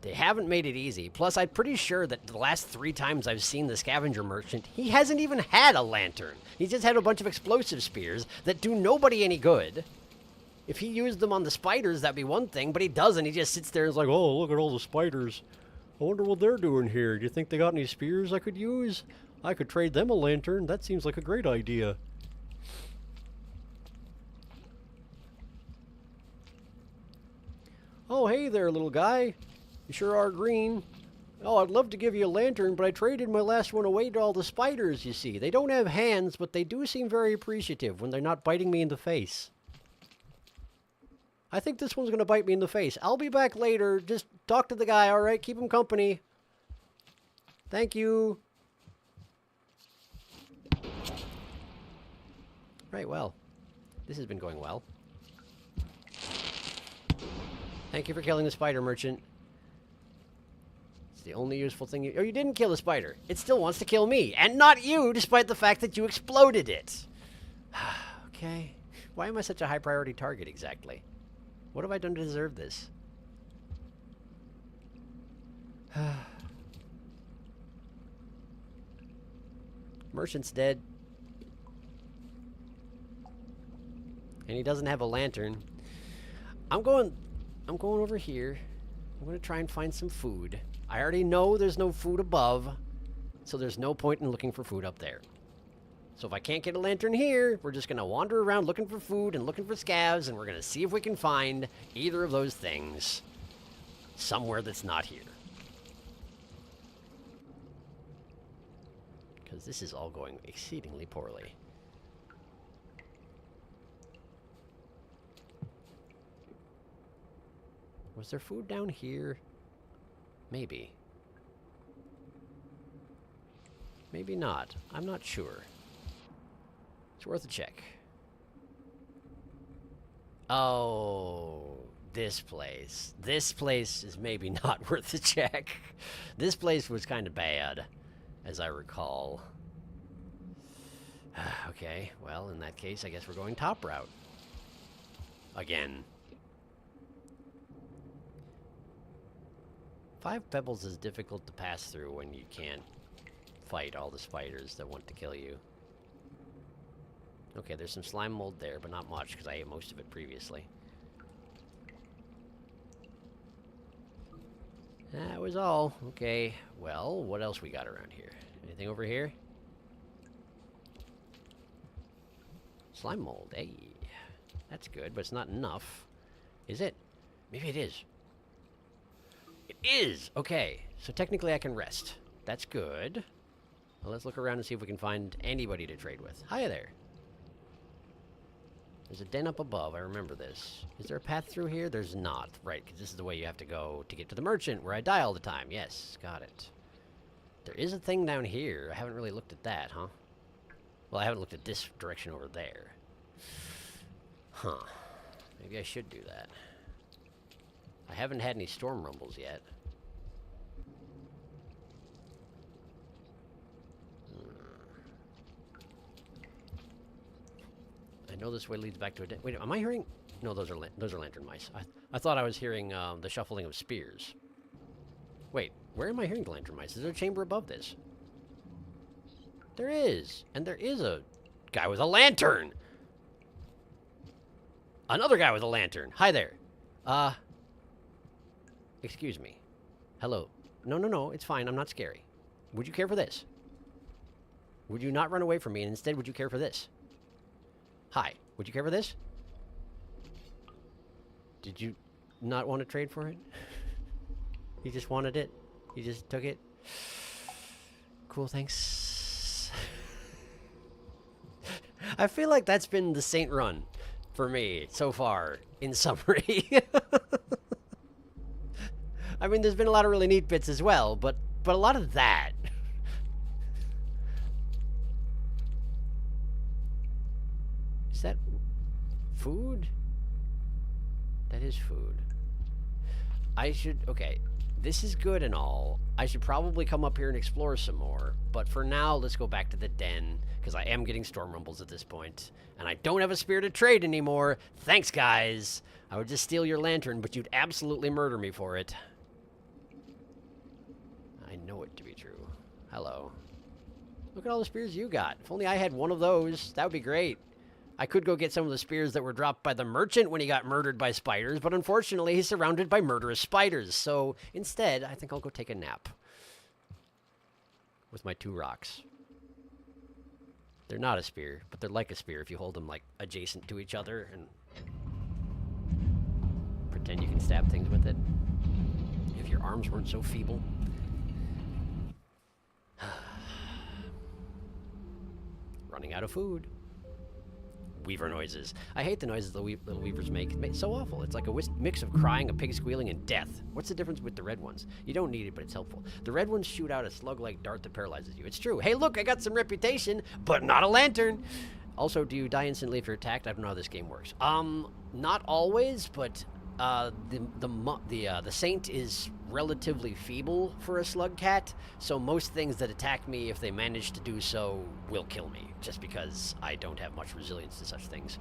They haven't made it easy. Plus, I'm pretty sure that the last 3 times I've seen the scavenger merchant, he hasn't even had a lantern. He's just had a bunch of explosive spears that do nobody any good. If he used them on the spiders, that'd be one thing, but he doesn't. He just sits there and is like, oh, look at all the spiders. I wonder what they're doing here. Do you think they got any spears I could use? I could trade them a lantern. That seems like a great idea. Oh, hey there, little guy. You sure are green. Oh, I'd love to give you a lantern, but I traded my last one away to all the spiders, you see. They don't have hands, but they do seem very appreciative when they're not biting me in the face. I think this one's going to bite me in the face. I'll be back later. Just talk to the guy, all right? Keep him company. Thank you. Right, well. This has been going well. Thank you for killing the spider merchant. It's the only useful thing you... Oh, you didn't kill the spider. It still wants to kill me. And not you, despite the fact that you exploded it. Okay. Why am I such a high priority target, exactly? What have I done to deserve this? Merchant's dead. And he doesn't have a lantern. I'm going over here. I'm going to try and find some food. I already know there's no food above, so there's no point in looking for food up there. So if I can't get a lantern here, we're just going to wander around looking for food and looking for scavs, and we're going to see if we can find either of those things somewhere that's not here. Because this is all going exceedingly poorly. Was there food down here? Maybe. Maybe not. I'm not sure. It's worth a check. Oh, this place. This place is maybe not worth a check. This place was kind of bad, as I recall. Okay, well, in that case, I guess we're going top route. Again. 5 pebbles is difficult to pass through when you can't fight all the spiders that want to kill you. Okay, there's some slime mold there, but not much, because I ate most of it previously. That was all. Okay, well, what else we got around here? Anything over here? Slime mold, hey. That's good, but it's not enough. Is it? Maybe it is. It is! Okay, so technically I can rest. That's good. Well, let's look around and see if we can find anybody to trade with. Hiya there. There's a den up above, I remember this. Is there a path through here? There's not. Right, because this is the way you have to go to get to the merchant, where I die all the time. Yes, got it. There is a thing down here. I haven't really looked at that, huh? Well, I haven't looked at this direction over there. Huh. Maybe I should do that. I haven't had any storm rumbles yet. I know this way leads back to a... Wait, am I hearing... No, those are lantern mice. I thought I was hearing the shuffling of spears. Wait, where am I hearing the lantern mice? Is there a chamber above this? There is. And there is a guy with a lantern! Another guy with a lantern. Hi there. Excuse me. Hello. No, it's fine. I'm not scary. Would you care for this? Would you not run away from me, and instead would you care for this? Hi. Would you care for this? Did you not want to trade for it? You just wanted it? You just took it? Cool, thanks. I feel like that's been the Saint run for me so far, in summary. I mean, there's been a lot of really neat bits as well, but a lot of that. Is that food? That is food. I should, okay, this is good and all. I should probably come up here and explore some more, but for now, let's go back to the den, because I am getting storm rumbles at this point, and I don't have a spear to trade anymore. Thanks, guys. I would just steal your lantern, but you'd absolutely murder me for it. I know it to be true. Hello. Look at all the spears you got. If only I had one of those, that would be great. I could go get some of the spears that were dropped by the merchant when he got murdered by spiders, but unfortunately he's surrounded by murderous spiders. So instead, I think I'll go take a nap with my 2 rocks. They're not a spear, but they're like a spear if you hold them like adjacent to each other and pretend you can stab things with it. If your arms weren't so feeble. Running out of food. Weaver noises. I hate the noises the little weavers make. It's so awful. It's like a mix of crying, a pig squealing, and death. What's the difference with the red ones? You don't need it, but it's helpful. The red ones shoot out a slug-like dart that paralyzes you. It's true. Hey, look, I got some reputation, but not a lantern. Also, do you die instantly if you're attacked? I don't know how this game works. Not always, but the Saint is relatively feeble for a slug cat, so most things that attack me, if they manage to do so, will kill me, just because I don't have much resilience to such things.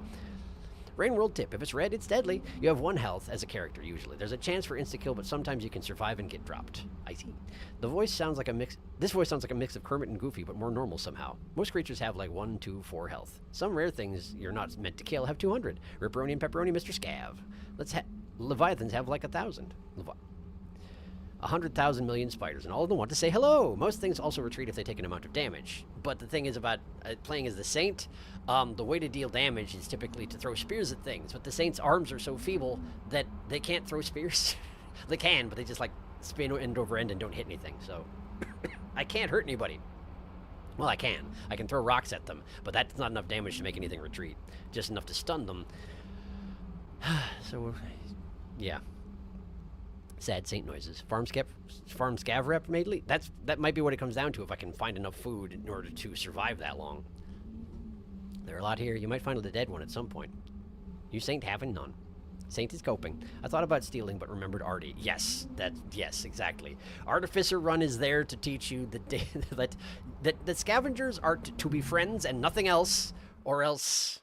Rain World tip: if it's red, it's deadly. You have 1 health as a character, usually. There's a chance for insta-kill, but sometimes you can survive and get dropped. I see. The voice sounds like a mix... This voice sounds like a mix of Kermit and Goofy, but more normal somehow. Most creatures have like 1, 2, 4 health. Some rare things you're not meant to kill have 200. Ripperoni and Pepperoni, Mr. Scav. Leviathans have like 1,000. 100,000 million spiders, and all of them want to say hello. Most things also retreat if they take an amount of damage. But the thing is about playing as the Saint, the way to deal damage is typically to throw spears at things. But the Saint's arms are so feeble that they can't throw spears. They can, but they just like spin end over end and don't hit anything. So I can't hurt anybody. Well, I can. I can throw rocks at them, but that's not enough damage to make anything retreat. Just enough to stun them. So, yeah. Sad Saint noises. Farm scav rep mainly? That might be what it comes down to if I can find enough food in order to survive that long. There are a lot here. You might find a dead one at some point. You Saint having none. Saint is coping. I thought about stealing, but remembered Artie. Yes, yes, exactly. Artificer Run is there to teach you that scavengers are to be friends and nothing else, or else.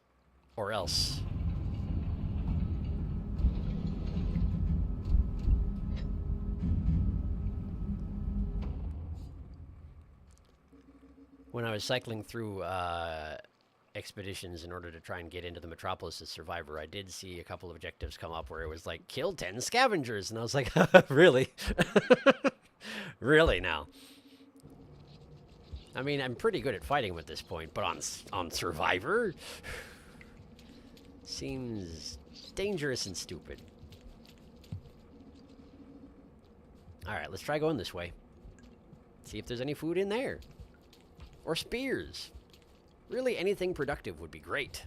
When I was cycling through expeditions in order to try and get into the Metropolis as Survivor, I did see a couple of objectives come up where it was like, kill 10 scavengers, and I was like, really? Really now? I mean, I'm pretty good at fighting them at this point, but on Survivor? Seems dangerous and stupid. Alright, let's try going this way. See if there's any food in there. Or spears. Really, anything productive would be great.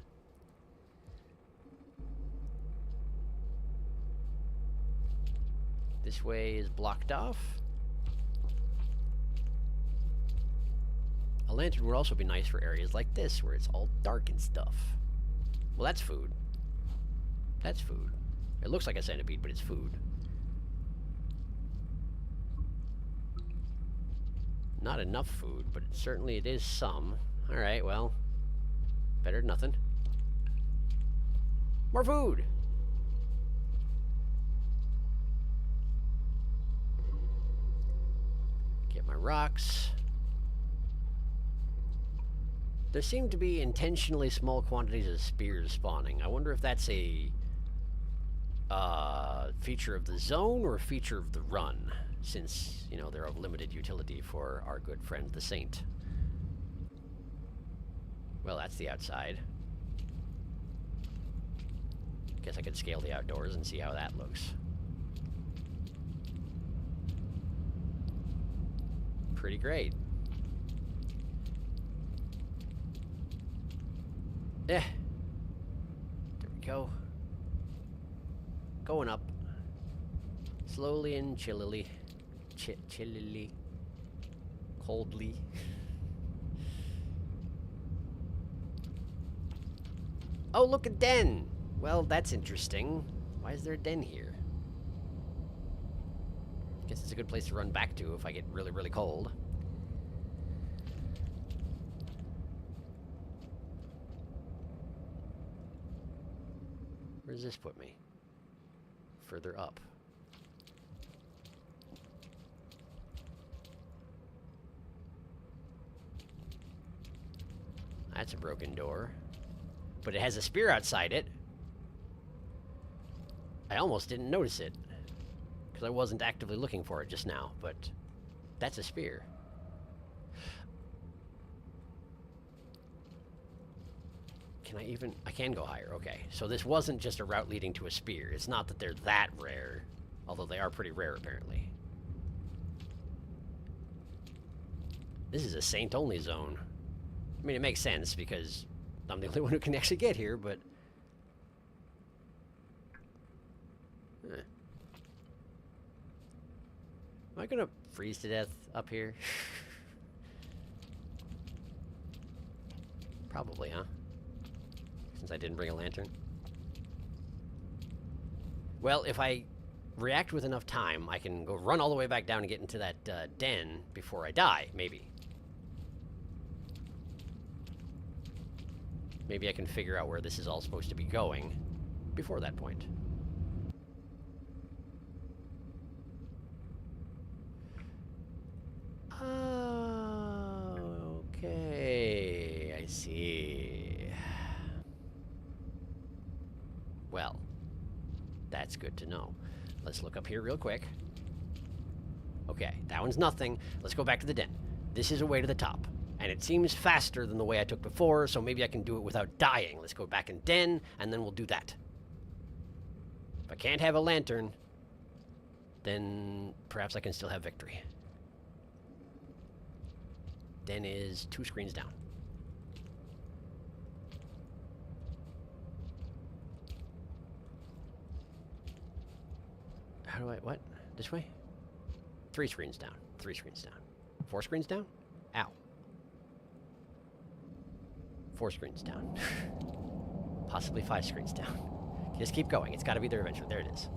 This way is blocked off. A lantern would also be nice for areas like this, where it's all dark and stuff. Well, that's food. That's food. It looks like a centipede, but it's food. Not enough food, but certainly it is some. Alright, well, better than nothing. More food! Get my rocks. There seem to be intentionally small quantities of spears spawning. I wonder if that's a feature of the zone or a feature of the run, since, you know, they're of limited utility for our good friend the Saint. Well, that's the outside. Guess I could scale the outdoors and see how that looks. pretty great. Yeah. There we go. Going up. Slowly and chillily. Chillily. Coldly. Oh, look, a den! Well, that's interesting. Why is there a den here? Guess it's a good place to run back to if I get really, really cold. Where does this put me? Further up. That's a broken door. But it has a spear outside it. I almost didn't notice it. Because I wasn't actively looking for it just now, but that's a spear. Can I even... I can go higher, okay. So this wasn't just a route leading to a spear. It's not that they're that rare. Although they are pretty rare, apparently. This is a saint-only zone. I mean, it makes sense, because I'm the only one who can actually get here, but... Am I gonna freeze to death up here? Probably, huh? Since I didn't bring a lantern. Well, if I react with enough time, I can go run all the way back down and get into that den before I die, maybe. Maybe I can figure out where this is all supposed to be going before that point. Okay, I see. Well, that's good to know. Let's look up here real quick. Okay, that one's nothing. Let's go back to the den. This is a way to the top. And it seems faster than the way I took before, so maybe I can do it without dying. Let's go back in den, and then we'll do that. If I can't have a lantern, then perhaps I can still have victory. Den is 2 screens down. How do I... what? This way? 3 screens down. 3 screens down. 4 screens down? Ow. 4 screens down. Possibly 5 screens down. Just keep going. It's got to be there eventually. There it is.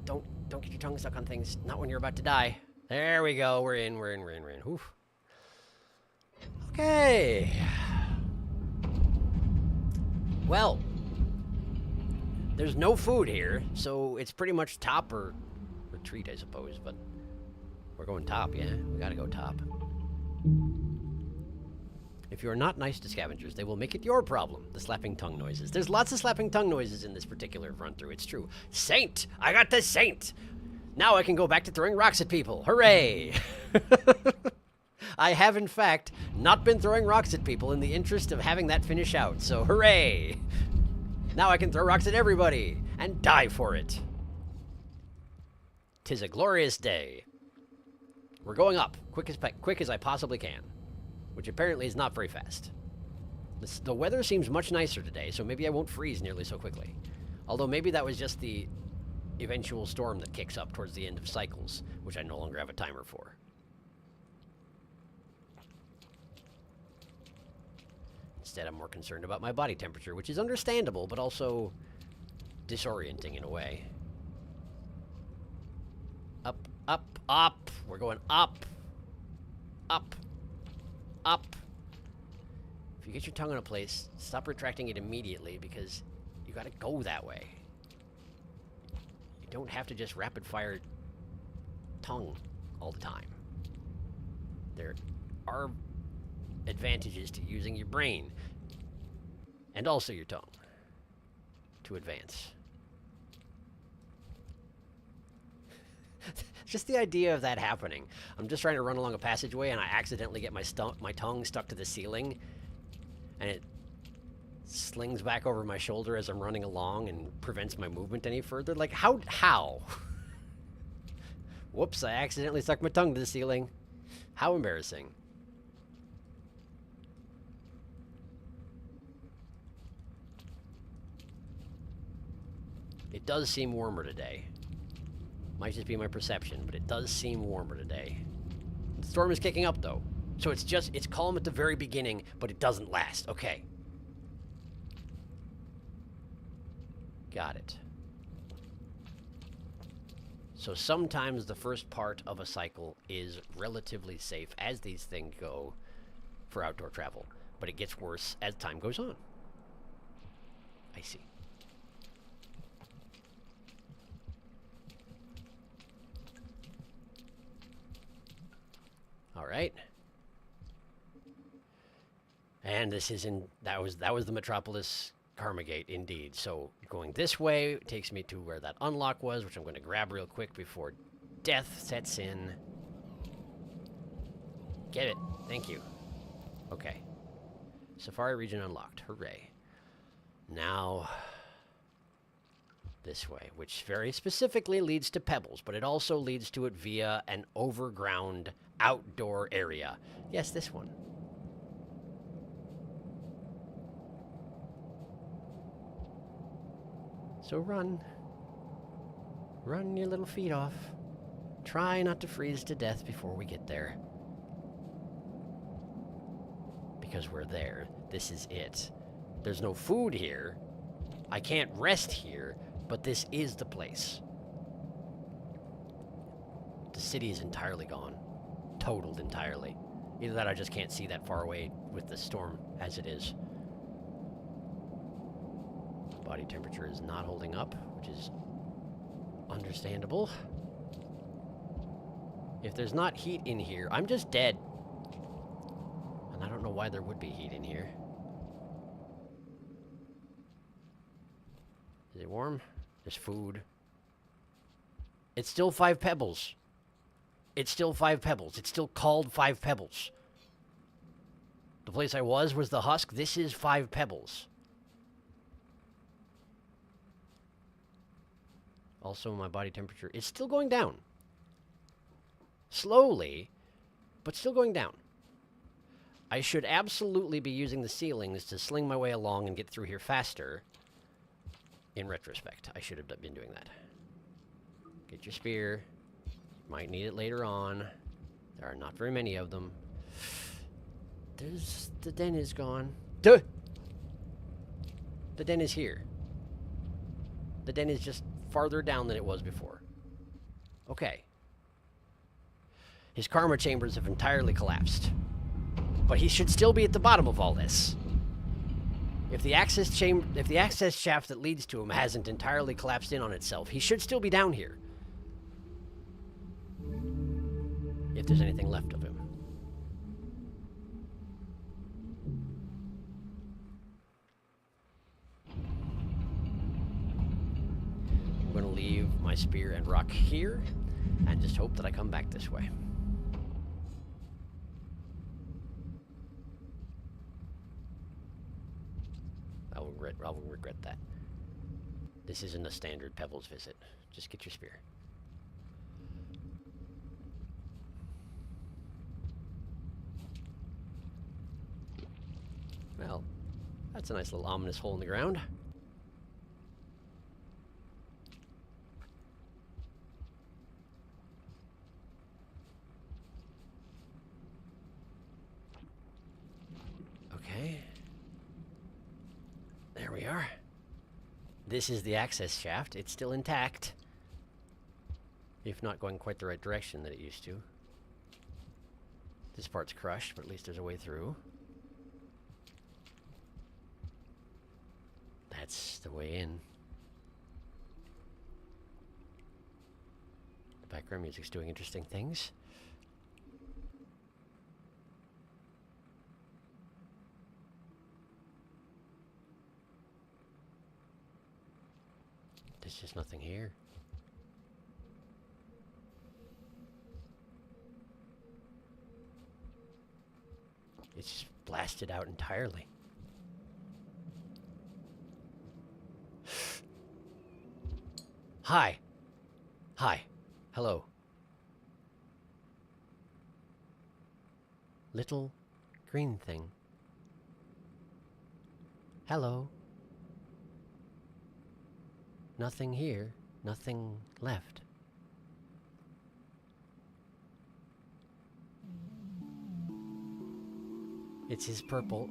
Don't get your tongue stuck on things. Not when you're about to die. There we go. We're in. Oof. Okay. Well, there's no food here, so it's pretty much top or retreat, I suppose. But we're going top, yeah. We gotta go top. If you're not nice to scavengers, they will make it your problem, the slapping tongue noises. There's lots of slapping tongue noises in this particular run-through, it's true. Saint! I got the Saint! Now I can go back to throwing rocks at people. Hooray! I have, in fact, not been throwing rocks at people in the interest of having that finish out, so hooray! Now I can throw rocks at everybody, and die for it. 'Tis a glorious day. We're going up, quick as I possibly can. Which apparently is not very fast. The weather seems much nicer today, so maybe I won't freeze nearly so quickly. Although maybe that was just the eventual storm that kicks up towards the end of cycles, which I no longer have a timer for. Instead, I'm more concerned about my body temperature, which is understandable, but also disorienting in a way. Up, up, up. We're going up. Up. Up. If you get your tongue in a place, stop retracting it immediately because you gotta go that way. You don't have to just rapid fire tongue all the time. There are advantages to using your brain and also your tongue to advance. Just the idea of that happening. I'm just trying to run along a passageway and I accidentally get my tongue stuck to the ceiling and it slings back over my shoulder as I'm running along and prevents my movement any further. Like, how? Whoops, I accidentally stuck my tongue to the ceiling. How embarrassing. It does seem warmer today. Might just be my perception, but it does seem warmer today. The storm is kicking up, though. So it's calm at the very beginning, but it doesn't last. Okay. Got it. So sometimes the first part of a cycle is relatively safe as these things go for outdoor travel. But it gets worse as time goes on. I see. All right. And this is that was the Metropolis Karma Gate, indeed. So going this way takes me to where that unlock was, which I'm going to grab real quick before death sets in. Get it. Thank you. Okay. Safari region unlocked. Hooray. Now, this way, which very specifically leads to Pebbles, but it also leads to it via an overground outdoor area. Yes, this one. So run. Run your little feet off. Try not to freeze to death before we get there. Because we're there. This is it. There's no food here. I can't rest here, but this is the place. The city is entirely gone. Totaled entirely. Either that or I just can't see that far away with the storm as it is. Body temperature is not holding up, which is understandable. If there's not heat in here, I'm just dead. And I don't know why there would be heat in here. Is it warm? There's food. It's still 5 pebbles. It's still 5 pebbles. It's still called 5 pebbles. The place I was the husk. This is 5 pebbles. Also, my body temperature is still going down. Slowly, but still going down. I should absolutely be using the ceilings to sling my way along and get through here faster. In retrospect, I should have been doing that. Get your spear. Might need it later on. There are not very many of them. The den is gone. Duh! The den is here. The den is just farther down than it was before. Okay. His karma chambers have entirely collapsed. But he should still be at the bottom of all this. If the access shaft that leads to him hasn't entirely collapsed in on itself, he should still be down here. If there's anything left of him. I'm going to leave my spear and rock here and just hope that I come back this way. I will regret that. This isn't a standard Pebbles visit. Just get your spear. Well, that's a nice little ominous hole in the ground. Okay. There we are. This is the access shaft. It's still intact. If not going quite the right direction that it used to. This part's crushed, but at least there's a way through. That's the way in. The background music's doing interesting things. There's just nothing here. It's just blasted out entirely. Hi. Hi. Hello. little green thing. Hello. Nothing here. Nothing left. It's his purple.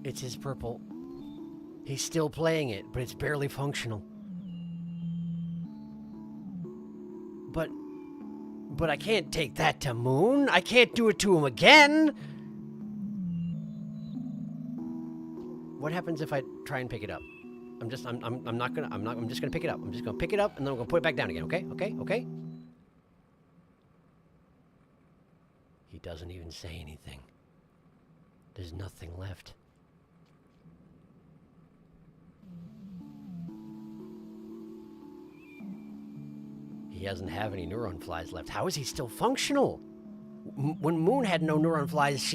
It's his purple. He's still playing it, but it's barely functional. But I can't take that to Moon. I can't do it to him again. What happens if I try and pick it up? I'm just gonna pick it up. I'm just gonna pick it up and then I'm gonna put it back down again, okay? Okay? He doesn't even say anything. There's nothing left. He doesn't have any neuron flies left. How is he still functional? When Moon had no neuron flies,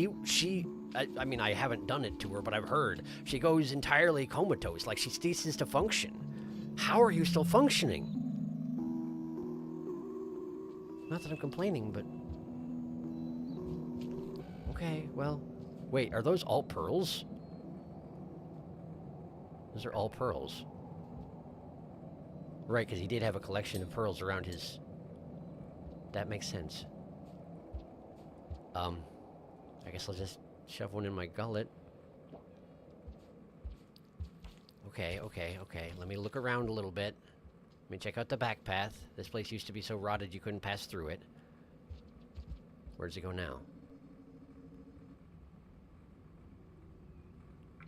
I mean, I haven't done it to her, but I've heard she goes entirely comatose, like she ceases to function. How are you still functioning? Not that I'm complaining, but... Okay, well... Wait, are those all pearls? Those are all pearls. Right, because he did have a collection of pearls around his... That makes sense. I guess I'll just shove one in my gullet. Okay. Let me look around a little bit. Let me check out the back path. This place used to be so rotted you couldn't pass through it. Where does it go now?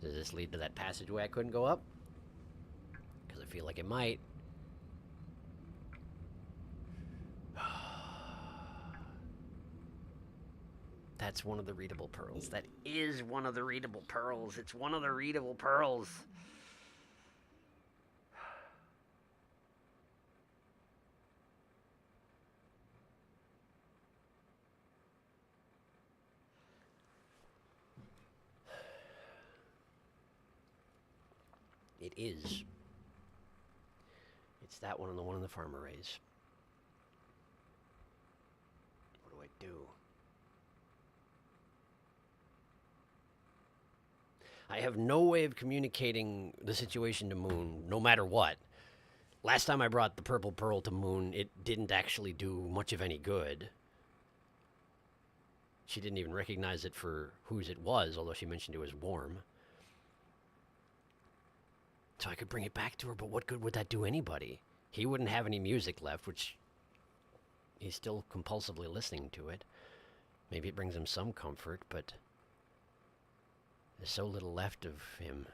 Does this lead to that passageway I couldn't go up? Because I feel like it might. That's one of the readable pearls. That is one of the readable pearls. It's one of the readable pearls. It is. It's that one and the one in the farm arrays. What do I do? I have no way of communicating the situation to Moon, no matter what. Last time I brought the purple pearl to Moon, it didn't actually do much of any good. She didn't even recognize it for whose it was, although she mentioned it was warm. So I could bring it back to her, but what good would that do anybody? He wouldn't have any music left, which he's still compulsively listening to it. Maybe it brings him some comfort, but there's so little left of him.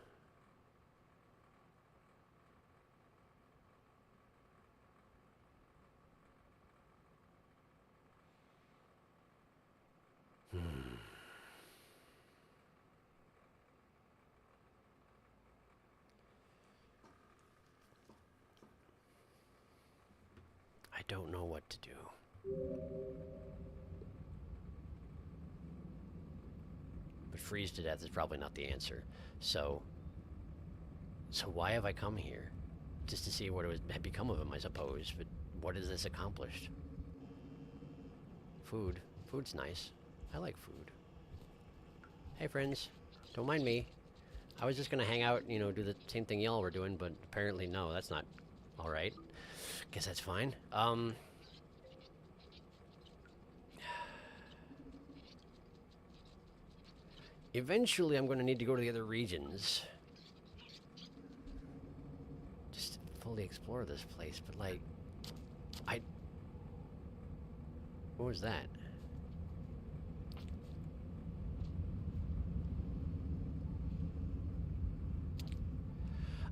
I don't know what to do. But freeze to death is probably not the answer. So why have I come here? Just to see what had become of him, I suppose. But what has this accomplished? Food. Food's nice. I like food. Hey, friends. Don't mind me. I was just gonna hang out, you know, do the same thing y'all were doing, but apparently no, that's not alright. Guess that's fine. Eventually I'm going to need to go to the other regions. Just to fully explore this place, but like... What was that?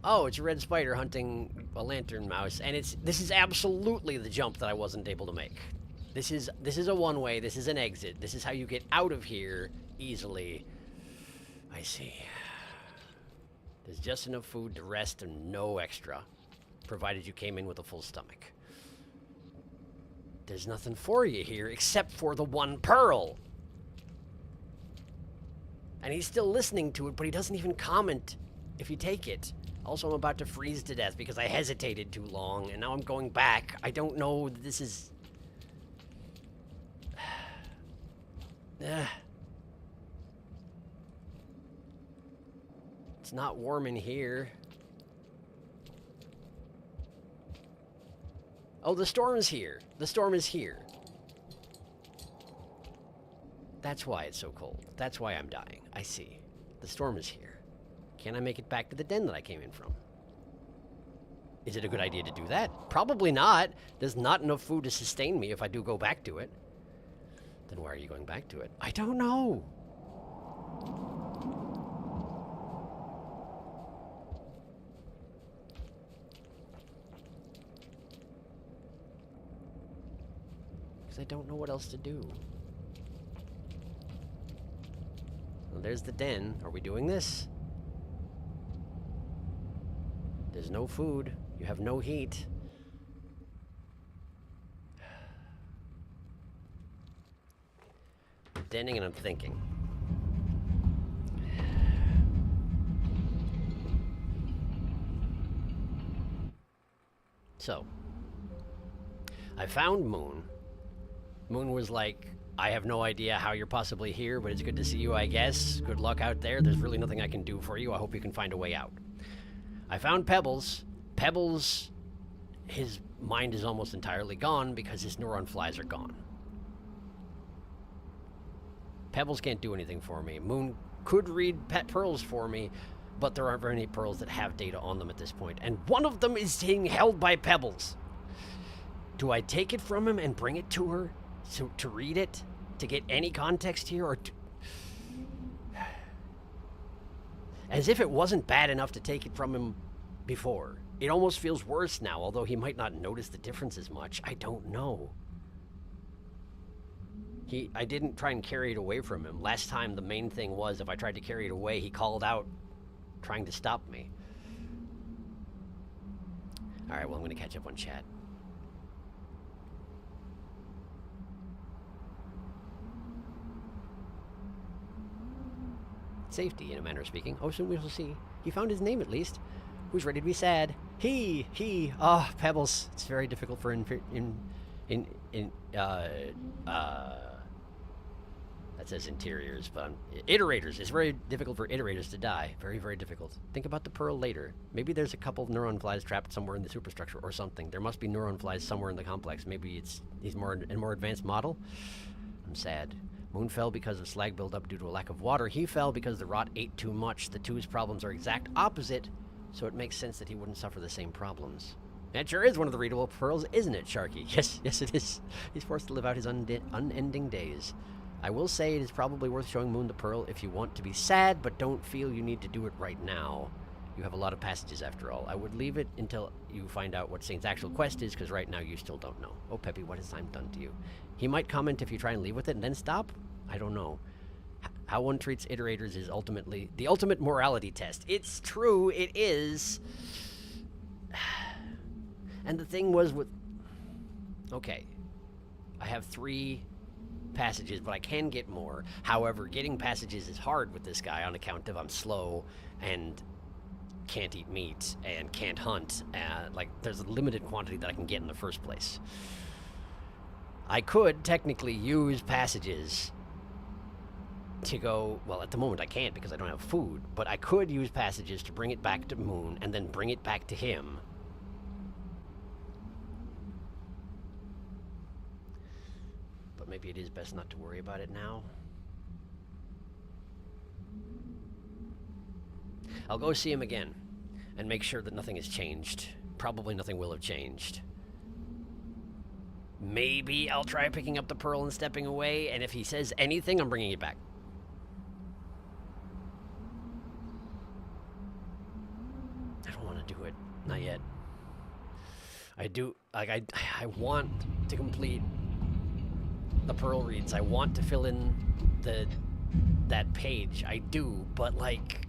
Oh, it's a red spider hunting a lantern mouse, and this is absolutely the jump that I wasn't able to make. This is a one-way, this is an exit, this is how you get out of here easily. I see. There's just enough food to rest and no extra, provided you came in with a full stomach. There's nothing for you here except for the one pearl. And he's still listening to it, but he doesn't even comment if you take it. Also, I'm about to freeze to death because I hesitated too long, and now I'm going back. I don't know, this is... It's not warm in here. Oh, the storm's here. The storm is here. That's why it's so cold. That's why I'm dying. I see. The storm is here. Can I make it back to the den that I came in from? Is it a good idea to do that? Probably not. There's not enough food to sustain me if I do go back to it. Then why are you going back to it? I don't know. Because I don't know what else to do. Well, there's the den. Are we doing this? There's no food. You have no heat. I'm denning and I'm thinking. So, I found Moon. Moon was like, I have no idea how you're possibly here, but it's good to see you, I guess. Good luck out there. There's really nothing I can do for you. I hope you can find a way out. I found Pebbles. Pebbles, his mind is almost entirely gone because his neuron flies are gone. Pebbles can't do anything for me. Moon could read pet pearls for me, but there aren't very many pearls that have data on them at this point. And one of them is being held by Pebbles. Do I take it from him and bring it to her to read it? To get any context here? Or as if it wasn't bad enough to take it from him before. It almost feels worse now, although he might not notice the difference as much. I don't know. I didn't try and carry it away from him. Last time, the main thing was if I tried to carry it away, he called out, trying to stop me. Alright, well, I'm going to catch up on chat. Safety, in a manner of speaking. Oh, soon we shall see. He found his name, at least. Who's ready to be sad? He. Ah, oh, Pebbles. It's very difficult for that says interiors, but iterators. It's very difficult for iterators to die. Very, very difficult. Think about the pearl later. Maybe there's a couple of neuron flies trapped somewhere in the superstructure or something. There must be neuron flies somewhere in the complex. Maybe he's more a more advanced model. I'm sad. Moon fell because of slag buildup due to a lack of water. He fell because the rot ate too much. The two's problems are exact opposite, so it makes sense that he wouldn't suffer the same problems. That sure is one of the readable pearls, isn't it, Sharky? Yes, it is. He's forced to live out his unending days. I will say it is probably worth showing Moon the pearl if you want to be sad, but don't feel you need to do it right now. You have a lot of passages after all. I would leave it until you find out what Saint's actual quest is, because right now you still don't know. Oh, Peppy, what has time done to you? He might comment if you try and leave with it and then stop? I don't know. How one treats iterators is ultimately the ultimate morality test. It's true, it is. And the thing was with... Okay. I have 3 passages, but I can get more. However, getting passages is hard with this guy on account of I'm slow and can't eat meat and can't hunt. Like, there's a limited quantity that I can get in the first place. I could technically use passages to go... Well, at the moment I can't because I don't have food, but I could use passages to bring it back to Moon and then bring it back to him. But maybe it is best not to worry about it now. I'll go see him again and make sure that nothing has changed. Probably nothing will have changed. Maybe I'll try picking up the pearl and stepping away, and if he says anything, I'm bringing it back. I don't want to do it. Not yet. I do, like, I want to complete the pearl reads. I want to fill in that page. I do, but, like...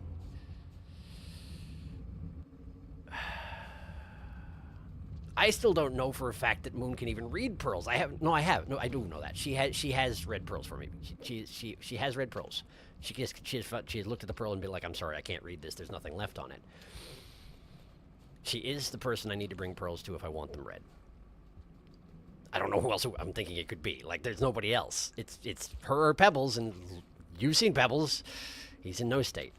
I still don't know for a fact that Moon can even read pearls. I have. No, I do know that. She has read pearls for me. She has read pearls. She has looked at the pearl and been like, I'm sorry, I can't read this. There's nothing left on it. She is the person I need to bring pearls to if I want them read. I don't know who else I'm thinking it could be. Like, there's nobody else. It's her or Pebbles, and you've seen Pebbles. He's in no state.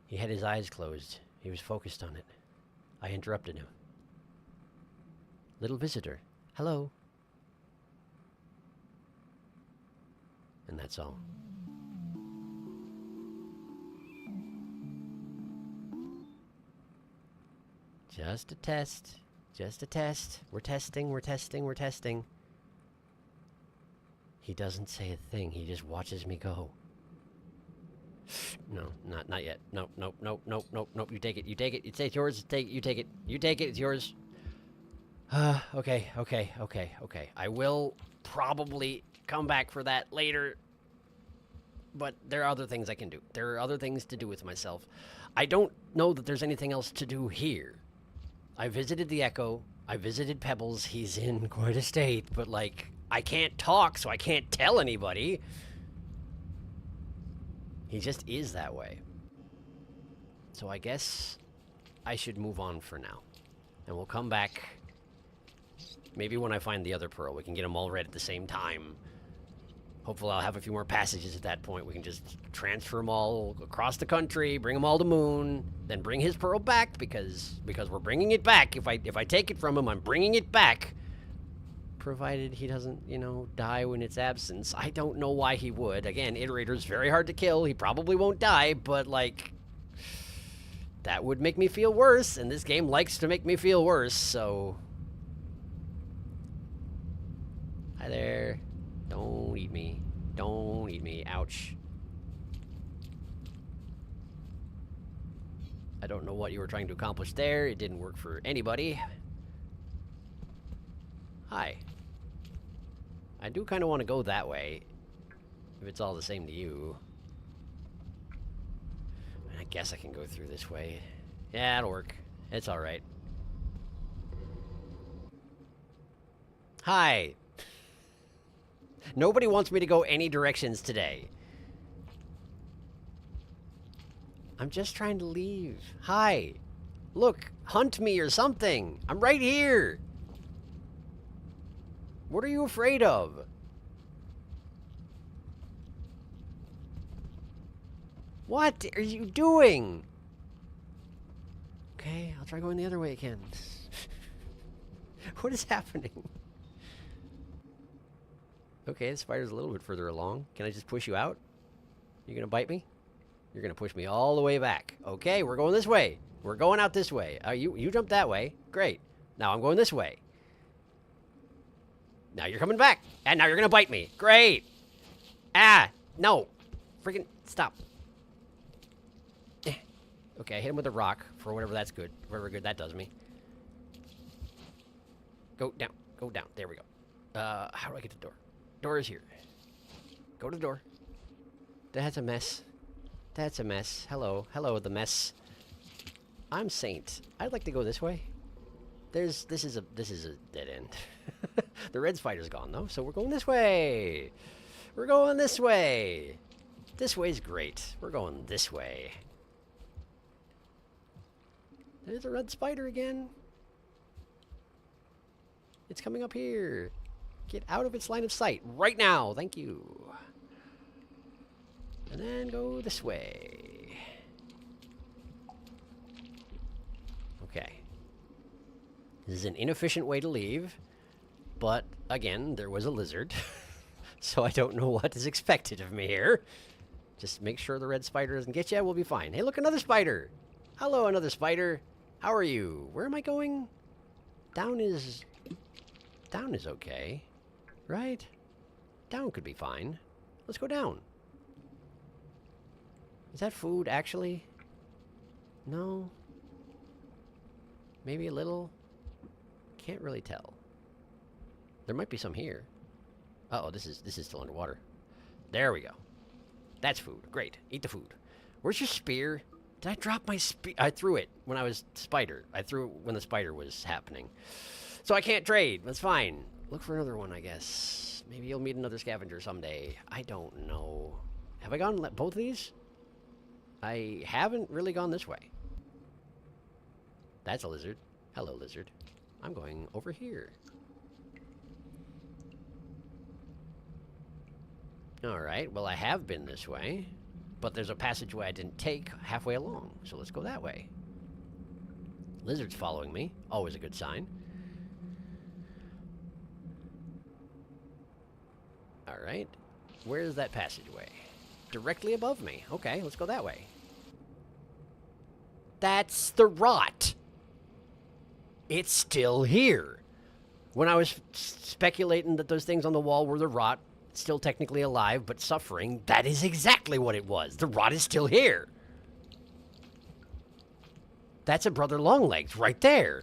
He had his eyes closed. He was focused on it. I interrupted him. Little visitor, hello. And that's all. Just a test. Just a test. We're testing, we're testing, we're testing. He doesn't say a thing. He just watches me go. No, not yet. Nope, nope, nope, nope, nope, nope. You take it, you take it. It's yours. You take it. You take it. It's yours. Okay. I will probably come back for that later. But there are other things I can do. There are other things to do with myself. I don't know that there's anything else to do here. I visited the Echo. I visited Pebbles. He's in quite a state, but, like, I can't talk, so I can't tell anybody. He just is that way. So I guess I should move on for now. And we'll come back. Maybe when I find the other pearl, we can get them all read at the same time. Hopefully I'll have a few more passages at that point. We can just transfer them all across the country, bring them all to Moon, then bring his pearl back because we're bringing it back. If I take it from him, I'm bringing it back. Provided he doesn't, you know, die in its absence. I don't know why he would. Again, Iterator's very hard to kill. He probably won't die, but, like, that would make me feel worse, and this game likes to make me feel worse, so... Hi there. Don't eat me. Don't eat me. Ouch. I don't know what you were trying to accomplish there. It didn't work for anybody. Hi. I do kind of want to go that way, if it's all the same to you. I guess I can go through this way. Yeah, it'll work. It's alright. Hi. Nobody wants me to go any directions today. I'm just trying to leave. Hi. Look, hunt me or something. I'm right here. What are you afraid of? What are you doing? Okay, I'll try going the other way again. What is happening? Okay, the spider's a little bit further along. Can I just push you out? You gonna bite me? You're gonna push me all the way back. Okay, we're going this way. We're going out this way. You jumped that way. Great. Now I'm going this way. Now you're coming back. And now you're gonna bite me. Great. Ah, no. Freaking stop. Okay, I hit him with a rock for whatever that's good. Whatever good that does me. Go down. Go down. There we go. How do I get to the door? Door is here. Go to the door. That's a mess. That's a mess. Hello. Hello, the mess. I'm Saint. I'd like to go this way. This is a dead end. The red spider's gone though, so we're going this way. We're going this way. This way's great. We're going this way. There's a red spider again. It's coming up here. Get out of its line of sight right now. Thank you. And then go this way. Okay. This is an inefficient way to leave. But, again, there was a lizard. So I don't know what is expected of me here. Just make sure the red spider doesn't get you. We'll be fine. Hey, look, another spider. Hello, another spider. How are you? Where am I going? Down is okay. Right? Down could be fine. Let's go down. Is that food, actually? No. Maybe a little? Can't really tell. There might be some here. Uh-oh, this is still underwater. There we go. That's food. Great. Eat the food. Where's your spear? Did I drop my spear? I threw it when I was spider. I threw it when the spider was happening. So I can't trade. That's fine. Look for another one, I guess. Maybe you'll meet another scavenger someday. I don't know. Have I gone both of these? I haven't really gone this way. That's a lizard. Hello, lizard. I'm going over here. Alright, well, I have been this way. But there's a passageway I didn't take halfway along, so let's go that way. Lizard's following me. Always a good sign. Alright. Where's that passageway? Directly above me. Okay, let's go that way. That's the rot! It's still here. When I was speculating that those things on the wall were the rot, still technically alive, but suffering, that is exactly what it was. The rot is still here. That's a Brother Longlegs right there.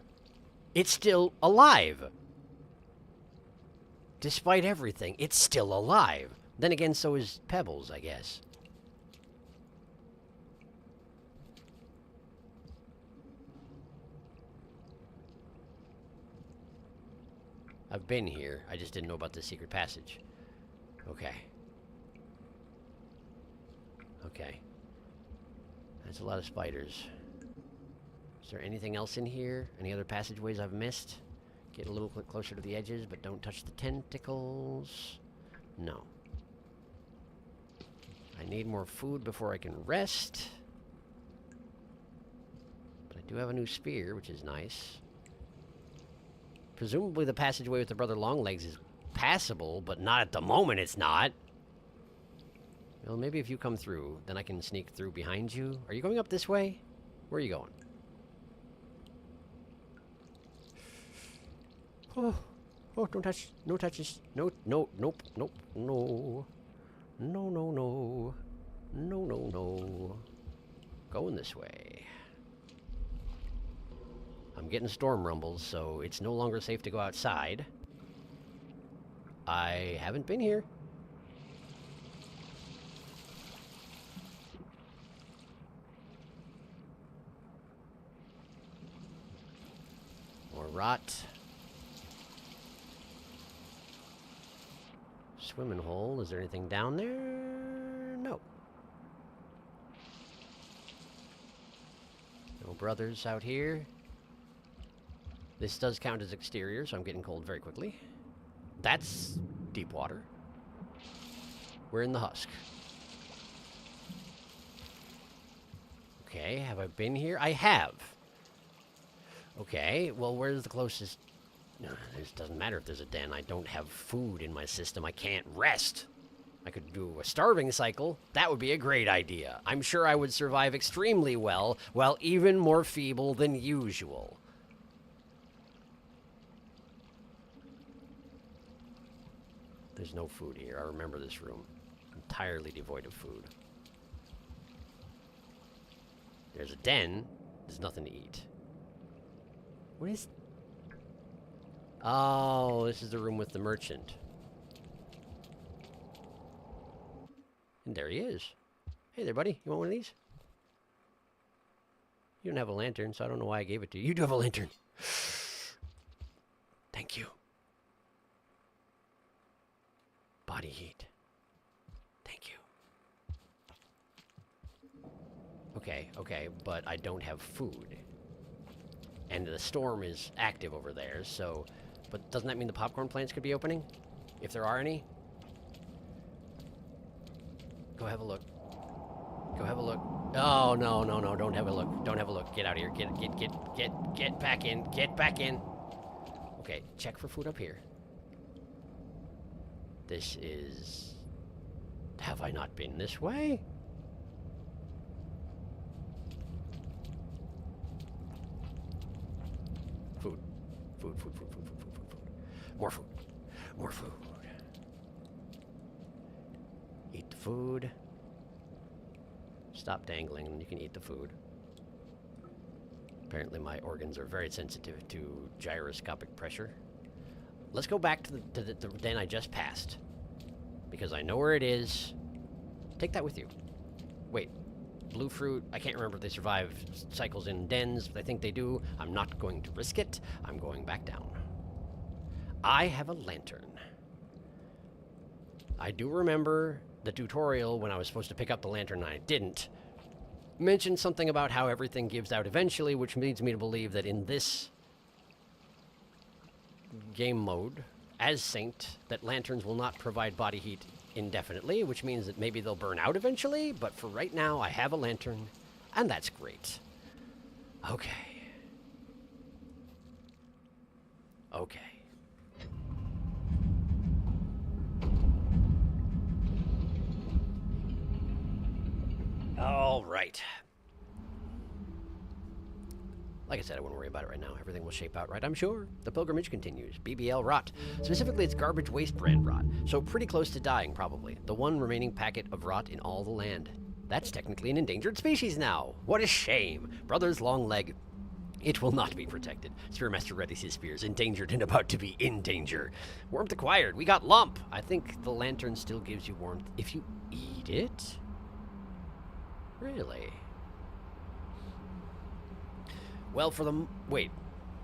It's still alive. Despite everything, it's still alive. Then again, so is Pebbles, I guess. I've been here. I just didn't know about the secret passage. Okay. Okay. That's a lot of spiders. Is there anything else in here? Any other passageways I've missed? Get a little bit closer to the edges, but don't touch the tentacles. No. I need more food before I can rest. But I do have a new spear, which is nice. Presumably the passageway with the Brother Longlegs is passable, but not at the moment it's not. Well, maybe if you come through, then I can sneak through behind you. Are you going up this way? Where are you going? Oh, don't touch. No touches. No, nope, no. No. No. Going this way. I'm getting storm rumbles, so it's no longer safe to go outside. I haven't been here. More rot. Swimming hole. Is there anything down there? No. No brothers out here. This does count as exterior, so I'm getting cold very quickly. That's deep water. We're in the husk. Okay, have I been here? I have. Okay, well, where's the closest? No, it doesn't matter if there's a den. I don't have food in my system. I can't rest. I could do a starving cycle. That would be a great idea. I'm sure I would survive extremely well, while even more feeble than usual. There's no food here. I remember this room. Entirely devoid of food. There's a den. There's nothing to eat. What is... Oh, this is the room with the merchant. And there he is. Hey there, buddy. You want one of these? You don't have a lantern, so I don't know why I gave it to you. You do have a lantern. Thank you. Body heat. Thank you. Okay, but I don't have food. And the storm is active over there, so... But doesn't that mean the popcorn plants could be opening? If there are any? Go have a look. Go have a look. Oh, no, don't have a look. Don't have a look. Get out of here. Get back in. Get back in. Okay, check for food up here. This is... Have I not been this way? Food. Food. More food. More food. Eat the food. Stop dangling and you can eat the food. Apparently my organs are very sensitive to gyroscopic pressure. Let's go back to the den I just passed. Because I know where it is. Take that with you. Wait. Blue fruit. I can't remember if they survive cycles in dens, but I think they do. I'm not going to risk it. I'm going back down. I have a lantern. I do remember the tutorial when I was supposed to pick up the lantern and I didn't. Mentioned something about how everything gives out eventually, which leads me to believe that in this game mode, as Saint, that lanterns will not provide body heat indefinitely, which means that maybe they'll burn out eventually, but for right now, I have a lantern, and that's great. Okay. Okay. All right. Like I said, I wouldn't worry about it right now. Everything will shape out right, I'm sure. The pilgrimage continues. BBL rot. Specifically, it's garbage waste brand rot. So pretty close to dying, probably. The one remaining packet of rot in all the land. That's technically an endangered species now. What a shame. Brother's long leg. It will not be protected. Spearmaster readies his spears. Endangered and about to be in danger. Warmth acquired. We got lump. I think the lantern still gives you warmth if you eat it. Really? Well, for the... Wait.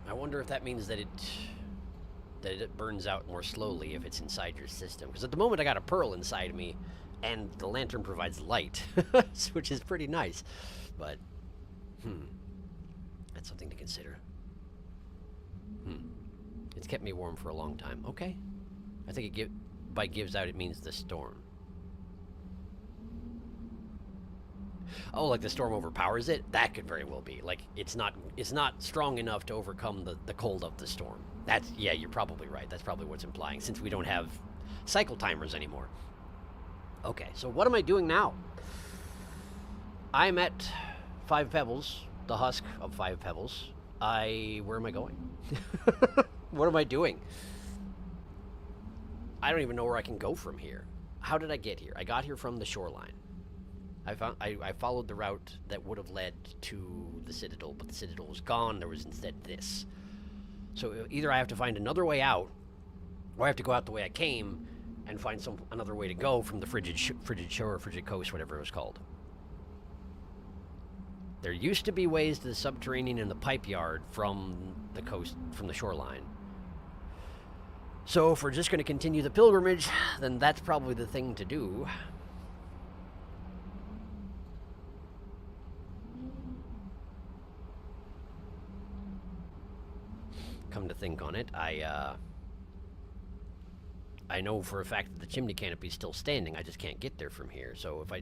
I wonder if that means that it burns out more slowly if it's inside your system. Because at the moment I got a pearl inside me, and the lantern provides light, which is pretty nice. But, that's something to consider. It's kept me warm for a long time. Okay. I think by gives out, it means the storm. Oh, like the storm overpowers it? That could very well be. Like, it's not strong enough to overcome the cold of the storm. Yeah, you're probably right. That's probably what's implying, since we don't have cycle timers anymore. Okay, so what am I doing now? I'm at 5 pebbles, the husk of 5 pebbles. Where am I going? What am I doing? I don't even know where I can go from here. How did I get here? I got here from the shoreline. I followed the route that would have led to the Citadel, but the Citadel was gone. There was instead this. So either I have to find another way out, or I have to go out the way I came and find another way to go from the frigid shore, frigid coast, whatever it was called. There used to be ways to the subterranean and the pipe yard from the coast, from the shoreline. So if we're just going to continue the pilgrimage, then that's probably the thing to do. Come to think on it, I know for a fact that the chimney canopy is still standing. I just can't get there from here. So if I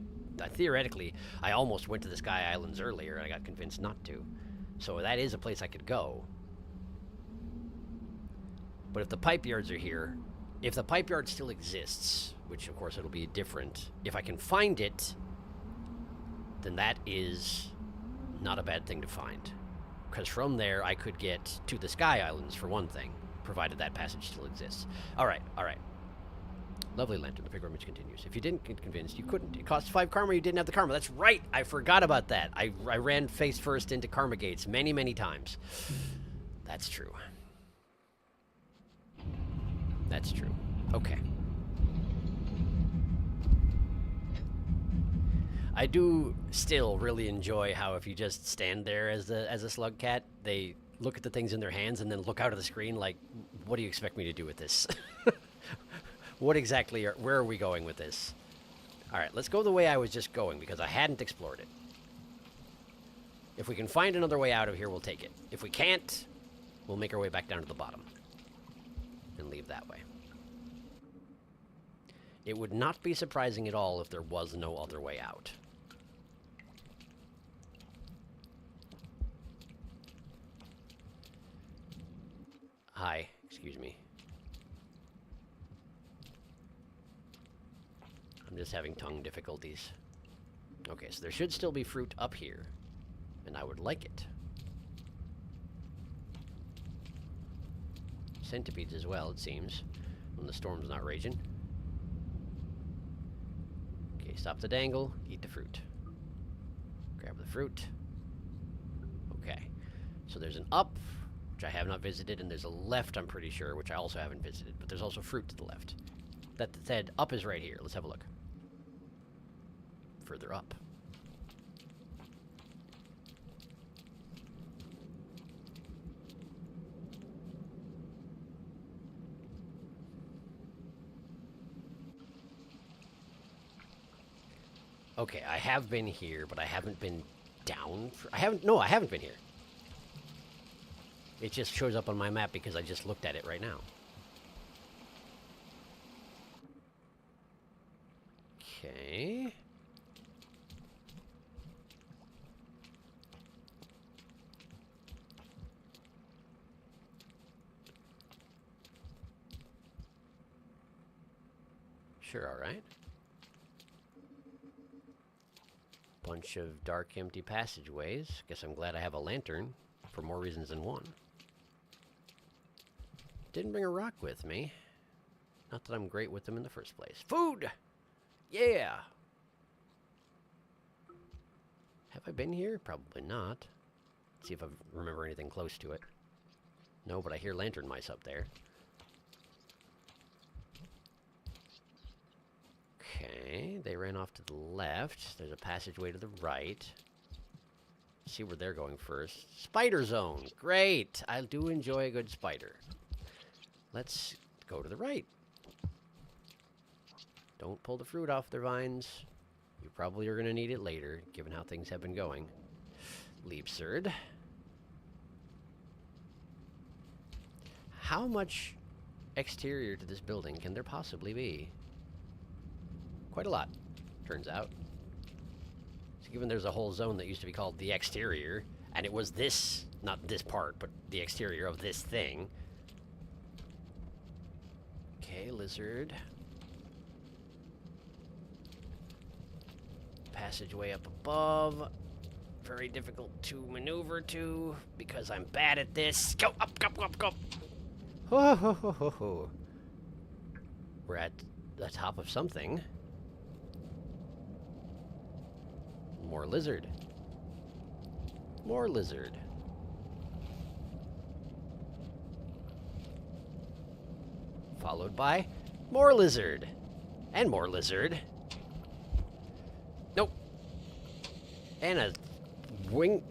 theoretically, I almost went to the Sky Islands earlier, and I got convinced not to. So that is a place I could go. But if the pipe yards are here, if the pipe yard still exists, which of course it'll be different, if I can find it, then that is not a bad thing to find. Because from there, I could get to the Sky Islands, for one thing, provided that passage still exists. All right, all right. Lovely lantern, the pilgrimage continues. If you didn't get convinced, you couldn't. It cost 5 karma, you didn't have the karma. That's right, I forgot about that. I ran face first into karma gates many, many times. That's true. That's true. Okay. I do still really enjoy how if you just stand there as a slug cat, they look at the things in their hands and then look out of the screen like, what do you expect me to do with this? What exactly where are we going with this? All right, let's go the way I was just going because I hadn't explored it. If we can find another way out of here, we'll take it. If we can't, we'll make our way back down to the bottom and leave that way. It would not be surprising at all if there was no other way out. Hi, excuse me. I'm just having tongue difficulties. Okay, so there should still be fruit up here, and I would like it. Centipedes as well, it seems, when the storm's not raging. Okay, stop the dangle, eat the fruit. Grab the fruit. Okay, so there's an up, which I have not visited, and there's a left, I'm pretty sure, which I also haven't visited, but there's also fruit to the left. That said, up is right here. Let's have a look. Further up. Okay, I have been here, but I haven't been down. I haven't been here. It just shows up on my map because I just looked at it right now. Okay. Sure, all right. Bunch of dark, empty passageways. Guess I'm glad I have a lantern for more reasons than one. Didn't bring a rock with me. Not that I'm great with them in the first place. Food! Yeah! Have I been here? Probably not. Let's see if I remember anything close to it. No, but I hear lantern mice up there. Okay, they ran off to the left. There's a passageway to the right. Let's see where they're going first. Spider zone! Great! I do enjoy a good spider. Let's go to the right. Don't pull the fruit off their vines. You probably are going to need it later, given how things have been going. Leapserd. How much exterior to this building can there possibly be? Quite a lot, turns out. So given there's a whole zone that used to be called the exterior, and it was this, not this part, but the exterior of this thing. Okay, lizard. Passageway up above. Very difficult to maneuver to because I'm bad at this. Go up, go, go, go. Ho, ho, ho, ho, ho. We're at the top of something. More lizard. More lizard. Followed by more lizard. And more lizard. Nope. And a wing,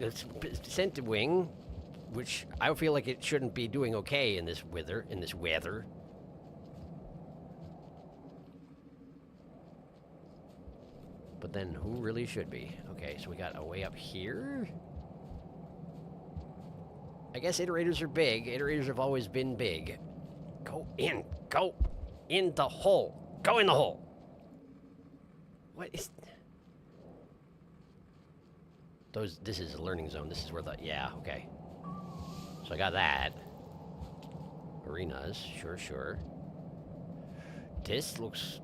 scented wing, which I feel like it shouldn't be doing okay in this weather. But then who really should be? Okay, so we got a way up here. I guess iterators are big. Iterators have always been big. Go in. Go in the hole. Go in the hole. What is... This is a learning zone. This is where the... Yeah, okay. So I got that. Arenas. Sure, sure. This looks...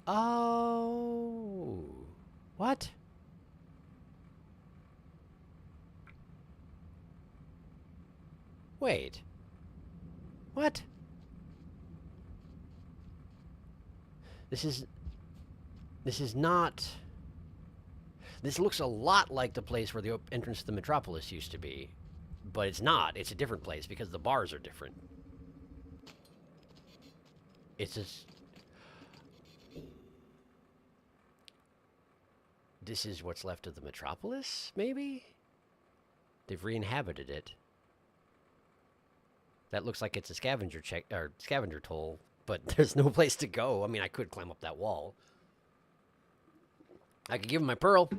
Oh. What? Wait. What? This is not... This looks a lot like the place where the entrance to the Metropolis used to be. But it's not. It's a different place because the bars are different. It's just... This is what's left of the Metropolis, maybe? They've re-inhabited it. That looks like it's a scavenger toll, but there's no place to go. I mean, I could climb up that wall. I could give them my pearl.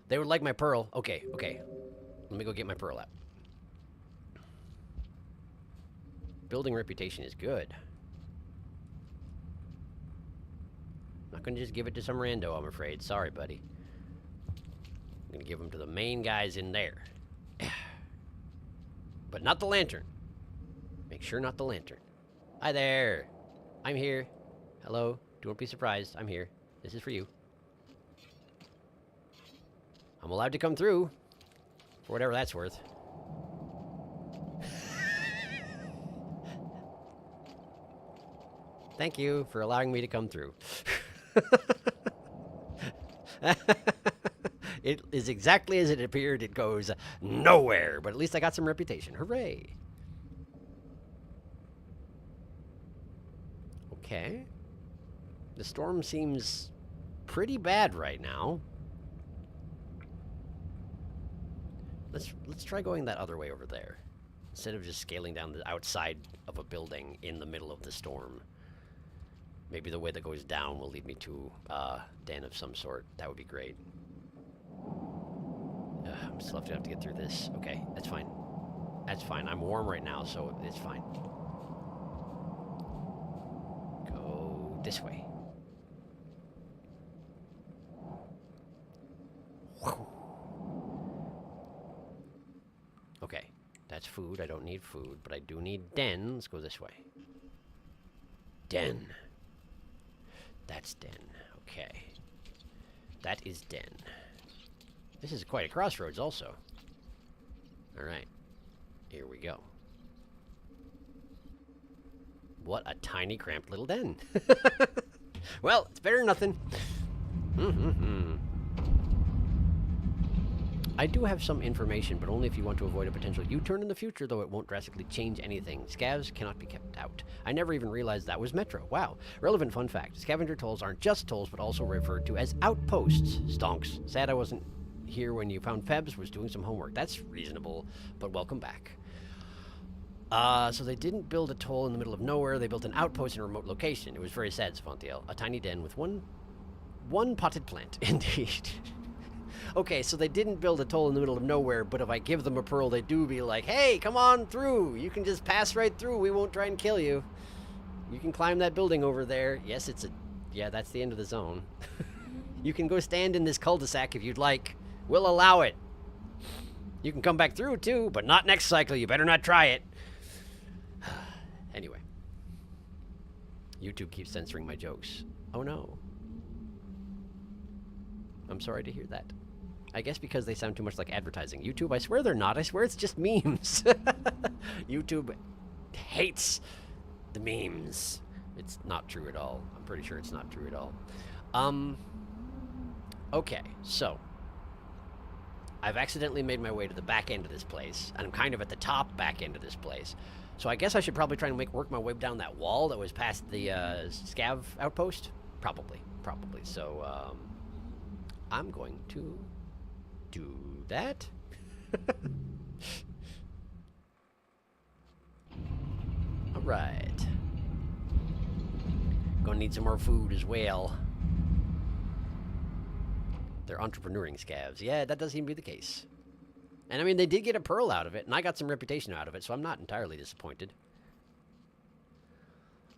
They would like my pearl. Okay, okay. Let me go get my pearl out. Building reputation is good. Not gonna just give it to some rando, I'm afraid. Sorry, buddy. I'm gonna give them to the main guys in there. But not the lantern. Make sure not the lantern. Hi there. I'm here. Hello. Don't be surprised. I'm here. This is for you. I'm allowed to come through. For whatever that's worth. Thank you for allowing me to come through. It is exactly as it appeared. It goes nowhere. But at least I got some reputation. Hooray. Okay. The storm seems pretty bad right now. Let's try going that other way over there. Instead of just scaling down the outside of a building in the middle of the storm. Maybe the way that goes down will lead me to a den of some sort. That would be great. I'm still have to get through this. Okay, that's fine. That's fine. I'm warm right now, so it's fine. Go this way. That's food. I don't need food, but I do need den. Let's go this way. Den. That's den. Okay. That is den. This is quite a crossroads also. Alright. Here we go. What a tiny, cramped little den. Well, it's better than nothing. I do have some information, but only if you want to avoid a potential U-turn in the future, though it won't drastically change anything. Scavs cannot be kept out. I never even realized that was Metro. Wow. Relevant fun fact. Scavenger tolls aren't just tolls, but also referred to as outposts. Stonks. Sad I wasn't here when you found Febs, was doing some homework. That's reasonable, but welcome back. So they didn't build a toll in the middle of nowhere. They built an outpost in a remote location. It was very sad, Savantiel. A tiny den with one potted plant. Indeed. Okay, so they didn't build a toll in the middle of nowhere, but if I give them a pearl, they do be like, hey, come on through. You can just pass right through. We won't try and kill you. You can climb that building over there. Yes, yeah, that's the end of the zone. You can go stand in this cul-de-sac if you'd like. We'll allow it. You can come back through, too, but not next cycle. You better not try it. Anyway. YouTube keeps censoring my jokes. Oh, no. I'm sorry to hear that. I guess because they sound too much like advertising. YouTube, I swear they're not. I swear it's just memes. YouTube hates the memes. It's not true at all. I'm pretty sure it's not true at all. Okay, so I've accidentally made my way to the back end of this place, and I'm kind of at the top back end of this place. So I guess I should probably try and work my way down that wall that was past the scav outpost. Probably. So I'm going to do that. All right. Gonna need some more food as well. They're entrepreneuring scavs. Yeah, that does seem to be the case. And I mean, they did get a pearl out of it, and I got some reputation out of it, so I'm not entirely disappointed.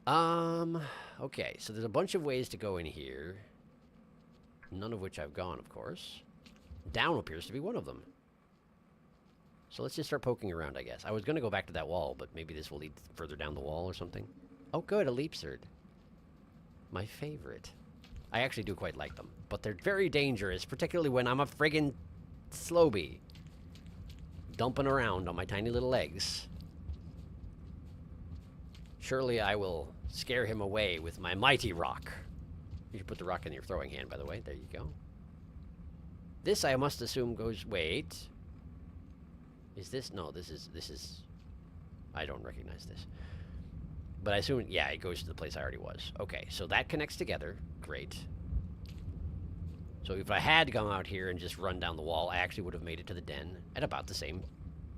Okay, so there's a bunch of ways to go in here. None of which I've gone, of course. Down appears to be one of them. So let's just start poking around, I guess. I was going to go back to that wall, but maybe this will lead further down the wall or something. Oh, good, a leapserd. My favorite. I actually do quite like them, but they're very dangerous, particularly when I'm a friggin' slowbee. Dumping around on my tiny little legs. Surely I will scare him away with my mighty rock. You should put the rock in your throwing hand, by the way. There you go. This, I must assume, goes... Wait. Is this... No, this is... I don't recognize this. But I assume... Yeah, it goes to the place I already was. Okay, so that connects together. Great. So if I had come out here and just run down the wall, I actually would have made it to the den at about the same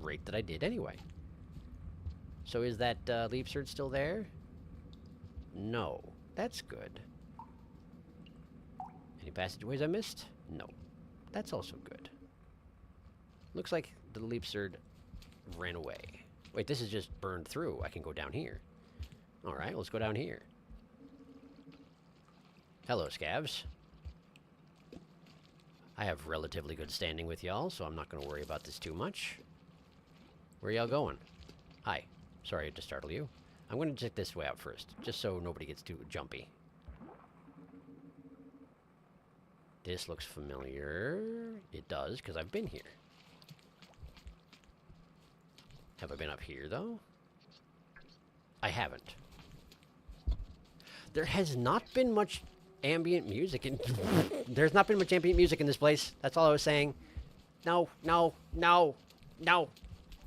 rate that I did anyway. So is that leapserd still there? No. That's good. Any passageways I missed? No. That's also good. Looks like the leapserd ran away. Wait, this is just burned through. I can go down here. Alright, let's go down here. Hello, scavs. I have relatively good standing with y'all, so I'm not going to worry about this too much. Where y'all going? Hi. Sorry to startle you. I'm going to check this way out first, just so nobody gets too jumpy. This looks familiar. It does, because I've been here. Have I been up here, though? I haven't. There has not been much ambient music in... There's not been much ambient music in this place. That's all I was saying. No, no, no, no,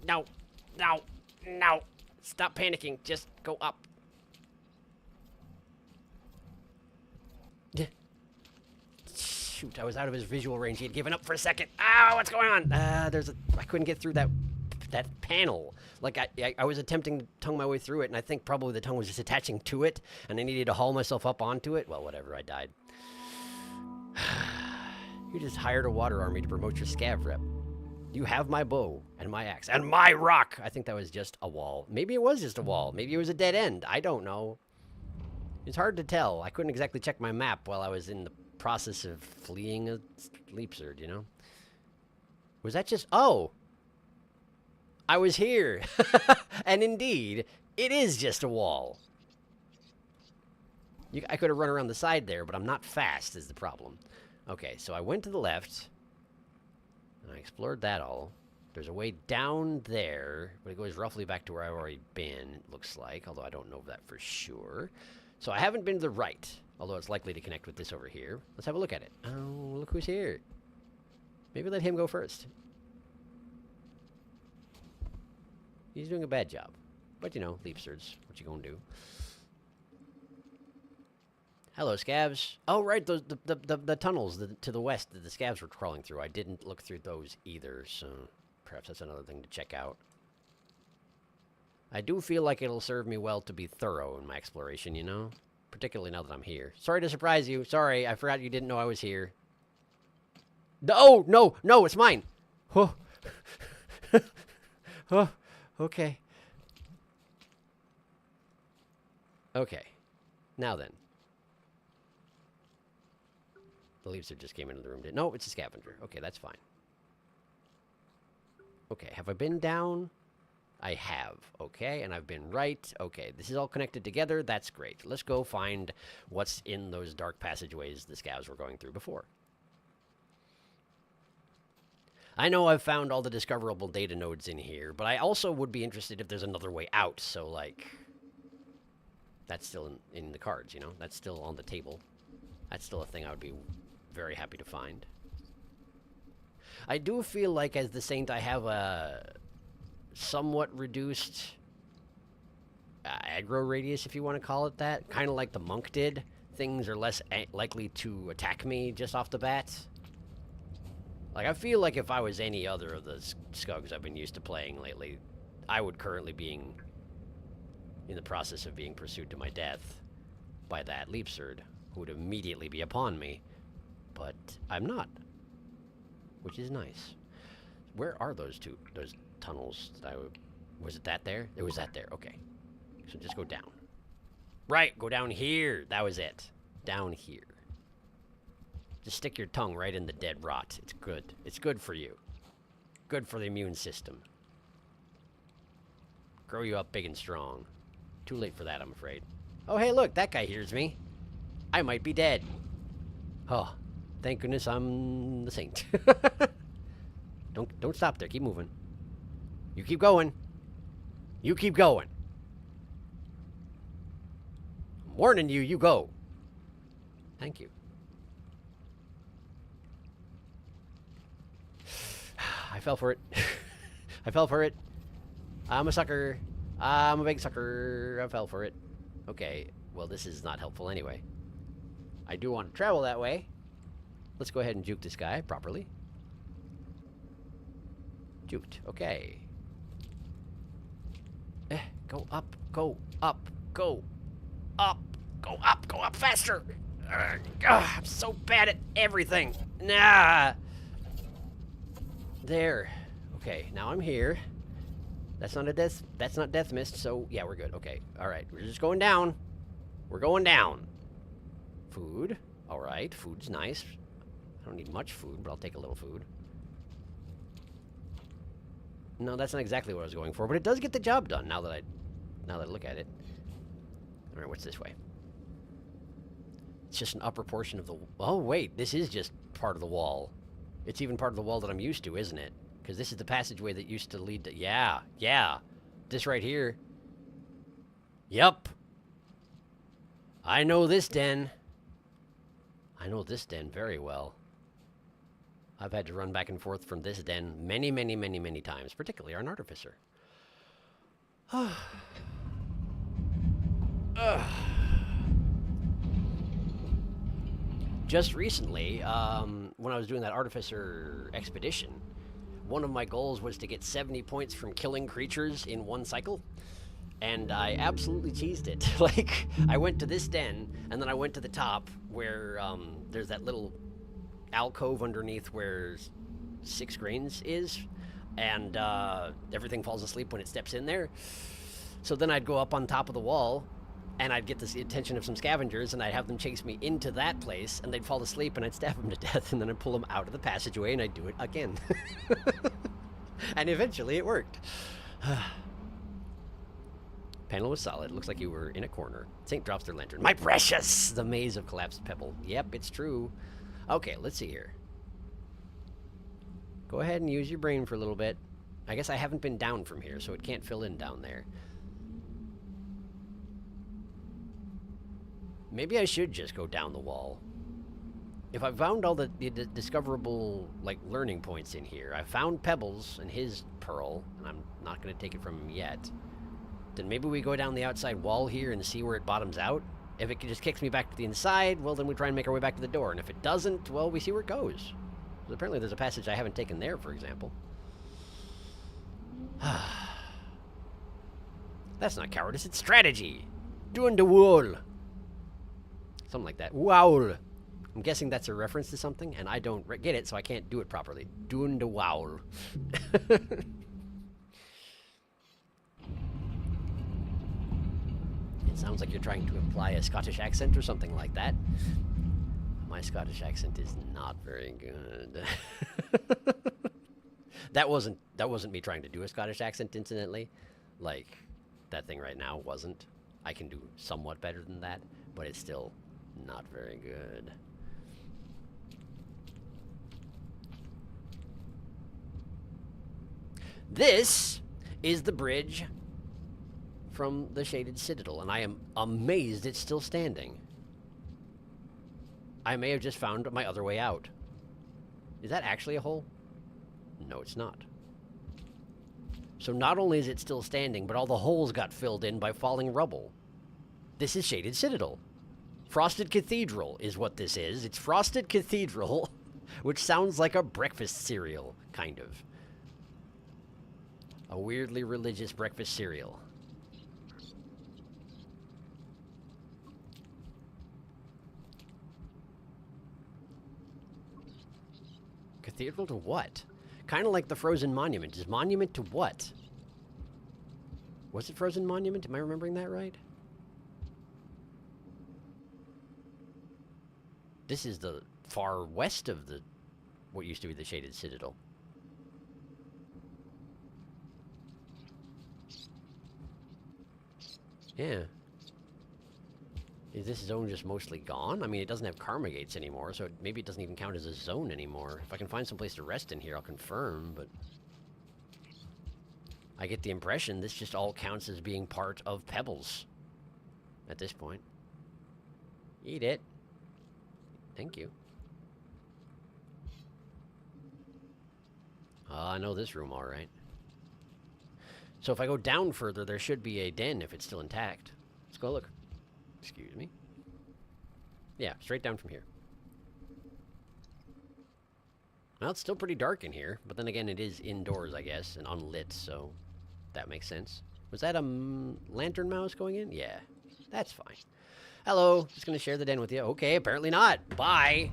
no, no, no. Stop panicking. Just go up. Shoot, I was out of his visual range. He had given up for a second. Ow, what's going on? I couldn't get through that panel. Like, I was attempting to tongue my way through it, and I think probably the tongue was just attaching to it, and I needed to haul myself up onto it. Well, whatever, I died. You just hired a water army to promote your scav rep. You have my bow, and my axe, and my rock! I think that was just a wall. Maybe it was just a wall. Maybe it was a dead end. I don't know. It's hard to tell. I couldn't exactly check my map while I was in the process of fleeing a leapserd, you know? Was that just... Oh! I was here. And indeed, it is just a wall. I could have run around the side there, but I'm not fast is the problem. Okay, so I went to the left. And I explored that all. There's a way down there, but it goes roughly back to where I've already been, it looks like. Although I don't know that for sure. So I haven't been to the right, although it's likely to connect with this over here. Let's have a look at it. Oh, look who's here. Maybe let him go first. He's doing a bad job. But, you know, leapsters. What you gonna do? Hello, scavs. Oh, right, the tunnels to the west that the scavs were crawling through. I didn't look through those either, so perhaps that's another thing to check out. I do feel like it'll serve me well to be thorough in my exploration, you know? Particularly now that I'm here. Sorry to surprise you. Sorry, I forgot you didn't know I was here. Oh, no, no, it's mine. Oh, oh, okay. Okay, now then. The leaves just came into the room. No, it's a scavenger. Okay, that's fine. Okay, have I been down? I have. Okay, and I've been right. Okay, this is all connected together. That's great. Let's go find what's in those dark passageways the scavs were going through before. I know I've found all the discoverable data nodes in here, but I also would be interested if there's another way out. So, like, that's still in the cards, you know? That's still on the table. That's still a thing I would be very happy to find. I do feel like as the Saint I have a somewhat reduced aggro radius, if you want to call it that. Kind of like the monk did. Things are less likely to attack me just off the bat. Like, I feel like if I was any other of the skugs I've been used to playing lately, I would currently be in the process of being pursued to my death by that leapserd, who would immediately be upon me. But I'm not, which is nice. Where are those tunnels that was it that there? It was that there, okay. So just go down. Right, go down here. That was it. Down here. Just stick your tongue right in the dead rot. It's good. It's good for you. Good for the immune system. Grow you up big and strong. Too late for that, I'm afraid. Oh, hey, look, that guy hears me. I might be dead. Oh, thank goodness I'm the Saint. Don't stop there. Keep moving. You keep going. You keep going. I'm warning you, you go. Thank you. I fell for it. I fell for it. I'm a sucker. I'm a big sucker. I fell for it. Okay, well, this is not helpful anyway. I do want to travel that way. Let's go ahead and juke this guy properly. Juked. Okay. Go up. Go up. Go up. Go up. Go up faster. I'm so bad at everything. Nah. There. Okay, now I'm here. That's not a death. That's not death mist. So yeah, we're good. Okay. All right. We're just going down. We're going down. Food. All right. Food's nice. I don't need much food, but I'll take a little food. No, that's not exactly what I was going for, but it does get the job done. Now that I look at it. All right. What's this way? It's just an upper portion of the. Oh wait, this is just part of the wall. It's even part of the wall that I'm used to, isn't it? Because this is the passageway that used to lead to... Yeah, yeah. This right here. Yep. I know this den. I know this den very well. I've had to run back and forth from this den many, many, many, many times, particularly our artificer. Just recently, when I was doing that artificer expedition, one of my goals was to get 70 points from killing creatures in one cycle, and I absolutely cheesed it. Like, I went to this den, and then I went to the top where there's that little alcove underneath where 6 grains is, and everything falls asleep when it steps in there. So then I'd go up on top of the wall, and I'd get the attention of some scavengers, and I'd have them chase me into that place, and they'd fall asleep, and I'd stab them to death, and then I'd pull them out of the passageway, and I'd do it again. And eventually it worked. Panel was solid. Looks like you were in a corner. Saint drops their lantern. My precious! The maze of collapsed pebble. Yep, it's true. Okay, let's see here. Go ahead and use your brain for a little bit. I guess I haven't been down from here, so it can't fill in down there. Maybe I should just go down the wall. If I found all the discoverable, like, learning points in here, I found Pebbles and his pearl, and I'm not going to take it from him yet, then maybe we go down the outside wall here and see where it bottoms out. If it just kicks me back to the inside, well, then we try and make our way back to the door. And if it doesn't, well, we see where it goes. But apparently there's a passage I haven't taken there, for example. That's not cowardice, it's strategy. Doing the wall. Something like that. Wow. I'm guessing that's a reference to something, and I don't get it, so I can't do it properly. Doing the wow. It sounds like you're trying to imply a Scottish accent or something like that. My Scottish accent is not very good. That wasn't me trying to do a Scottish accent, incidentally. Like, that thing right now wasn't. I can do somewhat better than that, but it's still not very good. This is the bridge from the Shaded Citadel, and I am amazed it's still standing. I may have just found my other way out. Is that actually a hole? No, it's not. So not only is it still standing, but all the holes got filled in by falling rubble. This is Shaded Citadel. Frosted Cathedral is what this is. It's Frosted Cathedral, which sounds like a breakfast cereal, kind of. A weirdly religious breakfast cereal. Cathedral to what? Kind of like the Frozen Monument. Is monument to what? Was it Frozen Monument? Am I remembering that right? This is the far west of the what used to be the Shaded Citadel. Yeah. Is this zone just mostly gone? I mean, it doesn't have karma gates anymore, so maybe it doesn't even count as a zone anymore. If I can find some place to rest in here, I'll confirm, but I get the impression this just all counts as being part of Pebbles at this point. Eat it. Thank you. I know this room all right. So if I go down further, there should be a den if it's still intact. Let's go look. Excuse me. Yeah, straight down from here. Well, it's still pretty dark in here, but then again, it is indoors, I guess, and unlit, so that makes sense. Was that a lantern mouse going in? Yeah, that's fine. Hello, just gonna share the den with you. Okay, apparently not. Bye.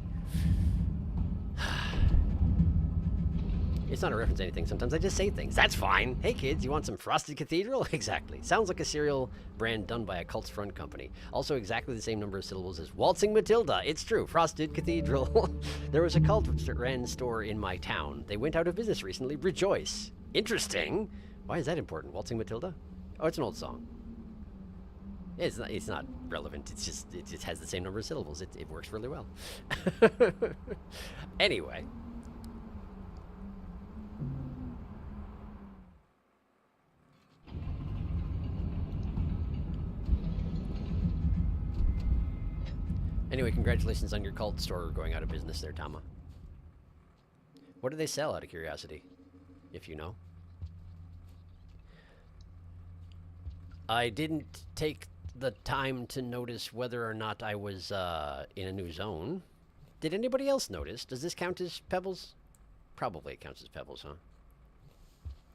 It's not a reference to anything. Sometimes I just say things. That's fine. Hey, kids, you want some Frosted Cathedral? Exactly. Sounds like a cereal brand done by a cult front company. Also exactly the same number of syllables as Waltzing Matilda. It's true. Frosted Cathedral. There was a cult ran store in my town. They went out of business recently. Rejoice. Interesting. Why is that important? Waltzing Matilda? Oh, it's an old song. It's not relevant. It's just, it just has the same number of syllables. It works really well. Anyway. Anyway, congratulations on your cult store going out of business there, Tama. What do they sell, out of curiosity, if you know? I didn't take the time to notice whether or not I was in a new zone. Did anybody else notice? Does this count as Pebbles? Probably it counts as Pebbles, huh?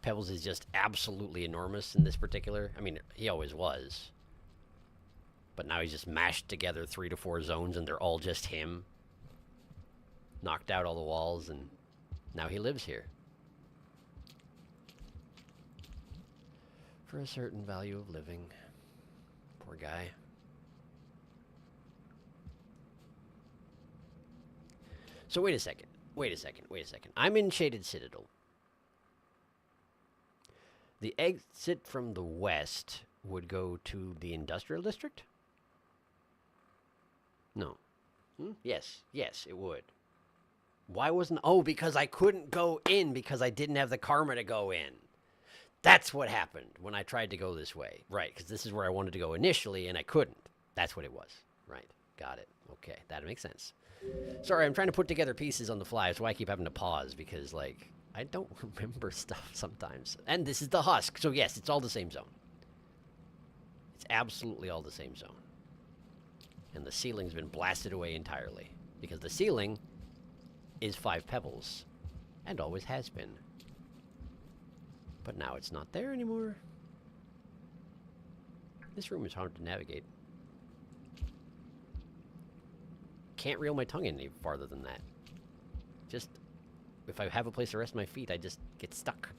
Pebbles is just absolutely enormous in this particular. I mean, he always was. But now he's just mashed together 3 to 4 zones, and they're all just him. Knocked out all the walls, and now he lives here. For a certain value of living. Poor guy. So wait a second. Wait a second. Wait a second. I'm in Shaded Citadel. The exit from the west would go to the industrial district? No. Yes, it would. Why wasn't... Oh, because I couldn't go in because I didn't have the karma to go in. That's what happened when I tried to go this way. Right, because this is where I wanted to go initially, and I couldn't. That's what it was. Right, got it. Okay, that makes sense. Sorry, I'm trying to put together pieces on the fly. That's why I keep having to pause, because, like, I don't remember stuff sometimes. And this is the husk, so yes, it's all the same zone. It's absolutely all the same zone. And the ceiling's been blasted away entirely, because the ceiling is 5 pebbles, and always has been. But now it's not there anymore. This room is hard to navigate. Can't reel my tongue in any farther than that. Just, if I have a place to rest my feet, I just get stuck.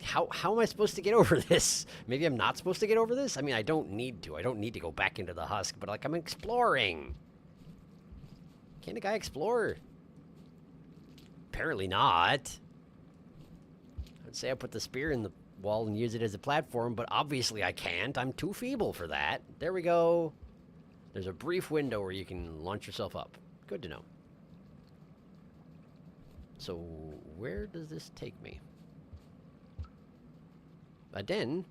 How am I supposed to get over this? Maybe I'm not supposed to get over this? I mean, I don't need to. I don't need to go back into the husk, but, like, I'm exploring. Can a guy explore? Apparently not. I'd say I put the spear in the wall and use it as a platform, but obviously I can't. I'm too feeble for that. There we go. There's a brief window where you can launch yourself up. Good to know. So, where does this take me? A den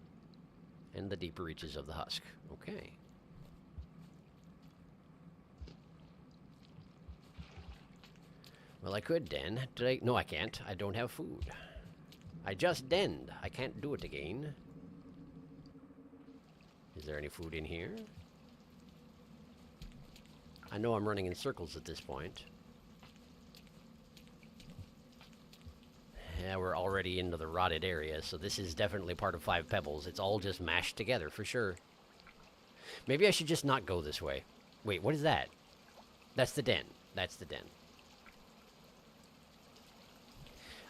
and the deeper reaches of the husk. Okay. Well, I could den. Did I? No, I can't. I don't have food. I just denned. I can't do it again. Is there any food in here? I know I'm running in circles at this point. Yeah, we're already into the rotted area, so this is definitely part of 5 pebbles. It's all just mashed together, for sure. Maybe I should just not go this way. Wait, what is that? That's the den. That's the den.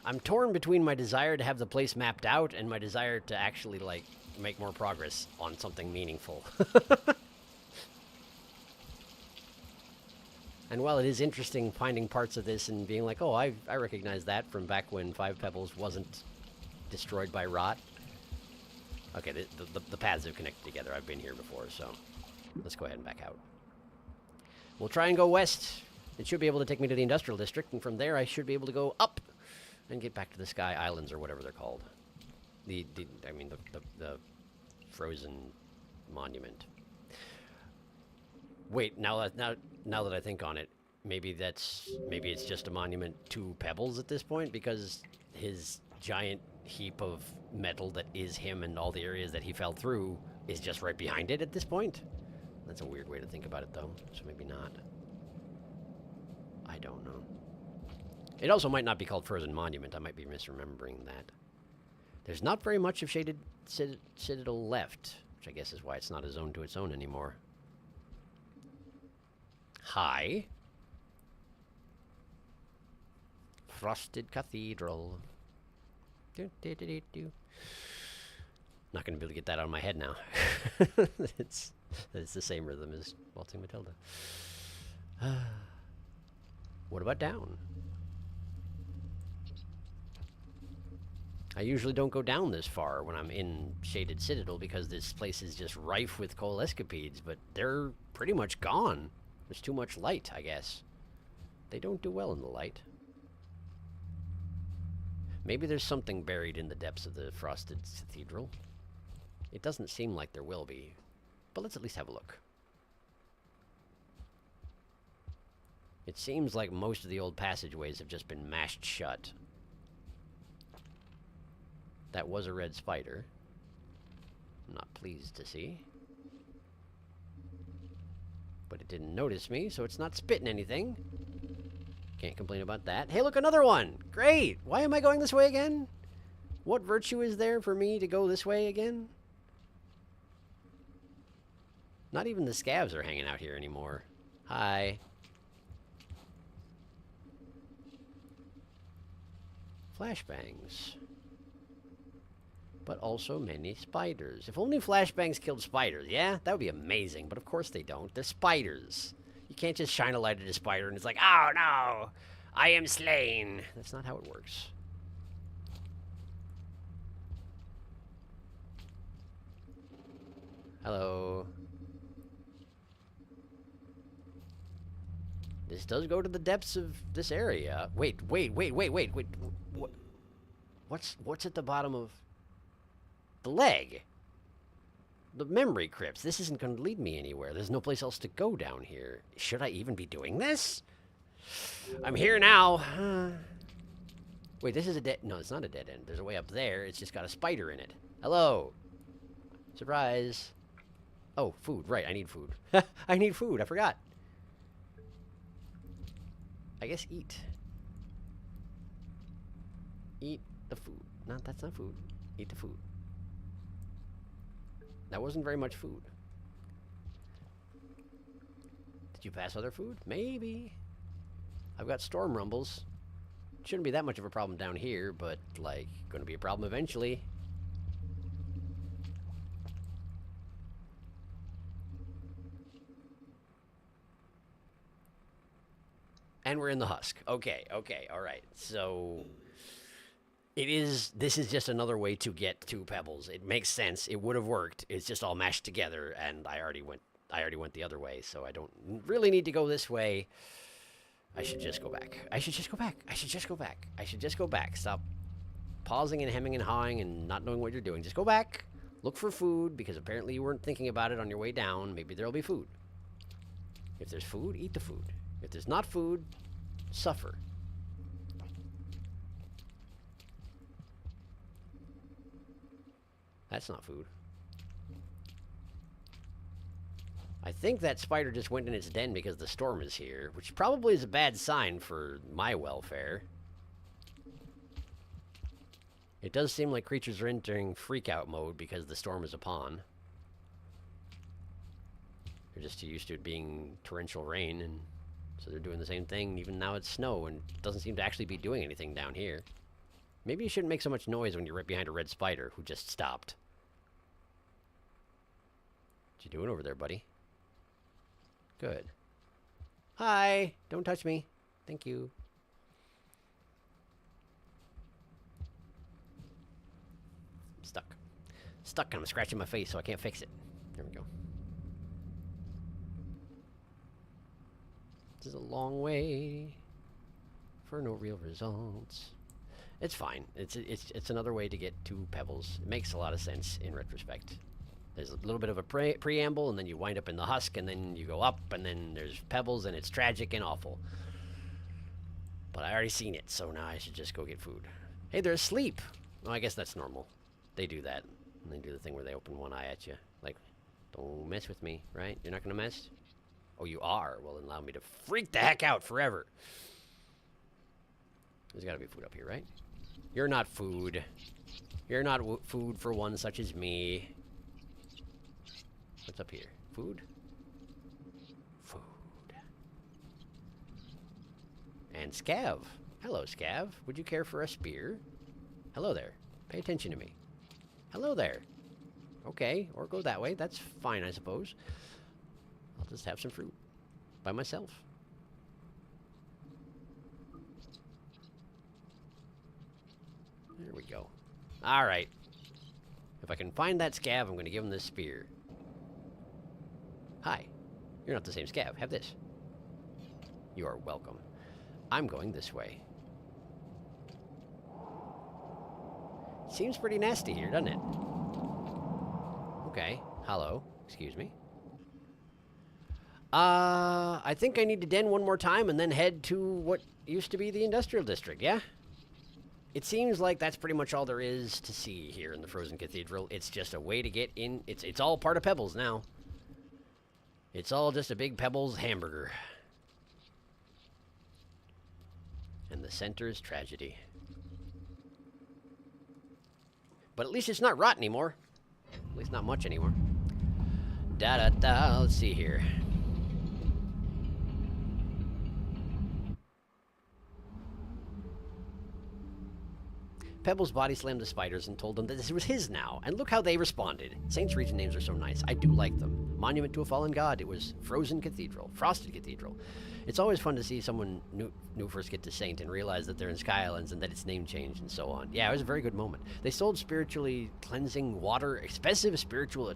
I'm torn between my desire to have the place mapped out and my desire to actually, like, make more progress on something meaningful. And while it is interesting finding parts of this and being like, oh, I recognize that from back when 5 Pebbles wasn't destroyed by rot. Okay, the paths have connected together. I've been here before, so let's go ahead and back out. We'll try and go west. It should be able to take me to the industrial district, and from there I should be able to go up and get back to the Sky Islands or whatever they're called. The frozen monument. Wait, now that I think on it, maybe it's just a monument to Pebbles at this point, because his giant heap of metal that is him and all the areas that he fell through is just right behind it at this point. That's a weird way to think about it, though, so maybe not. I don't know. It also might not be called Frozen Monument. I might be misremembering that. There's not very much of Shaded Citadel left, which I guess is why it's not a zone to its own anymore. Hi. Frosted Cathedral. Do, do, do, do, do. Not going to be able to get that out of my head now. It's the same rhythm as Waltzing Matilda. What about down? I usually don't go down this far when I'm in Shaded Citadel because this place is just rife with coal escapedes, but they're pretty much gone. There's too much light, I guess. They don't do well in the light. Maybe there's something buried in the depths of the Frosted Cathedral. It doesn't seem like there will be, but let's at least have a look. It seems like most of the old passageways have just been mashed shut. That was a red spider. I'm not pleased to see. But it didn't notice me, so it's not spitting anything. Can't complain about that. Hey, look, another one! Great! Why am I going this way again? What virtue is there for me to go this way again? Not even the scavs are hanging out here anymore. Hi. Flashbangs. But also many spiders. If only flashbangs killed spiders, yeah? That would be amazing, but of course they don't. They're spiders. You can't just shine a light at a spider and it's like, oh no, I am slain. That's not how it works. Hello. This does go to the depths of this area. Wait. What's at the bottom of the leg? The memory crypts. This isn't going to lead me anywhere. There's no place else to go down here. Should I even be doing this? I'm here now. Wait, this is a dead... No, it's not a dead end. There's a way up there. It's just got a spider in it. Hello. Surprise. Oh, food. Right, I need food. I need food. I forgot. I guess eat. Eat the food. No, that's not food. Eat the food. That wasn't very much food. Did you pass other food? Maybe. I've got storm rumbles. Shouldn't be that much of a problem down here, but, like, going to be a problem eventually. And we're in the husk. Okay, alright. So, this is just another way to get to pebbles. It makes sense. It would have worked. It's just all mashed together, and I already went the other way, so I don't really need to go this way. I should just go back. I should just go back. Stop pausing and hemming and hawing and not knowing what you're doing. Just go back. Look for food, because apparently you weren't thinking about it on your way down. Maybe there'll be food. If there's food, eat the food. If there's not food, suffer. That's not food. I think that spider just went in its den because the storm is here, which probably is a bad sign for my welfare. It does seem like creatures are entering freak-out mode because the storm is upon. They're just too used to it being torrential rain, and so they're doing the same thing. Even now it's snow, and it doesn't seem to actually be doing anything down here. Maybe you shouldn't make so much noise when you're right behind a red spider who just stopped. What you doing over there, buddy? Good. Hi! Don't touch me. Thank you. I'm stuck. Stuck, and I'm scratching my face, so I can't fix it. There we go. This is a long way for no real results. It's fine. It's another way to get to pebbles. It makes a lot of sense in retrospect. There's a little bit of a preamble, and then you wind up in the husk, and then you go up, and then there's pebbles, and it's tragic and awful. But I already seen it, so now I should just go get food. Hey, they're asleep. Well, I guess that's normal. They do that. And they do the thing where they open one eye at you. Like, don't mess with me, right? You're not going to mess? Oh, you are? Well, then allow me to freak the heck out forever. There's got to be food up here, right? You're not food. You're not food for one such as me. What's up here? Food? Food. And Scav. Hello, Scav. Would you care for a spear? Hello there. Pay attention to me. Hello there. Okay, or go that way. That's fine, I suppose. I'll just have some fruit. By myself. There we go. Alright. If I can find that Scav, I'm going to give him this spear. Hi. You're not the same Scav. Have this. You are welcome. I'm going this way. Seems pretty nasty here, doesn't it? Okay. Hello. Excuse me. I think I need to den one more time and then head to what used to be the industrial district, yeah? It seems like that's pretty much all there is to see here in the Frozen Cathedral. It's just a way to get in. It's all part of Pebbles now. It's all just a big Pebbles hamburger. And the center is tragedy. But at least it's not rot anymore. At least not much anymore. Da-da-da. Let's see here. Pebble's body slammed the spiders and told them that this was his now, and look how they responded. Saints region names are so nice. I do like them. Monument to a fallen god. It was Frozen Cathedral. Frosted Cathedral. It's always fun to see someone new first get to Saint and realize that they're in Sky Islands and that its name changed and so on. Yeah, it was a very good moment. They sold spiritually cleansing water, expensive spiritual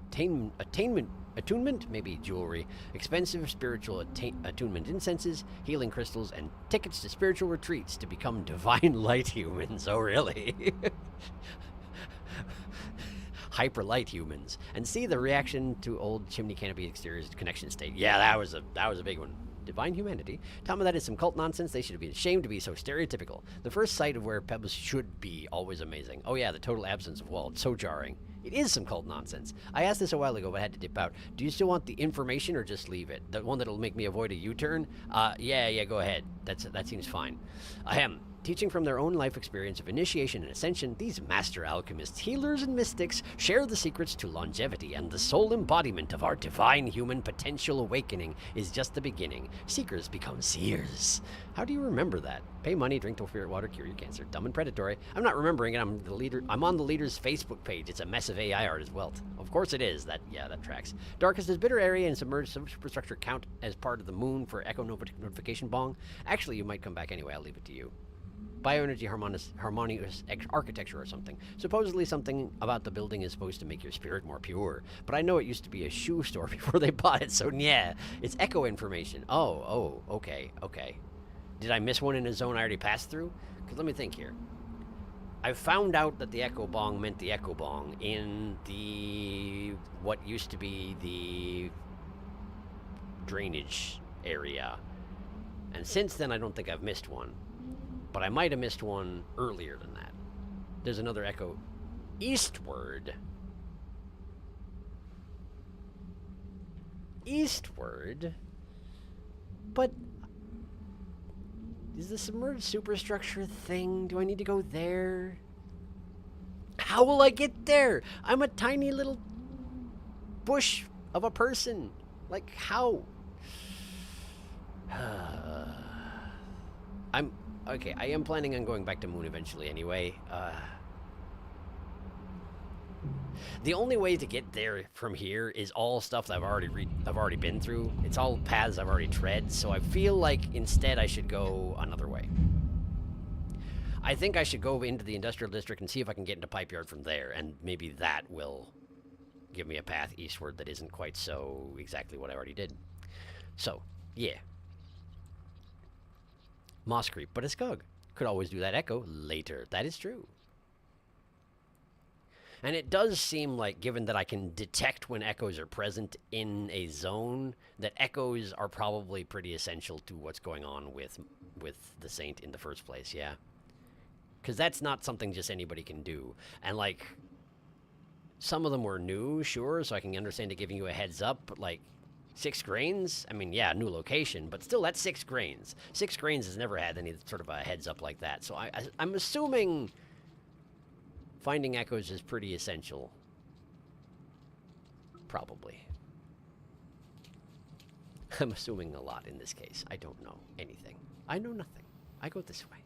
attunement, maybe jewelry, expensive spiritual attunement incenses, healing crystals, and tickets to spiritual retreats to become divine light humans. Oh, really? Hyper light humans. And see the reaction to old chimney canopy exterior's connection state. Yeah, that was a big one. Divine humanity. Tell me that is some cult nonsense. They should be ashamed to be so stereotypical. The first sight of where Pebbly should be, always amazing. Oh yeah, the total absence of Whar'd, so jarring. It is some cult nonsense. I asked this a while ago, but I had to dip out. Do you still want the information or just leave it? The one that'll make me avoid a U-turn? Yeah, go ahead. That seems fine. Ahem. Teaching from their own life experience of initiation and ascension, these master alchemists, healers, and mystics share the secrets to longevity, and the sole embodiment of our divine human potential awakening is just the beginning. Seekers become seers. How do you remember that? Pay money, drink the spirit water, cure your cancer. Dumb and predatory. I'm not remembering it. I'm on the leader's Facebook page. It's a mess of AI art as well. Of course it is. That tracks. Darkest is bitter area and submerged superstructure count as part of the moon for echo notification bong. Actually, you might come back anyway. I'll leave it to you. Bioenergy harmonious architecture or something. Supposedly something about the building is supposed to make your spirit more pure. But I know it used to be a shoe store before they bought it, so yeah. It's echo information. Oh, okay. Did I miss one in a zone I already passed through? Because let me think here. I found out that the echo bong meant the echo bong in the... what used to be the... drainage area. And since then, I don't think I've missed one. But I might have missed one earlier than that. There's another echo eastward. Eastward? But is the submerged superstructure thing? Do I need to go there? How will I get there? I'm a tiny little bush of a person. Like, how? Okay, I am planning on going back to Moon eventually anyway. The only way to get there from here is all stuff that I've already been through. It's all paths I've already tread, so I feel like instead I should go another way. I think I should go into the industrial district and see if I can get into Pipe Yard from there, and maybe that will give me a path eastward that isn't quite so exactly what I already did. So, yeah. Moss Creep, but a Skug. Could always do that echo later. That is true. And it does seem like, given that I can detect when echoes are present in a zone, that echoes are probably pretty essential to what's going on with the Saint in the first place, yeah. Because that's not something just anybody can do. And, like, some of them were new, sure, so I can understand it giving you a heads up, but, like, 6 grains? I mean, yeah, new location, but still, that's 6 grains. 6 grains has never had any sort of a heads up like that, so I'm assuming finding echoes is pretty essential. Probably. I'm assuming a lot in this case. I don't know anything. I know nothing. I go this way.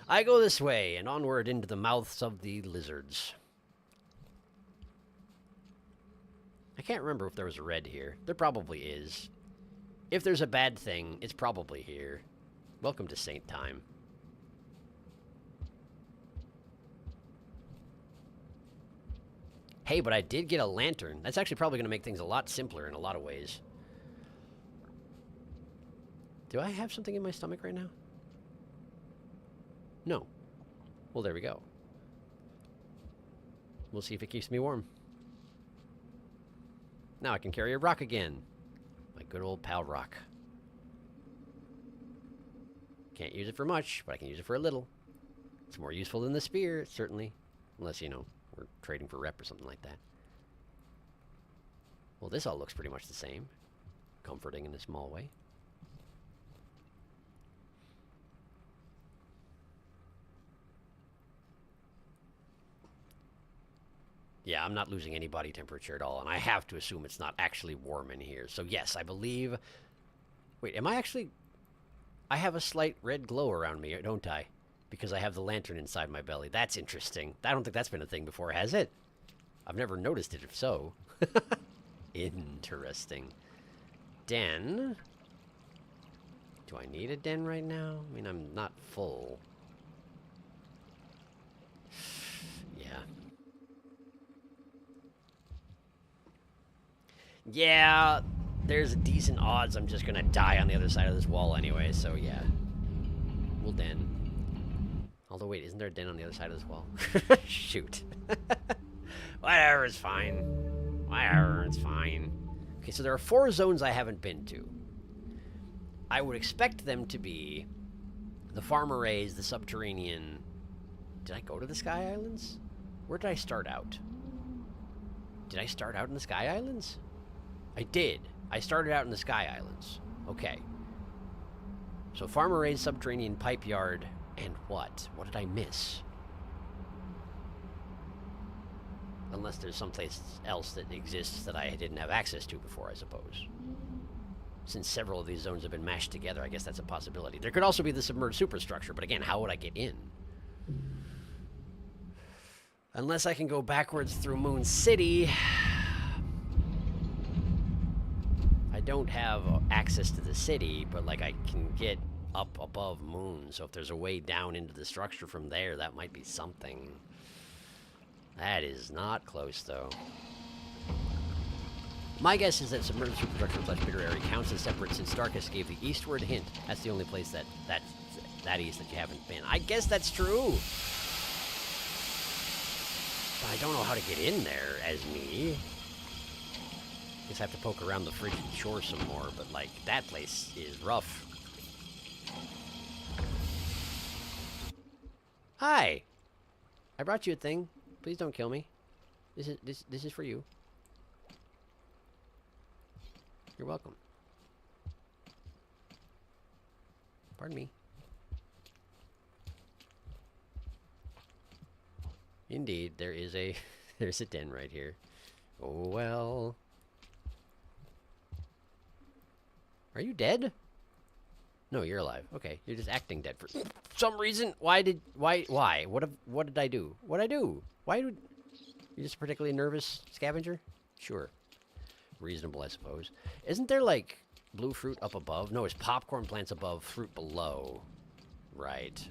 I go this way, and onward into the mouths of the lizards. I can't remember if there was a red here. There probably is. If there's a bad thing, it's probably here. Welcome to Saint Time. Hey, but I did get a lantern. That's actually probably going to make things a lot simpler in a lot of ways. Do I have something in my stomach right now? No. Well, there we go. We'll see if it keeps me warm. Now I can carry a rock again. My good old pal rock. Can't use it for much, but I can use it for a little. It's more useful than the spear, certainly. Unless, you know, we're trading for rep or something like that. Well, this all looks pretty much the same. Comforting in a small way. Yeah, I'm not losing any body temperature at all, and I have to assume it's not actually warm in here. So yes, I believe... Wait, am I actually... I have a slight red glow around me, don't I? because I have the lantern inside my belly. That's interesting. I don't think that's been a thing before, has it? I've never noticed it, if so. Interesting. Den. Do I need a den right now? I mean, I'm not full. Yeah. Yeah, there's a decent odds I'm just gonna die on the other side of this wall anyway, so yeah. We'll den. Although, wait, isn't there a den on the other side of this wall? Shoot. Whatever, it's fine. Whatever, it's fine. Okay, so there are 4 zones I haven't been to. I would expect them to be the farm arrays, the subterranean... Did I go to the Sky Islands? Where did I start out? Did I start out in the Sky Islands? I did. I started out in the Sky Islands. Okay. So farm arrays, subterranean, pipe yard, and what? What did I miss? Unless there's someplace else that exists that I didn't have access to before, I suppose. Since several of these zones have been mashed together, I guess that's a possibility. There could also be the submerged superstructure, but again, how would I get in? Unless I can go backwards through Moon City. I don't have access to the city, but like I can get up above Moon, so if there's a way down into the structure from there, that might be something. That is not close, though. My guess is that submerged superstructure / bigger area counts as separate since Starkus gave the eastward hint. That's the only place that east that you haven't been. I guess that's true. But I don't know how to get in there as me. Guess I have to poke around the frigid shore some more, but like that place is rough. Hi. I brought you a thing. Please don't kill me. This is for you. You're welcome. Pardon me. Indeed, there is a there's a den right here. Oh well. Are you dead? No, you're alive. Okay, you're just acting dead for some reason. Why? What did I do? What'd I do? Why would you just a particularly nervous scavenger? Sure. Reasonable, I suppose. Isn't there like blue fruit up above? No, it's popcorn plants above, fruit below. Right.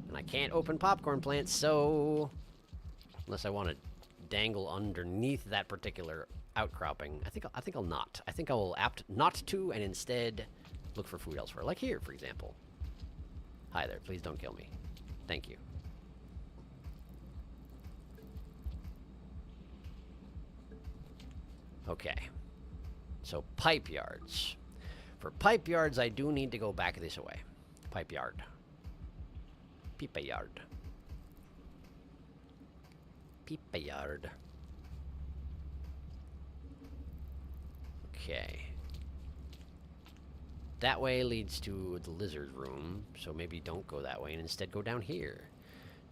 And I can't open popcorn plants, so unless I want to dangle underneath that particular outcropping, I think I'll not. I think I will opt not to and instead look for food elsewhere. Like here, for example. Hi there, please don't kill me. Thank you. Okay. So pipe yards. For pipe yards, I do need to go back this way. Pipe yard. Pipe yard. Pipe yard. Okay. That way leads to the lizard room, so maybe don't go that way and instead go down here.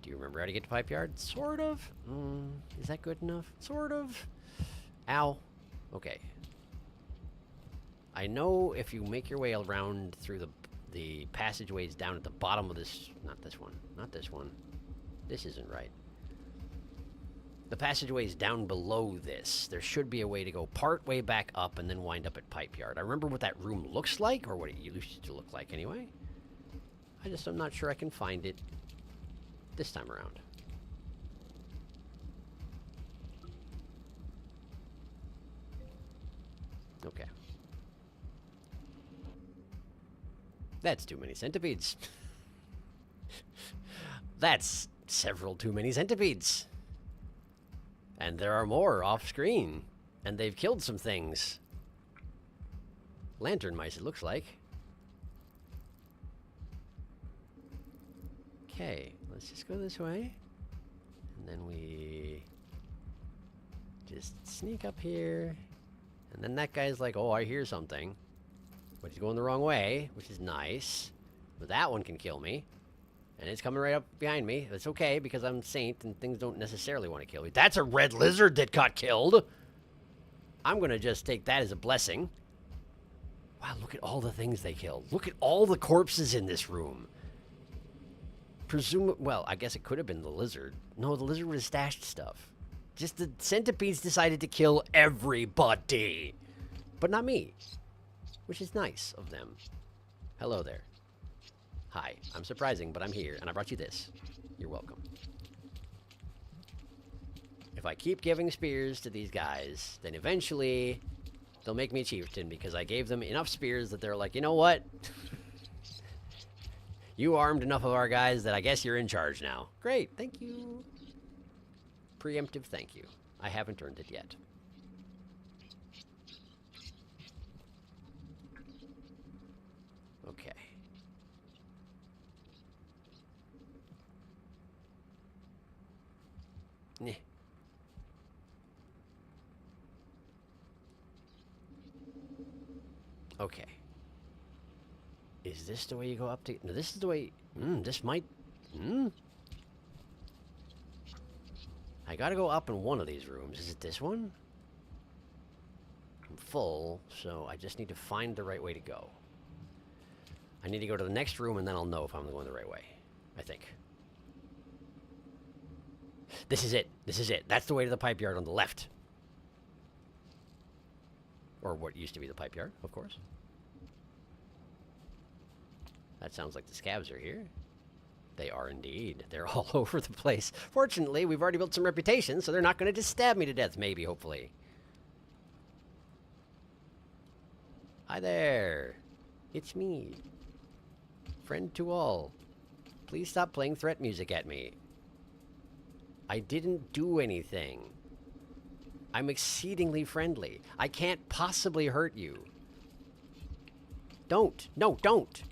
Do you remember how to get to pipe yard? Sort of. Is that good enough? Sort of. Ow. Okay. I know if you make your way around through the passageways down at the bottom of this... Not this one. Not this one. This isn't right. The passageways down below this. There should be a way to go part way back up and then wind up at pipe yard. I remember what that room looks like, or what it used to look like anyway. I'm not sure I can find it this time around. Okay. That's too many centipedes. That's several too many centipedes. And there are more off screen. And they've killed some things. Lantern mice, it looks like. Okay, let's just go this way. And then we just sneak up here. And then that guy's like, oh, I hear something. But he's going the wrong way, which is nice. But that one can kill me. And it's coming right up behind me. It's okay, because I'm Saint, and things don't necessarily want to kill me. That's a red lizard that got killed! I'm gonna just take that as a blessing. Wow, look at all the things they killed. Look at all the corpses in this room. Well, I guess it could have been the lizard. No, the lizard would have stashed stuff. Just the centipedes decided to kill everybody. But not me. Which is nice of them. Hello there. Hi, I'm surprising, but I'm here, and I brought you this. You're welcome. If I keep giving spears to these guys, then eventually they'll make me a chieftain because I gave them enough spears that they're like, you know what? You armed enough of our guys that I guess you're in charge now. Great, thank you. Preemptive thank you. I haven't earned it yet. Okay. Nah. Okay. Is this the way you go up to... No, this is the way... this might... I gotta go up in one of these rooms. Is it this one? I'm full, so I just need to find the right way to go. I need to go to the next room, and then I'll know if I'm going the right way. I think. This is it. This is it. That's the way to the pipe yard on the left. Or what used to be the pipe yard, of course. That sounds like the scavs are here. They are indeed. They're all over the place. Fortunately, we've already built some reputation, so they're not going to just stab me to death, maybe, hopefully. Hi there. It's me. Friend to all. Please stop playing threat music at me. I didn't do anything. I'm exceedingly friendly. I can't possibly hurt you. Don't. No, don't.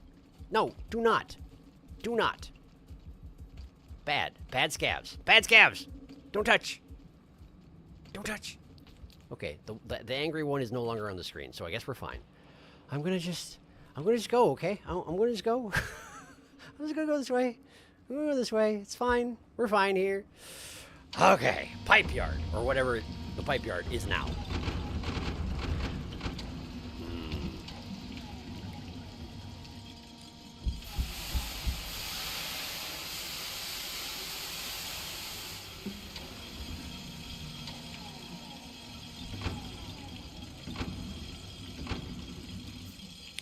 No, do not. Do not. Bad. Bad scavs. Bad scavs! Don't touch. Don't touch. Okay, the angry one is no longer on the screen, so I guess we're fine. I'm gonna just go, okay? I'm gonna just go. I'm just gonna go this way. I'm gonna go this way. It's fine. We're fine here. Okay, pipe yard, or whatever the pipe yard is now.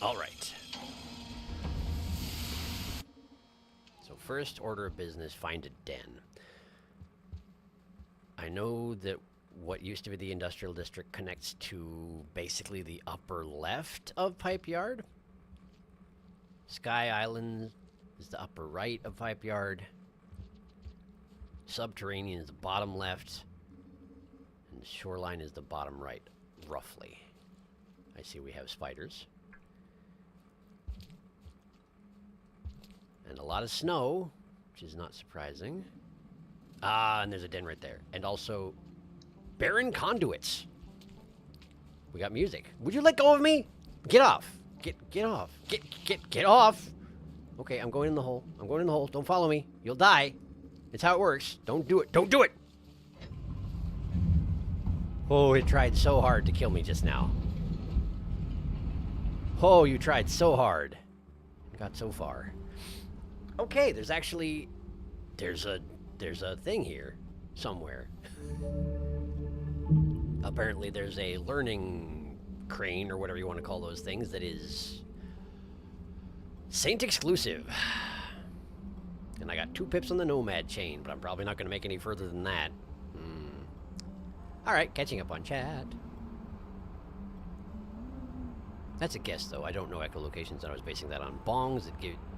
All right. So first order of business, find a den. I know that what used to be the industrial district connects to basically the upper left of Pipe Yard. Sky Island is the upper right of Pipe Yard. Subterranean is the bottom left. And Shoreline is the bottom right, roughly. I see we have spiders. And a lot of snow, which is not surprising. Ah, and there's a den right there. And also, barren conduits. We got music. Would you let go of me? Get off. Get off. Get off. Okay, I'm going in the hole. I'm going in the hole. Don't follow me. You'll die. It's how it works. Don't do it. Don't do it. Oh, it tried so hard to kill me just now. Oh, you tried so hard. Got so far. Okay, there's actually... There's a thing here. Somewhere. Apparently there's a learning crane, or whatever you want to call those things, that is... Saint exclusive. And I got 2 pips on the Nomad chain, but I'm probably not going to make any further than that. Alright, catching up on chat. That's a guess, though. I don't know echolocations, and I was basing that on bongs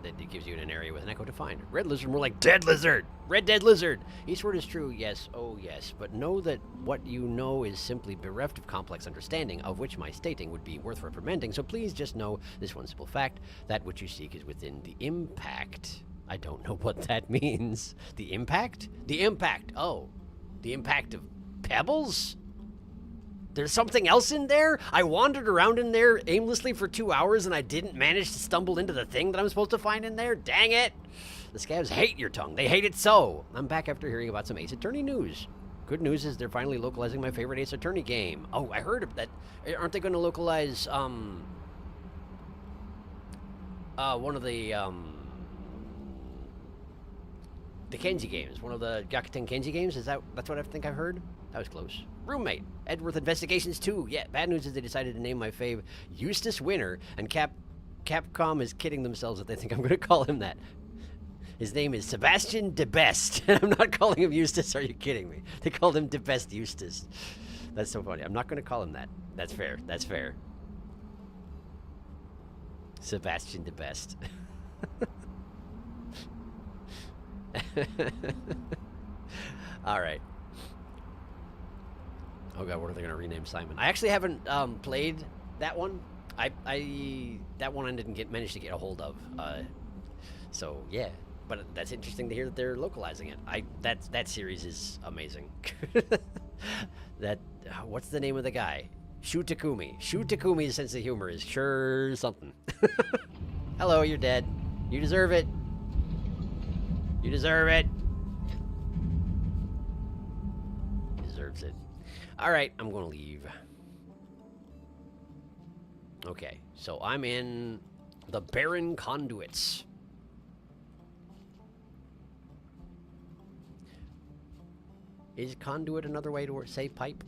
that it gives you an area with an echo to find. Red lizard, more like dead lizard! Red dead lizard! Eastward is true, yes, oh yes, but know that what you know is simply bereft of complex understanding, of which my stating would be worth reprimanding, so please just know this one simple fact: that which you seek is within the impact. I don't know what that means. The impact? The impact, oh. The impact of pebbles? There's something else in there? I wandered around in there aimlessly for 2 hours and I didn't manage to stumble into the thing that I'm supposed to find in there? Dang it! The scavs hate your tongue. They hate it so. I'm back after hearing about some Ace Attorney news. Good news is they're finally localizing my favorite Ace Attorney game. Oh, I heard of that. Aren't they going to localize, one of the, The Kenji games, one of the Gyakuten Kenji games. That's what I think I've heard? That was close. Roommate, Edworth Investigations 2. Yeah, bad news is they decided to name my fave Eustace Winter, and Capcom is kidding themselves that they think I'm going to call him that. His name is Sebastian De Best, and I'm not calling him Eustace. Are you kidding me? They called him De Best Eustace. That's so funny. I'm not going to call him that. That's fair. That's fair. Sebastian De Best. All right. Oh god, what are they gonna rename Simon? I actually haven't played that one. That one I didn't manage to get a hold of. So yeah, but that's interesting to hear that they're localizing it. That series is amazing. What's the name of the guy? Shu Takumi. Shu Takumi's sense of humor is sure something. Hello, you're dead. You deserve it. You deserve it. He deserves it. Alright, I'm gonna leave. Okay, so I'm in the Barren Conduits. Is conduit another way to say pipe?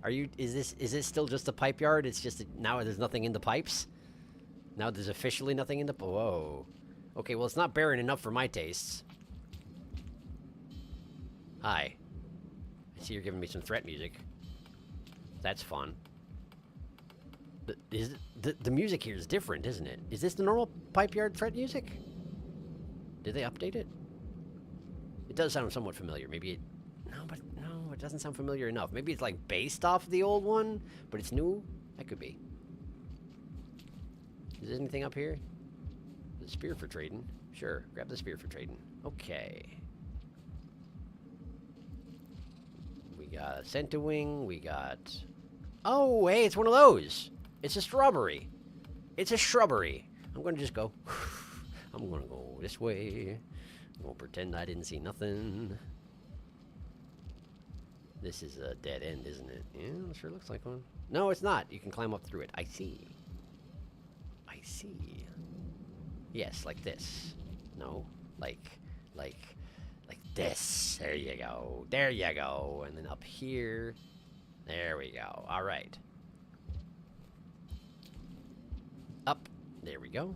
Is this still just a pipe yard? It's just now there's nothing in the pipes? Now there's officially nothing in the... Whoa. Okay, well, it's not barren enough for my tastes. Hi. I see you're giving me some threat music. That's fun. The music here is different, isn't it? Is this the normal pipe yard threat music? Did they update it? It does sound somewhat familiar. Maybe it... No, it doesn't sound familiar enough. Maybe it's like based off the old one, but it's new? That could be. Is there anything up here? The spear for trading. Sure, grab the spear for trading. Okay. We got a Centowing. We got... Oh, hey, it's one of those. It's a strawberry. It's a shrubbery. I'm going to just go. I'm going to go this way. I'm going to pretend I didn't see nothing. This is a dead end, isn't it? Yeah, it sure looks like one. No, it's not. You can climb up through it. I see. I see. Yes, like this. No, like this. There you go. There you go. And then up here. There we go. All right. Up. There we go.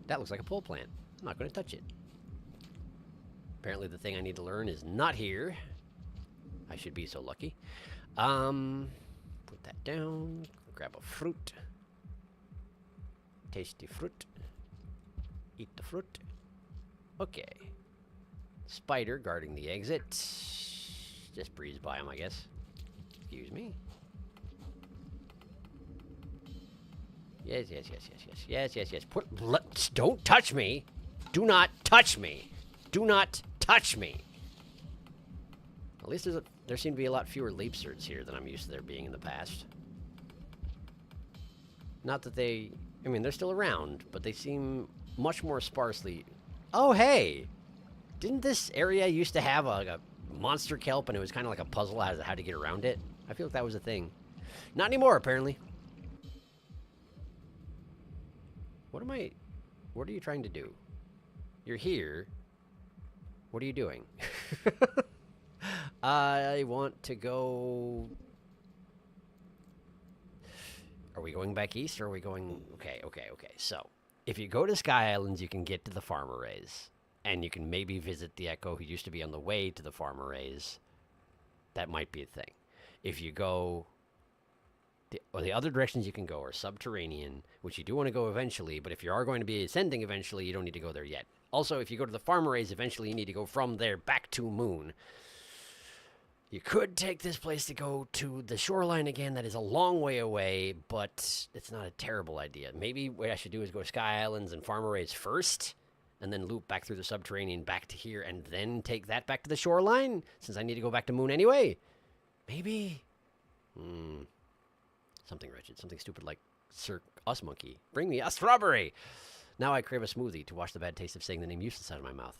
That looks like a pole plant. I'm not going to touch it. Apparently the thing I need to learn is not here. I should be so lucky. Put that down. Grab a fruit. Tasty fruit. Eat the fruit. Okay. Spider guarding the exit. Just breeze by him, I guess. Excuse me. Yes. Don't touch me. Do not touch me. Do not touch me. At least there seem to be a lot fewer leapsters here than I'm used to there being in the past. Not that I mean, they're still around, but they seem much more sparsely. Oh, hey! Didn't this area used to have a monster kelp, and it was kind of like a puzzle as to how to get around it? I feel like that was a thing. Not anymore, apparently. What are you trying to do? You're here. What are you doing? I want to go... Are we going back east, or are we going... Okay. So, if you go to Sky Islands, you can get to the farm arrays. And you can maybe visit the Echo who used to be on the way to the farm arrays. That might be a thing. If you go... the other directions you can go are subterranean, which you do want to go eventually, but if you are going to be ascending eventually, you don't need to go there yet. Also, if you go to the farm arrays, eventually you need to go from there back to Moon. You could take this place to go to the shoreline again. That is a long way away, but it's not a terrible idea. Maybe what I should do is go to Sky Islands and farm arrays first, and then loop back through the subterranean back to here, and then take that back to the shoreline, since I need to go back to Moon anyway. Maybe? Something wretched, something stupid like Sir Us Monkey. Bring me a strawberry! Now I crave a smoothie to wash the bad taste of saying the name useless out of my mouth.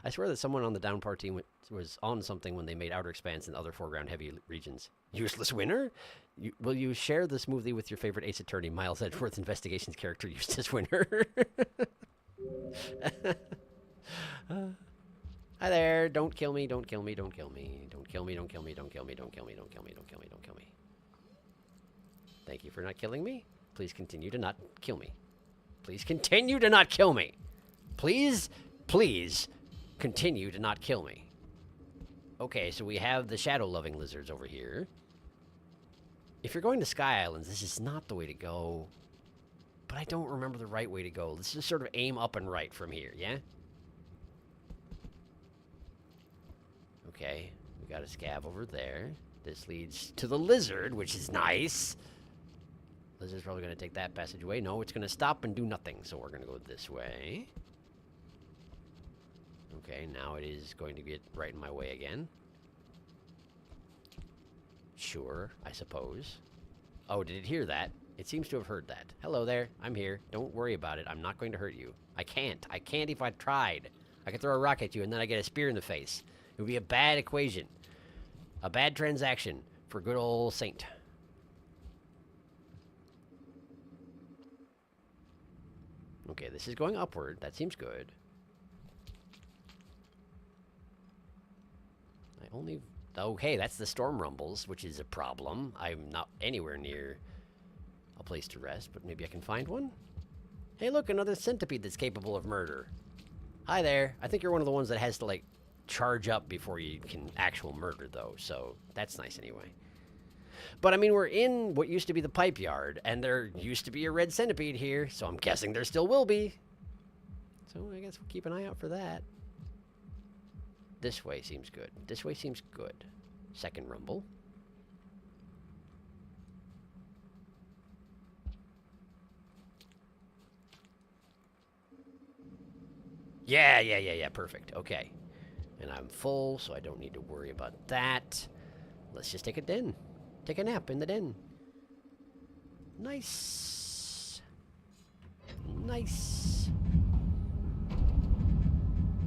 I swear that someone on the Downpour team was on something when they made Outer Expanse and other foreground heavy regions. Useless winner? Will you share the smoothie with your favorite Ace Attorney, Miles Edgeworth Investigations character, Eustace Winner? Hi there. Don't kill me. Don't kill me. Don't kill me. Don't kill me. Don't kill me. Don't kill me. Don't kill me. Don't kill me. Don't kill me. Don't kill me. Thank you for not killing me. Please continue to not kill me. Please continue to not kill me. Please, please continue to not kill me. Okay, so we have the shadow-loving lizards over here. If you're going to Sky Islands, this is not the way to go. But I don't remember the right way to go. Let's just sort of aim up and right from here, yeah? Okay, we got a scav over there. This leads to the lizard, which is nice. Lizard's probably going to take that passageway. No, it's going to stop and do nothing, so we're going to go this way. Okay, now it is going to get right in my way again. Sure, I suppose. Oh, did it hear that? It seems to have heard that. Hello there, I'm here. Don't worry about it. I'm not going to hurt you. I can't. I can't if I tried. I could throw a rock at you and then I get a spear in the face. It would be a bad equation. A bad transaction for good old Saint. Okay, this is going upward. That seems good. Okay, that's the storm rumbles, which is a problem. I'm not anywhere near a place to rest, but maybe I can find one? Hey, look, another centipede that's capable of murder. Hi there. I think you're one of the ones that has to, like, charge up before you can actual murder, though, so that's nice anyway. But, I mean, we're in what used to be the pipe yard, and there used to be a red centipede here, so I'm guessing there still will be. So I guess we'll keep an eye out for that. This way seems good. This way seems good. Second rumble. Yeah, perfect. Okay. And I'm full, so I don't need to worry about that. Let's just take a den. Take a nap in the den. Nice. Nice.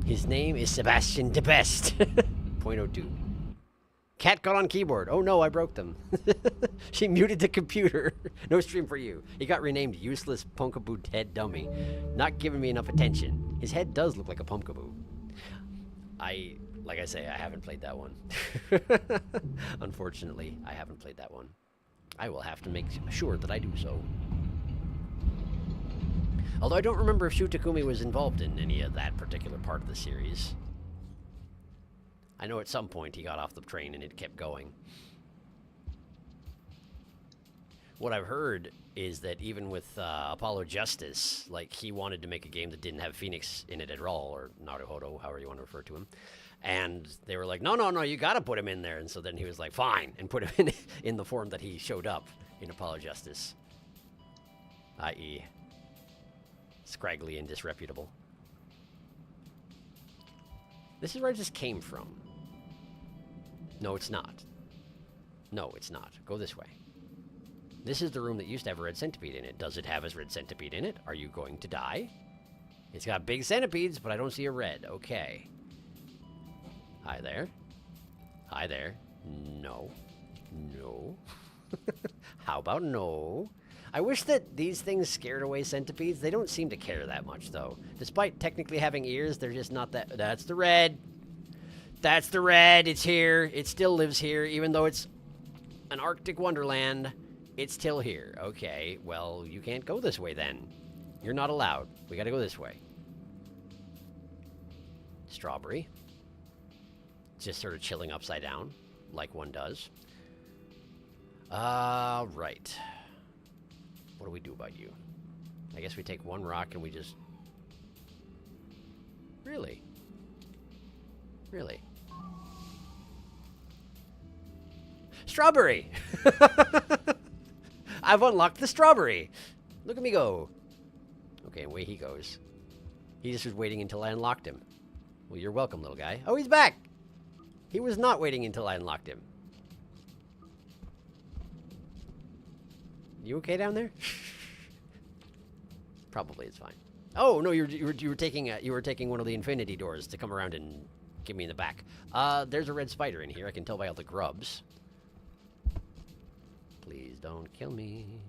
His name is Sebastian de Best. 0.02. Cat got on keyboard. Oh no, I broke them. She muted the computer. No stream for you. He got renamed Useless Pumpkaboo Head Dummy. Not giving me enough attention. His head does look like a Pumpkaboo. Like I say, I haven't played that one. Unfortunately, I haven't played that one. I will have to make sure that I do so. Although I don't remember if Shu Takumi was involved in any of that particular part of the series. I know at some point he got off the train and it kept going. What I've heard is that even with Apollo Justice, like, he wanted to make a game that didn't have Phoenix in it at all, or Naruhodo, however you want to refer to him. And they were like, no, you gotta put him in there. And so then he was like, fine, and put him in the form that he showed up in Apollo Justice. I.e. scraggly and disreputable. This is where I just came from. No, it's not. No, it's not. Go this way. This is the room that used to have a red centipede in it. Does it have a red centipede in it? Are you going to die? It's got big centipedes, but I don't see a red. Okay. Hi there. Hi there. No. No. How about no? I wish that these things scared away centipedes. They don't seem to care that much, though. Despite technically having ears, they're just not that... That's the red. That's the red. It's here. It still lives here, even though it's an Arctic wonderland. It's still here. Okay, well, you can't go this way, then. You're not allowed. We gotta go this way. Strawberry. Just sort of chilling upside down, like one does. Right. What do we do about you? I guess we take one rock and we just... Really? Really? Strawberry! I've unlocked the strawberry! Look at me go. Okay, away he goes. He just was waiting until I unlocked him. Well, you're welcome, little guy. Oh, he's back! He was not waiting until I unlocked him. You okay down there? Probably it's fine. Oh no, you were taking one of the infinity doors to come around and give me in the back. There's a red spider in here. I can tell by all the grubs. Please don't kill me.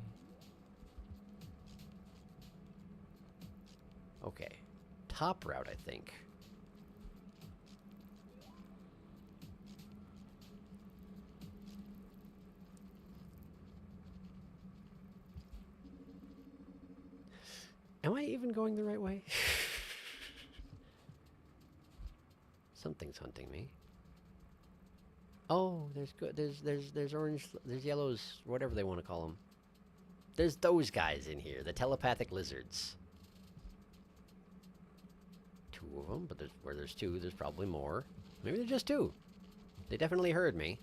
Okay, top route I think. Am I even going the right way? Something's hunting me. Oh, there's good. There's orange. There's yellows. Whatever they want to call them. There's those guys in here. The telepathic lizards. Two of them, but where there's two, there's probably more. Maybe there's just two. They definitely heard me.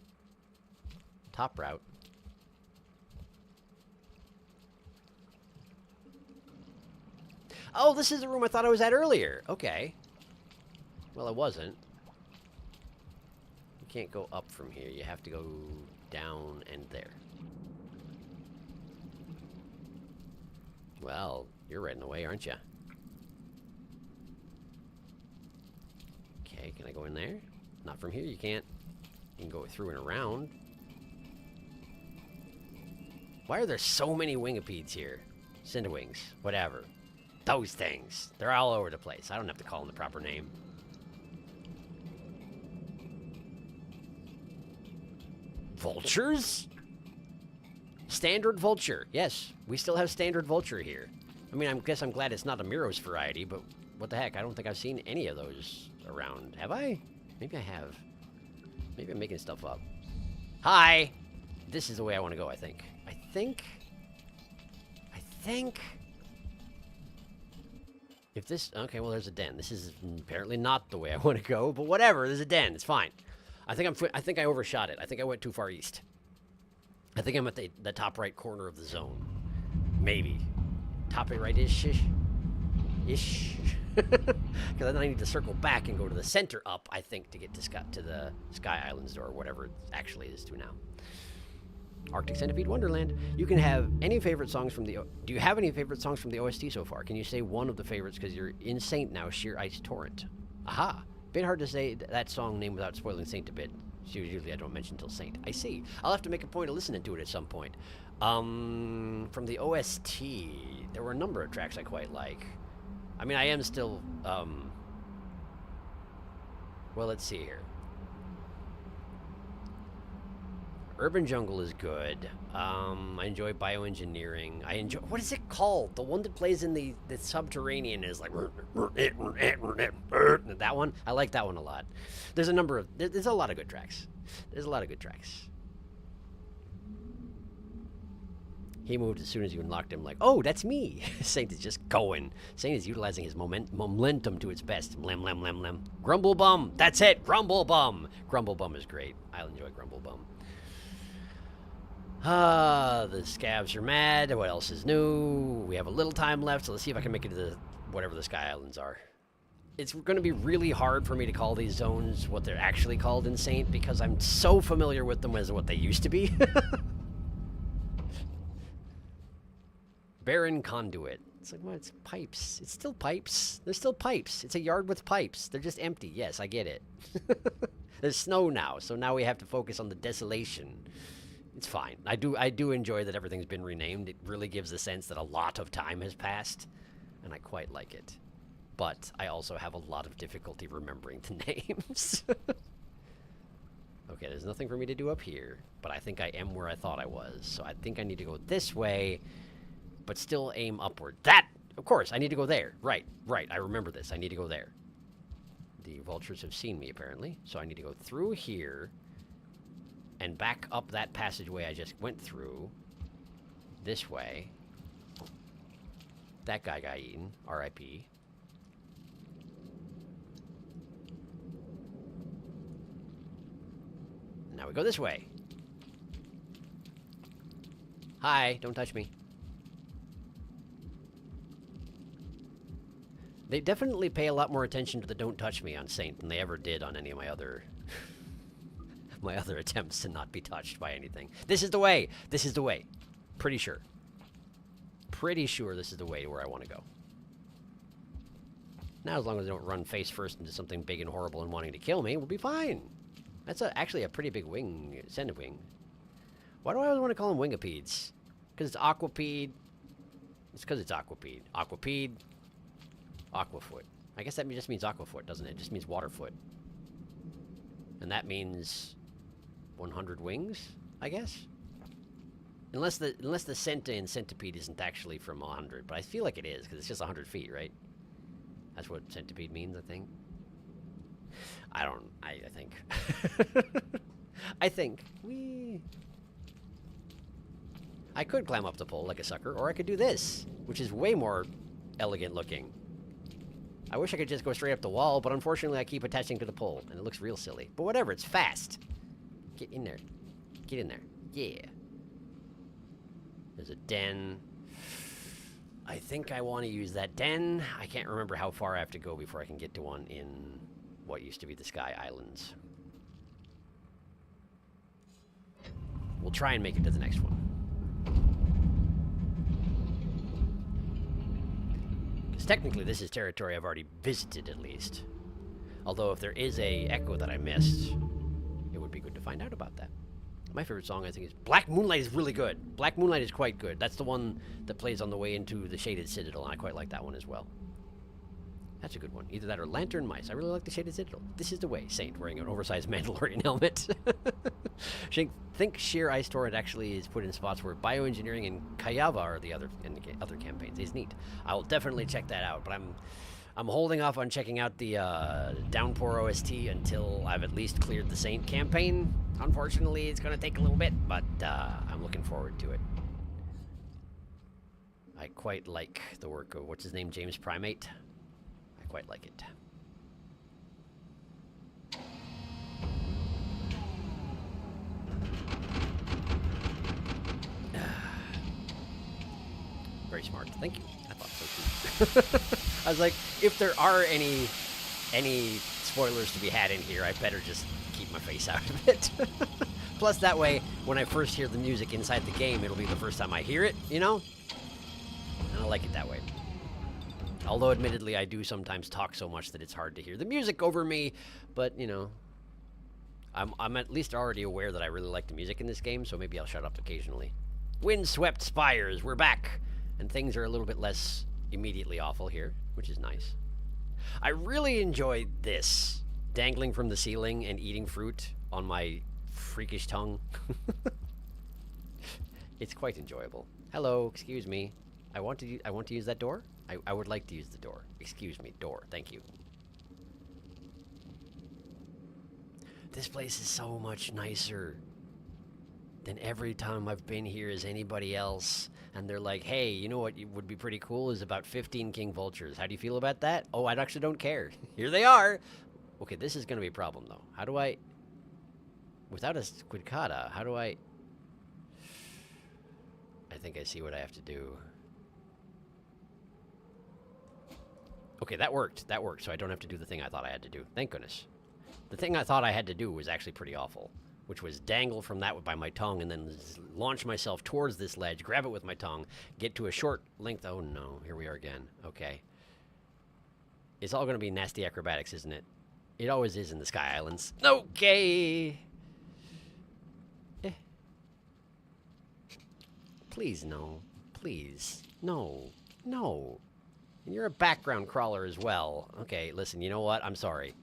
Top route. Oh, this is the room I thought I was at earlier. Okay. Well, I wasn't. You can't go up from here. You have to go down and there. Well, you're right in the way, aren't you? Okay, can I go in there? Not from here, you can't. You can go through and around. Why are there so many wingipedes here? Cindawings, whatever. Those things. They're all over the place. I don't have to call them the proper name. Vultures? Standard vulture. Yes, we still have standard vulture here. I mean, I guess I'm glad it's not a Miros variety, but what the heck? I don't think I've seen any of those around. Have I? Maybe I have. Maybe I'm making stuff up. Hi! This is the way I want to go, I think. I think... If this... Okay, well, there's a den. This is apparently not the way I want to go, but whatever. There's a den. It's fine. I think I overshot it. I think I went too far east. I think I'm at the top right corner of the zone. Maybe. Top right-ish? Ish. Because then I need to circle back and go to the center up, I think, to get to the Sky Islands or whatever it actually is to now. Arctic Centipede Wonderland. You can have any favorite songs from the... Do you have any favorite songs from the OST so far? Can you say one of the favorites because you're in Saint now, Sheer Ice Torrent? Aha! Bit hard to say that song name without spoiling Saint a bit. Usually I don't mention until Saint. I see. I'll have to make a point of listening to it at some point. From the OST, there were a number of tracks I quite like. I mean, I am still... Well, let's see here. Urban Jungle is good. I enjoy Bioengineering. I enjoy... What is it called? The one that plays in the subterranean is like... That one? I like that one a lot. There's a number of... There's a lot of good tracks. There's a lot of good tracks. He moved as soon as you unlocked him like, oh, that's me. Saint is just going. Saint is utilizing his momentum to its best. Lem, lem, lem, lem. Grumble Bum. That's it. Grumble Bum. Grumble Bum is great. I enjoy Grumble Bum. The scabs are mad. What else is new? We have a little time left, so let's see if I can make it to the whatever the Sky Islands are. It's going to be really hard for me to call these zones what they're actually called in Saint because I'm so familiar with them as what they used to be. Barren Conduit. It's like, well, it's pipes. It's still pipes. There's still pipes. It's a yard with pipes. They're just empty. Yes, I get it. There's snow now, so now we have to focus on the desolation. It's fine. I do enjoy that everything's been renamed. It really gives the sense that a lot of time has passed, and I quite like it. But I also have a lot of difficulty remembering the names. Okay, there's nothing for me to do up here, but I think I am where I thought I was. So I think I need to go this way, but still aim upward. That, of course, I need to go there. Right, I remember this. I need to go there. The vultures have seen me, apparently, so I need to go through here and back up that passageway I just went through, this way. That guy got eaten, R.I.P. Now we go this way. Hi, don't touch me. They definitely pay a lot more attention to the don't touch me on Saint than they ever did on any of my other... my other attempts to not be touched by anything. This is the way! This is the way. Pretty sure. Pretty sure this is the way to where I want to go. Now, as long as I don't run face first into something big and horrible and wanting to kill me, we'll be fine. That's actually a pretty big wing, Centiwing. Why do I always want to call them wingipedes? Because it's aquapede. It's because it's aquapede. Aquapede. Aquafoot. I guess that just means aquafoot, doesn't it? It just means waterfoot. And that means 100 wings, I guess? Unless the Centa in Centipede isn't actually from 100, but I feel like it is, because it's just 100 feet, right? That's what Centipede means, I think. I think. I think. Whee! I could climb up the pole like a sucker, or I could do this, which is way more elegant looking. I wish I could just go straight up the wall, but unfortunately I keep attaching to the pole, and it looks real silly. But whatever, it's fast. Get in there. Get in there. Yeah. There's a den. I think I want to use that den. I can't remember how far I have to go before I can get to one in what used to be the Sky Islands. We'll try and make it to the next one. Because technically this is territory I've already visited at least. Although if there is a echo that I missed, it would be good to find out about that. My favorite song, I think, is Black Moonlight is really good. Black Moonlight is quite good. That's the one that plays on the way into the Shaded Citadel, and I quite like that one as well. That's a good one. Either that or Lantern Mice. I really like the Shaded Citadel. This is the way. Saint wearing an oversized Mandalorian helmet. Think Sheer Ice Torrent actually is put in spots where bioengineering and Kayava are the other campaigns. It's neat. I will definitely check that out, but I'm holding off on checking out the Downpour OST until I've at least cleared the Saint campaign. Unfortunately, it's going to take a little bit, but I'm looking forward to it. I quite like the work of, what's his name, James Primate. I quite like it. Very smart. Thank you. I thought so too. I was like, if there are any spoilers to be had in here, I better just keep my face out of it. Plus, that way, when I first hear the music inside the game, it'll be the first time I hear it, you know? And I like it that way. Although, admittedly, I do sometimes talk so much that it's hard to hear the music over me, but, you know, I'm at least already aware that I really like the music in this game, so maybe I'll shut up occasionally. Windswept Spires, we're back! And things are a little bit less immediately awful here, which is nice. I really enjoyed this. Dangling from the ceiling and eating fruit on my freakish tongue. It's quite enjoyable. Hello, excuse me. I want to use that door? I would like to use the door. Excuse me, door. Thank you. This place is so much nicer than every time I've been here as anybody else. And they're like, hey, you know what would be pretty cool is about 15 king vultures. How do you feel about that? Oh, I actually don't care. Here they are. Okay, this is going to be a problem, though. How do I... Without a squidcata, how do I... I think I see what I have to do. Okay, that worked. That worked, so I don't have to do the thing I thought I had to do. Thank goodness. The thing I thought I had to do was actually pretty awful, which was dangle from that by my tongue and then launch myself towards this ledge, grab it with my tongue, get to a short length... Oh, no. Here we are again. Okay. It's all going to be nasty acrobatics, isn't it? It always is in the Sky Islands. Okay! Eh. Please, no. Please. No. No. And you're a background crawler as well. Okay, listen, you know what? I'm sorry.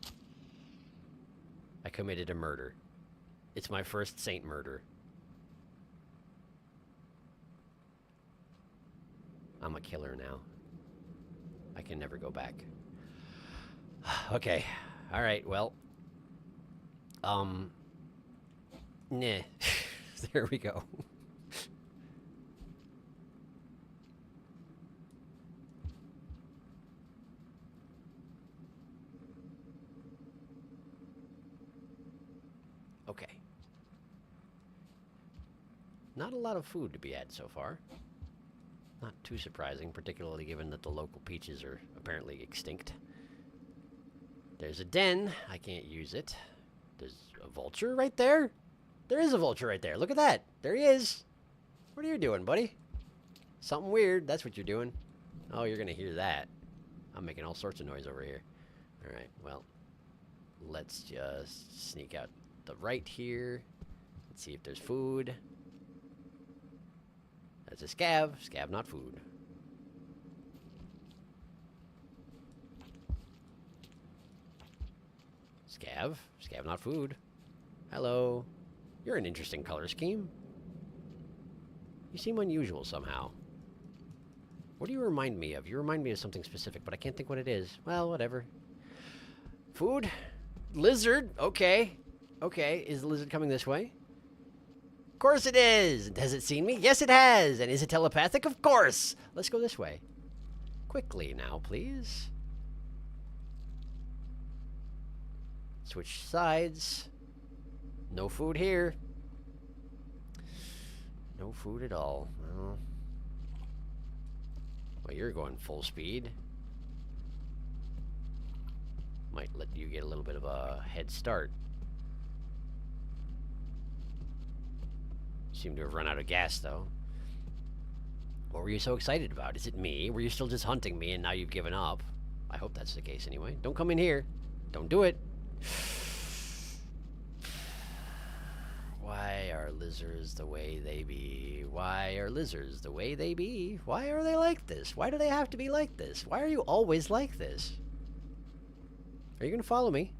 I committed a murder. It's my first saint murder. I'm a killer now. I can never go back. Okay. All right, well. Nah. There we go. Okay. Not a lot of food to be had so far. Not too surprising, particularly given that the local peaches are apparently extinct. There's a den. I can't use it. There's a vulture right there. There is a vulture right there. Look at that. There he is. What are you doing, buddy? Something weird. That's what you're doing. Oh, you're going to hear that. I'm making all sorts of noise over here. All right, well, let's just sneak out the right here. Let's see if there's food. That's a scav. Scav, not food. Scav. Scav, not food. Hello. You're an interesting color scheme. You seem unusual somehow. What do you remind me of? You remind me of something specific, but I can't think what it is. Well, whatever. Food? Lizard? Okay. Okay, is the lizard coming this way? Of course it is! Has it seen me? Yes, it has! And is it telepathic? Of course! Let's go this way. Quickly now, please. Switch sides. No food here. No food at all. Well, you're going full speed. Might let you get a little bit of a head start. Seem to have run out of gas, though. What were you so excited about? Is it me? Were you still just hunting me and now you've given up? I hope that's the case anyway. Don't come in here. Don't do it. Why are lizards the way they be? Why are lizards the way they be? Why are they like this? Why do they have to be like this? Why are you always like this? Are you going to follow me?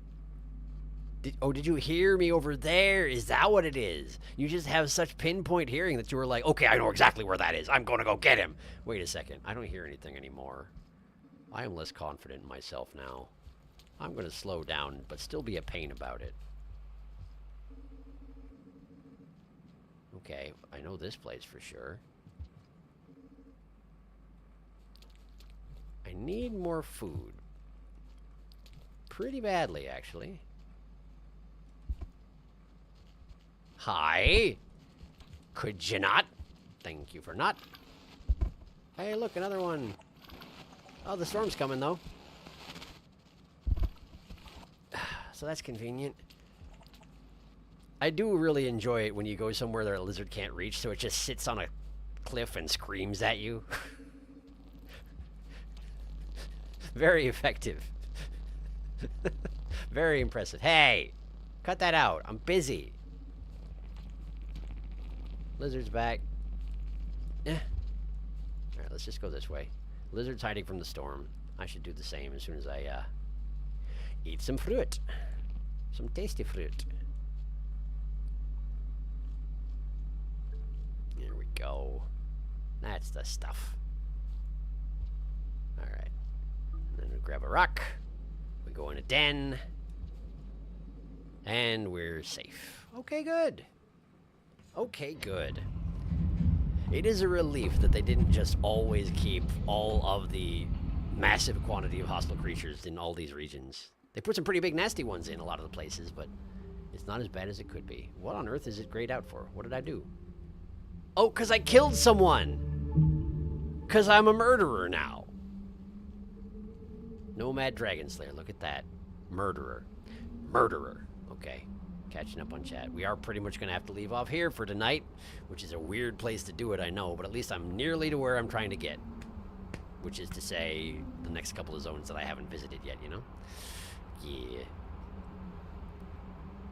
Did you hear me over there? Is that what it is? You just have such pinpoint hearing that you were like, okay, I know exactly where that is. I'm going to go get him. Wait a second. I don't hear anything anymore. I am less confident in myself now. I'm going to slow down, but still be a pain about it. Okay, I know this place for sure. I need more food. Pretty badly, actually. Hi. Could you not? Thank you for not. Hey, look, another one. Oh, the storm's coming, though. So that's convenient. I do really enjoy it when you go somewhere that a lizard can't reach, so it just sits on a cliff and screams at you. Very effective. Very impressive. Hey! Cut that out. I'm busy. Lizard's back. Alright, let's just go this way. Lizard's hiding from the storm. I should do the same as soon as I eat some fruit. Some tasty fruit. There we go. That's the stuff. Alright. And then we grab a rock. We go in a den. And we're safe. Okay, good. Okay, good. It is a relief that they didn't just always keep all of the massive quantity of hostile creatures in all these regions. They put some pretty big nasty ones in a lot of the places, but it's not as bad as it could be. What on earth is it grayed out for? What did I do? Oh, because I killed someone! Because I'm a murderer now. Nomad Dragon Slayer, look at that. Murderer. Murderer. Okay. Catching up on chat. We are pretty much going to have to leave off here for tonight, which is a weird place to do it, I know, but at least I'm nearly to where I'm trying to get, which is to say the next couple of zones that I haven't visited yet, you know? Yeah.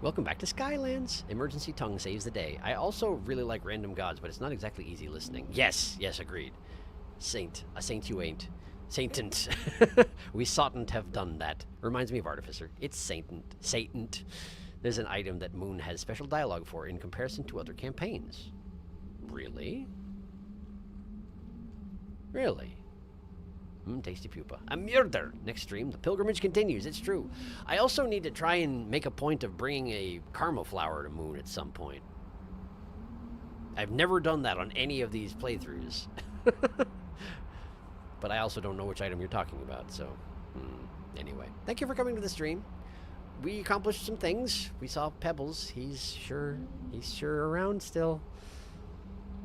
Welcome back to Skylands. Emergency tongue saves the day. I also really like random gods, but it's not exactly easy listening. Yes, yes, agreed. Saint. A saint you ain't. Saintant. We soughtn't have done that. Reminds me of Artificer. It's Saintant. Satant. There's an item that Moon has special dialogue for in comparison to other campaigns. Really? Really? Tasty pupa. A murder! Next stream, the pilgrimage continues. It's true. I also need to try and make a point of bringing a karma flower to Moon at some point. I've never done that on any of these playthroughs. But I also don't know which item you're talking about, so... Anyway, thank you for coming to the stream. We accomplished some things. We saw Pebbles. He's sure around still.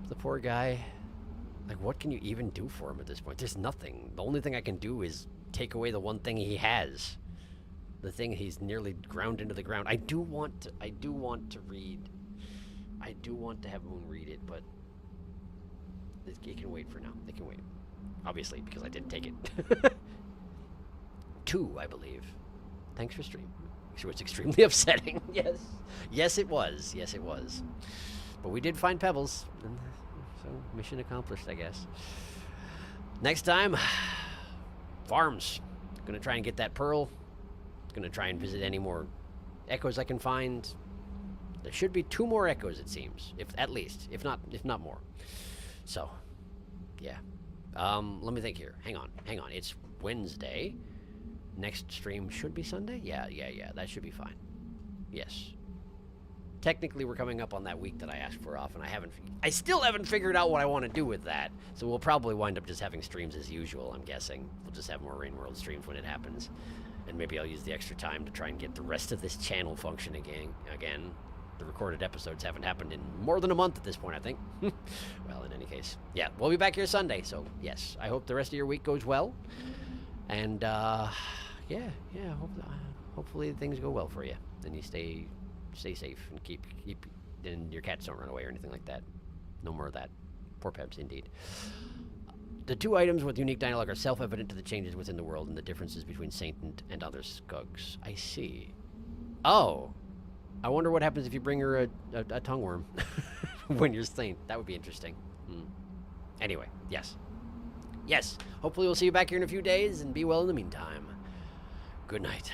The poor guy. Like, what can you even do for him at this point? There's nothing. The only thing I can do is take away the one thing he has. The thing he's nearly ground into the ground. I do want to read. I do want to have Moon read it, but it can wait for now. It can wait. Obviously, because I didn't take it. 2, I believe. Thanks for stream. Sure, it's extremely upsetting. Yes. Yes, it was. Yes, it was. But we did find Pebbles. So, mission accomplished, I guess. Next time, farms. Gonna try and get that pearl. Gonna try and visit any more echoes I can find. There should be 2 more echoes, it seems. At least. If not more. So, yeah. Let me think here. Hang on. It's Wednesday. Next stream should be Sunday? Yeah. That should be fine. Yes. Technically, we're coming up on that week that I asked for off, and I still haven't figured out what I want to do with that. So we'll probably wind up just having streams as usual, I'm guessing. We'll just have more Rain World streams when it happens. And maybe I'll use the extra time to try and get the rest of this channel function again. The recorded episodes haven't happened in more than a month at this point, I think. Well, in any case. Yeah, we'll be back here Sunday, so yes. I hope the rest of your week goes well. And, hopefully things go well for you. And you stay safe and keep and your cats don't run away or anything like that. No more of that. Poor Peps, indeed. The two items with unique dialogue are self-evident to the changes within the world and the differences between Saint and other Skugs. I see. Oh. I wonder what happens if you bring her a tongue worm when you're Saint. That would be interesting. Anyway, yes. Hopefully we'll see you back here in a few days, and be well in the meantime. Good night.